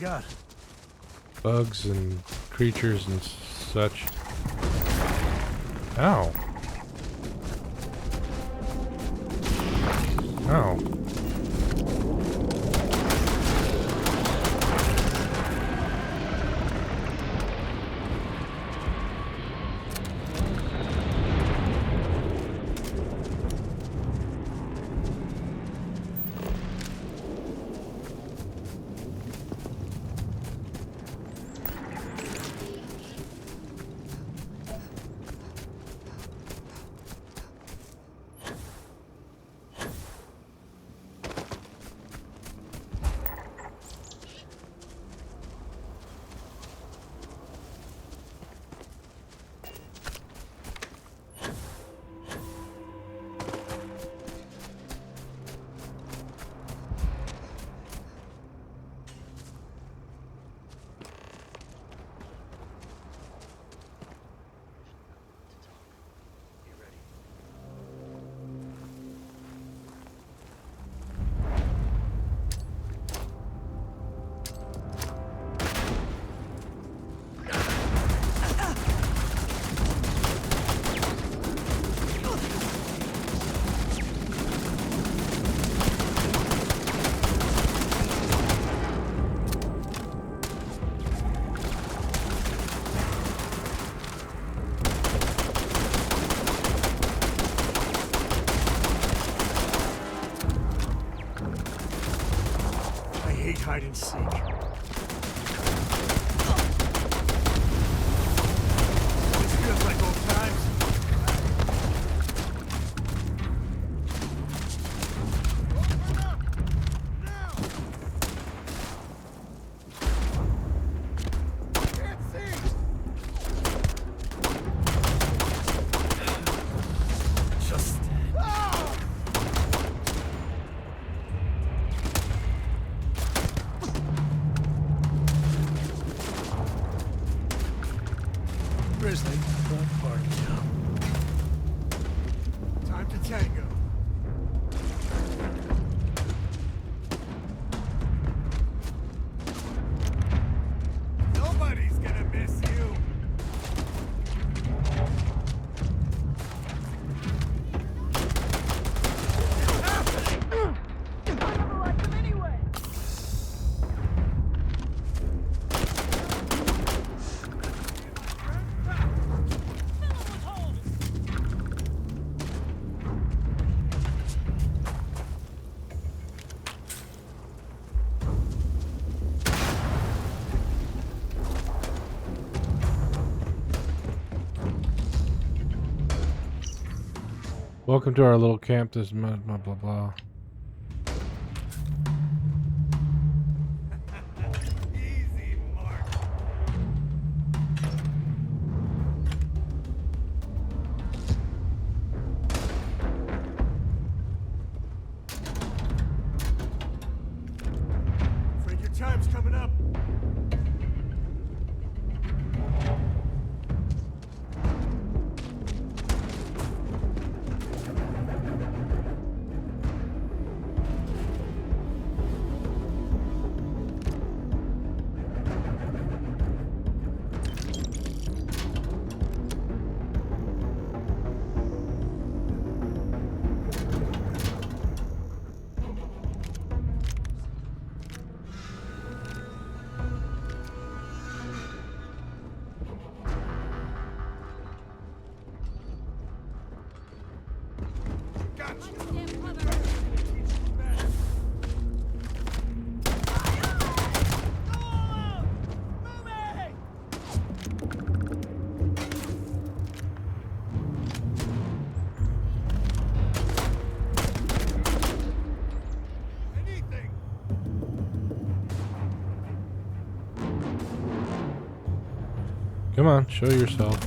got? Bugs and creatures and such. Ow. Ow. Hide and seek. This feels like old times. Grizzly, front party job. Time to tango. Nobody's gonna miss you. Welcome to our little camp. This blah blah blah blah. Afraid your time's coming up. Come on, show yourself.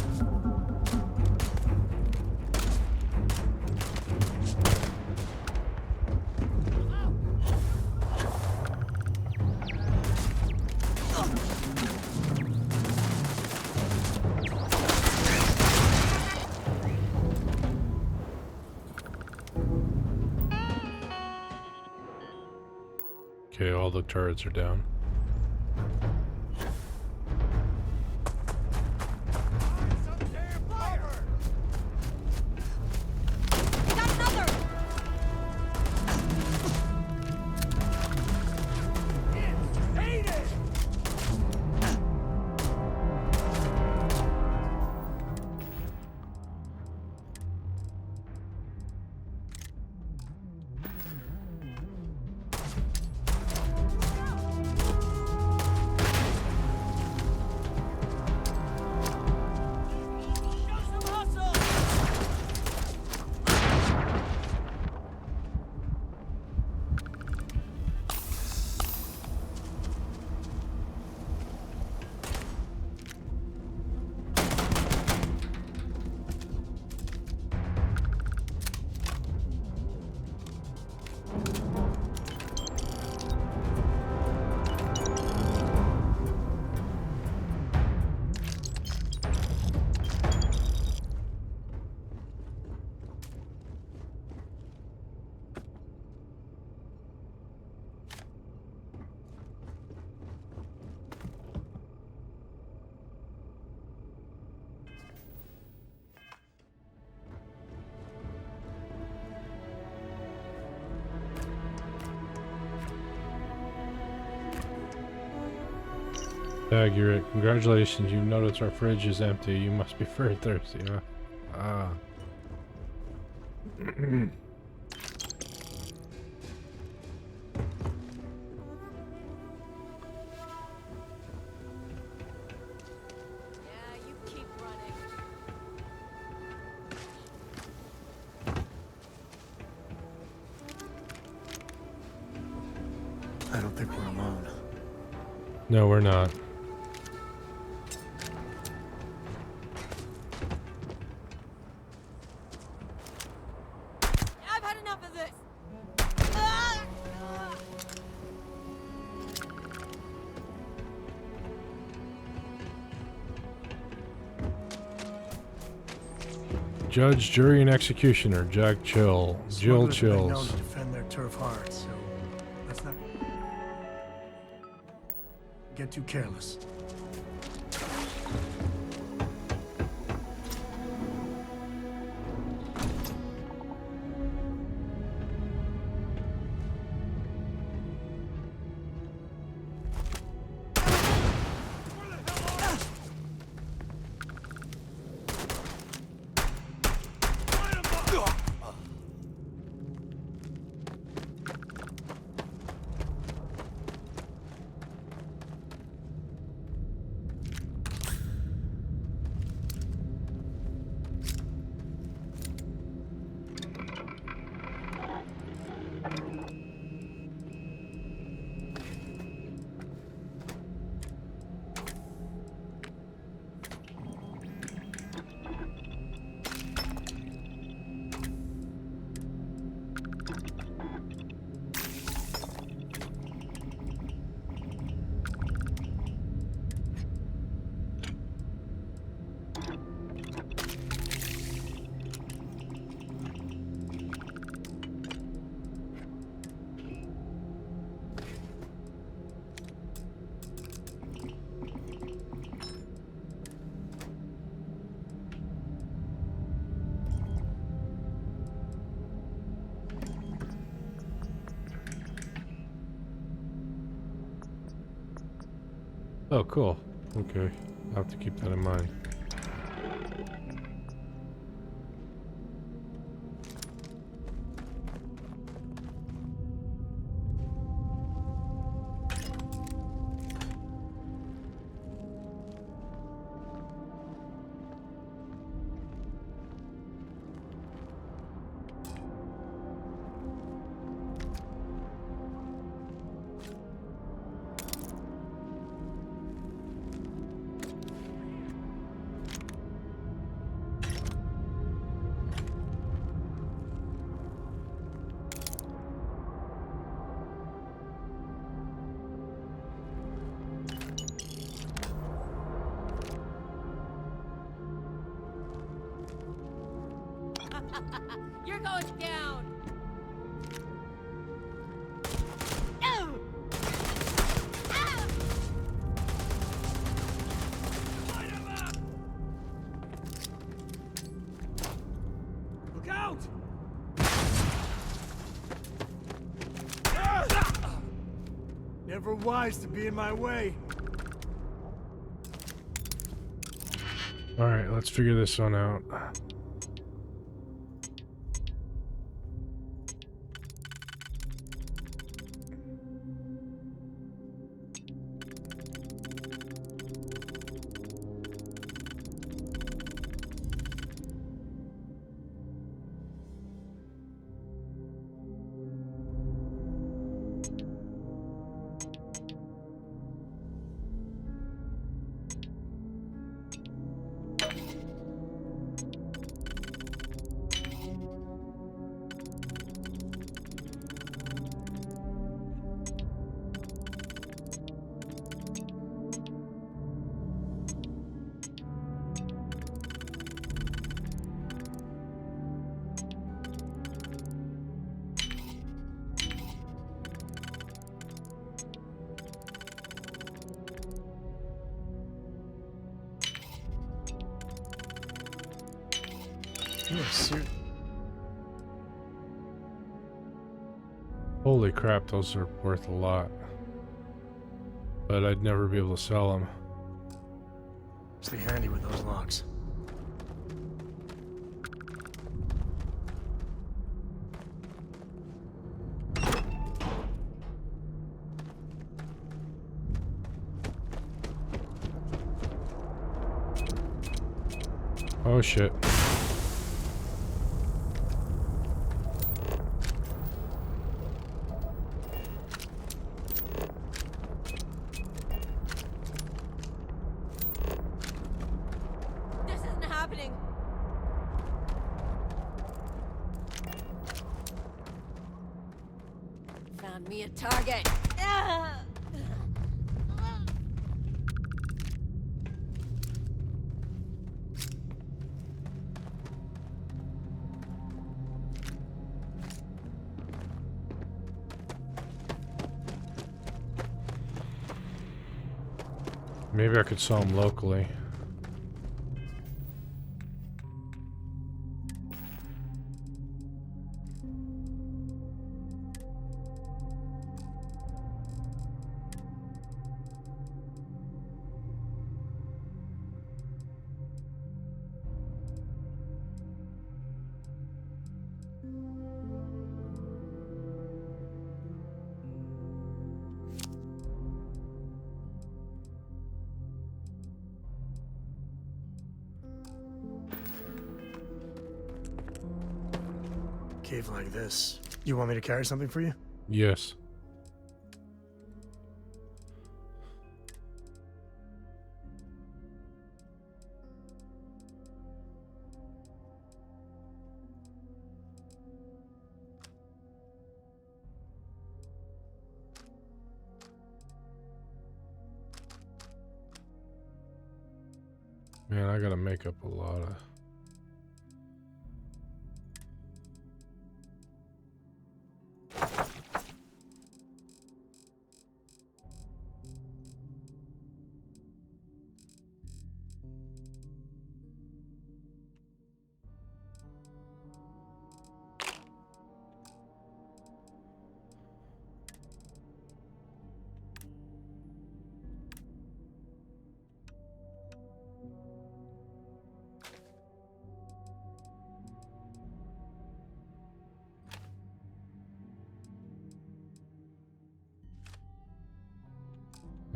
Okay, all the turrets are down. Accurate. Congratulations, you notice our fridge is empty. You must be very thirsty, huh? Ah. I don't think we're alone. No, we're not. I've had enough of this. Judge, jury, and executioner. Jack Chill. Jill Smugglers have been known Chills. to defend their turf hard, so let's not get too careless. Oh, cool. Okay. I'll have to keep that in mind. You're going down. Look out! Never wise to be in my way. Alright, let's figure this one out. Holy crap, those are worth a lot. but I'd never be able to sell them. Stay handy with those locks. Oh shit. This isn't happening. Found me a target. Ah! Maybe I could sell them locally. Cave like this. You want me to carry something for you? Yes. Man, I gotta make up a lot of...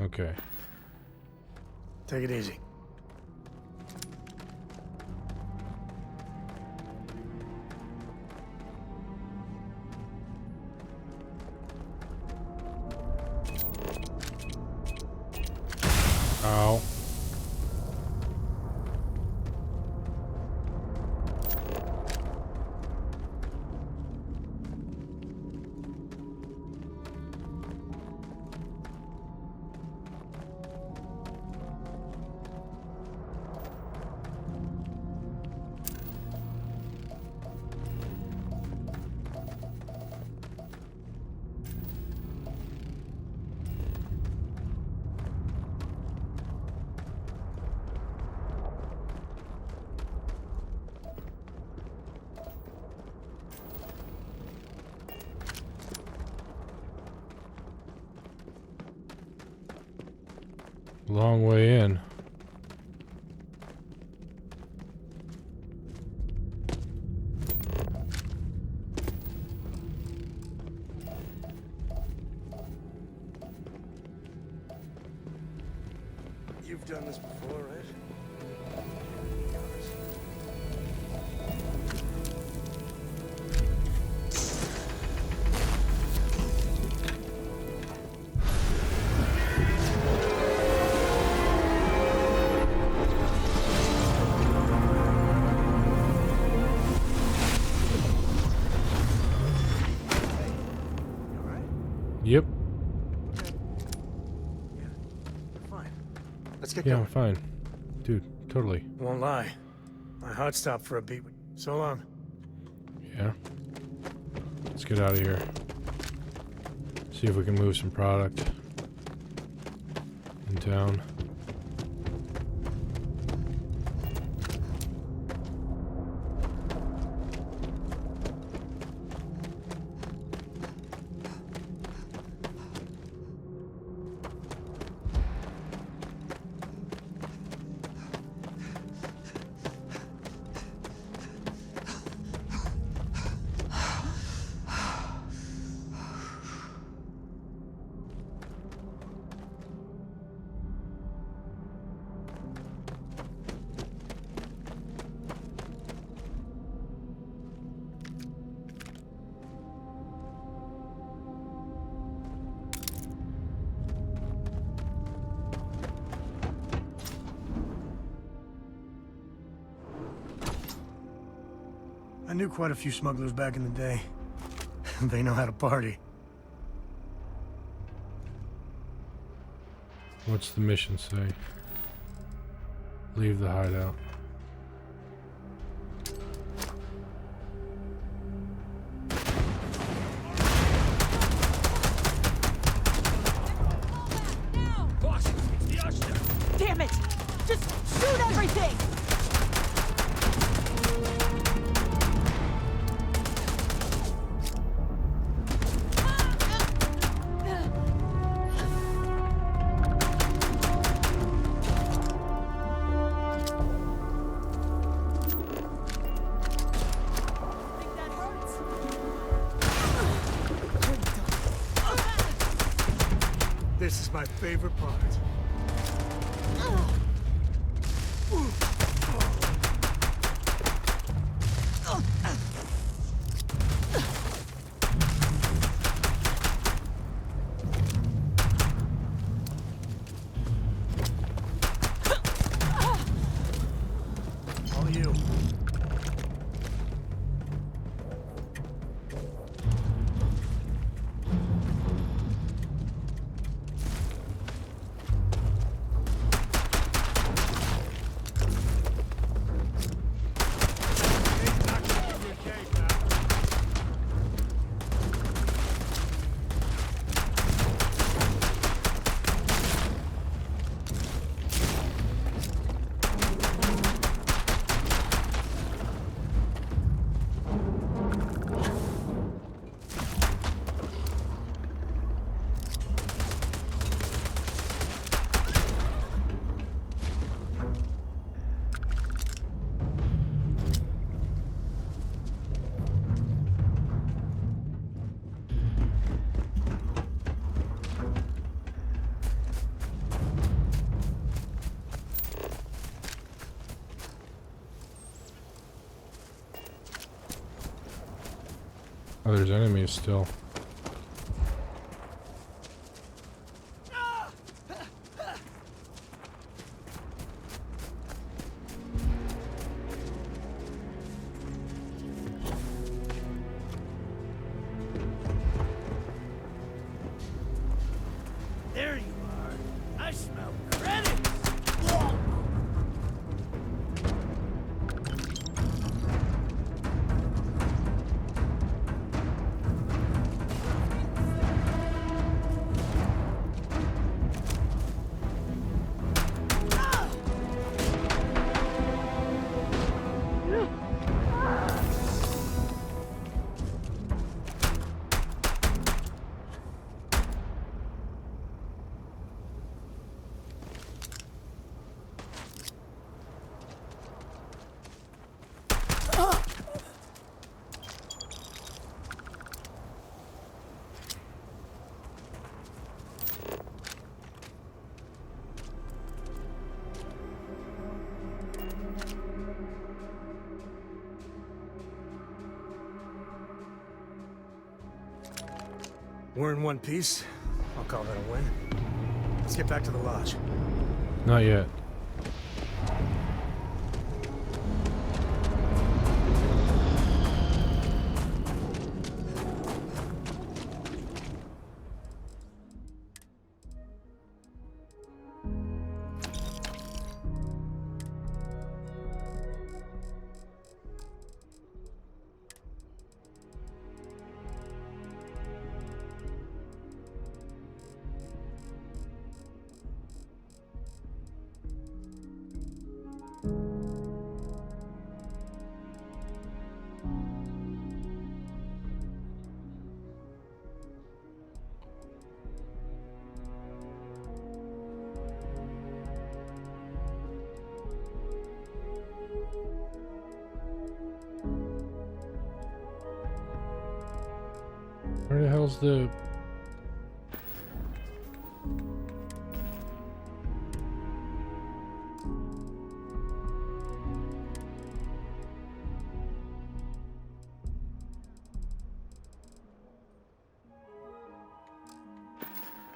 Okay. Take it easy. Ow. Long way in. You've done this before, right? Yep. Fine. Let's get Yeah, going. I'm fine. Dude, totally. Won't lie. My heart stopped for a beat. So long. Yeah. Let's get out of here. See if we can move some product in town. I knew quite a few smugglers back in the day. They know how to party. What's the mission say? Leave the hideout. Damn it! Just shoot everything! This is my favorite part. All you. Oh, there's enemies still. There you are. I smell credits. We're in one piece. I'll call that a win. Let's get back to the lodge. Not yet. Where the hell's the...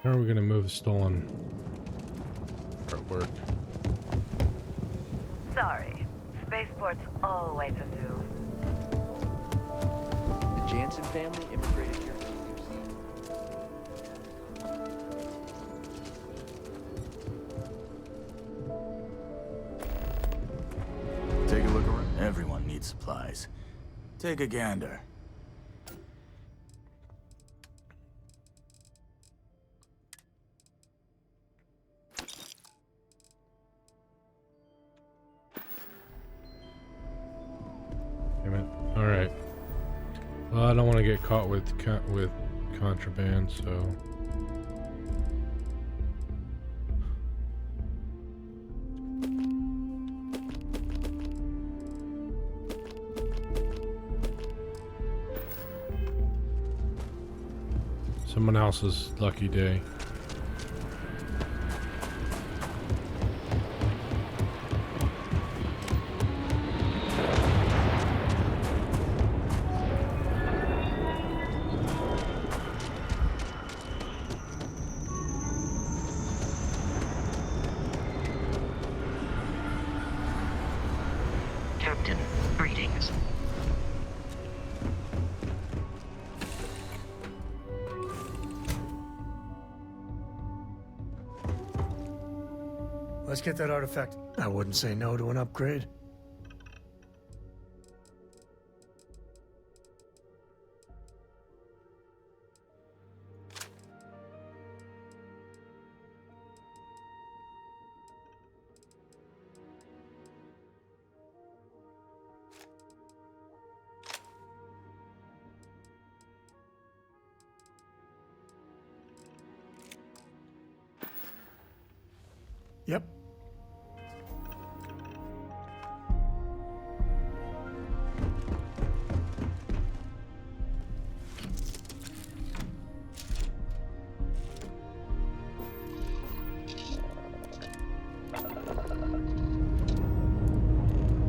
How are we going to move the stolen artwork? Sorry. Spaceport's always a zoo. Jansen family immigrated here. Take a look around. Everyone needs supplies. Take a gander. Damn it. All right. Well, I don't want to get caught with contraband, so. Someone else's lucky day. Captain, greetings. Let's get that artifact. I wouldn't say no to an upgrade. Yep.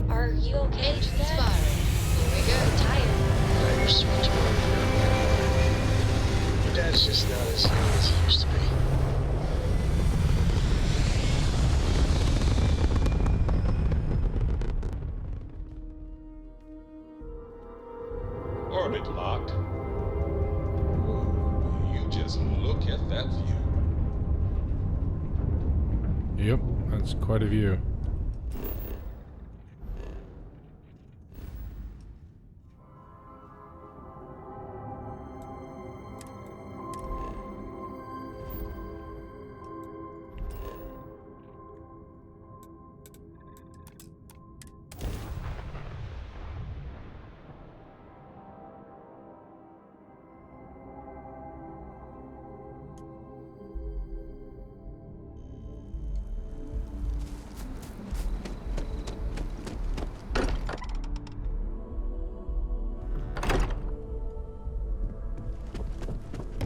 Are you okay, Dad? Here we go. Tired. You're switching over. Your dad's just not as young as he used to be. Orbit locked. Ooh, you just look at that view. Yep, that's quite a view.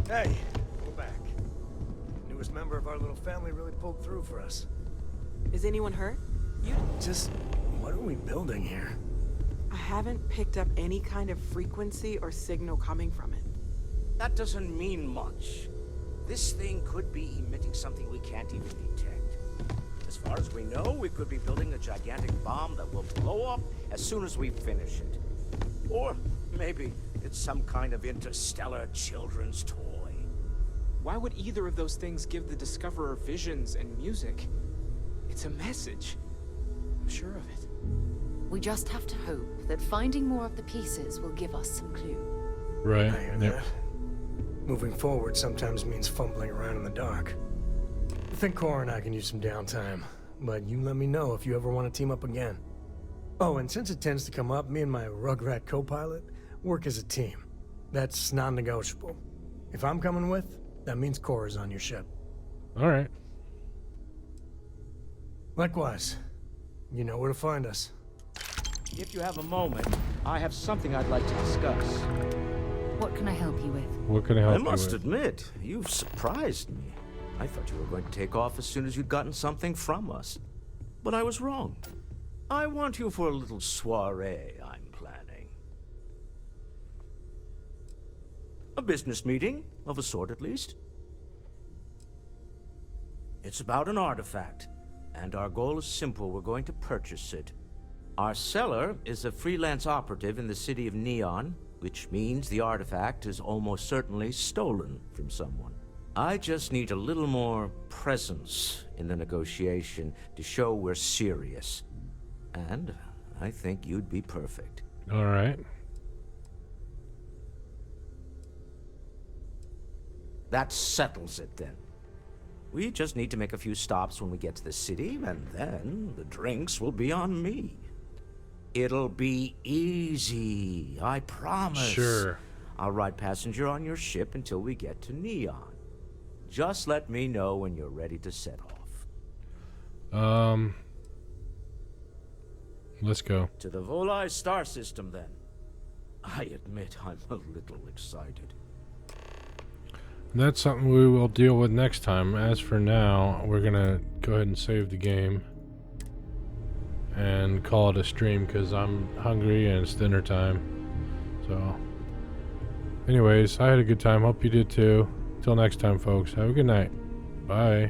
Hey, we're back. Newest member of our little family really pulled through for us. Is anyone hurt? Just, what are we building here? I haven't picked up any kind of frequency or signal coming from it. That doesn't mean much. This thing could be emitting something we can't even detect. As far as we know, we could be building a gigantic bomb that will blow up as soon as we finish it. Or maybe it's some kind of interstellar children's toy. Why would either of those things give the Discoverer visions and music? It's a message. I'm sure of it. We just have to hope that finding more of the pieces will give us some clue. Right. I hear that. Moving forward sometimes means fumbling around in the dark. I think Cora and I can use some downtime, but you let me know if you ever want to team up again. Oh, and since it tends to come up, me and my Rugrat co-pilot work as a team. That's non-negotiable. If I'm coming with, that means Cora's on your ship. All right. Likewise. You know where to find us. If you have a moment, I have something I'd like to discuss. What can I help you with? What can I help I you must with? admit, you've surprised me. I thought you were going to take off as soon as you'd gotten something from us. But I was wrong. I want you for a little soiree I'm planning. A business meeting, of a sort at least. It's about an artifact, and our goal is simple. We're going to purchase it. Our seller is a freelance operative in the city of Neon, which means the artifact is almost certainly stolen from someone. I just need a little more presence in the negotiation to show we're serious. And I think you'd be perfect. All right. That settles it then. We just need to make a few stops when we get to the city, and then the drinks will be on me. It'll be easy, I promise. Sure. I'll ride passenger on your ship until we get to Neon. Just let me know when you're ready to set off. Let's go. To the Volai star system, then. I admit I'm a little excited. That's something we will deal with next time. As for now, we're gonna go ahead and save the game and call it a stream because I'm hungry and it's dinner time. So, anyways, I had a good time. Hope you did too. Till next time, folks. Have a good night. Bye.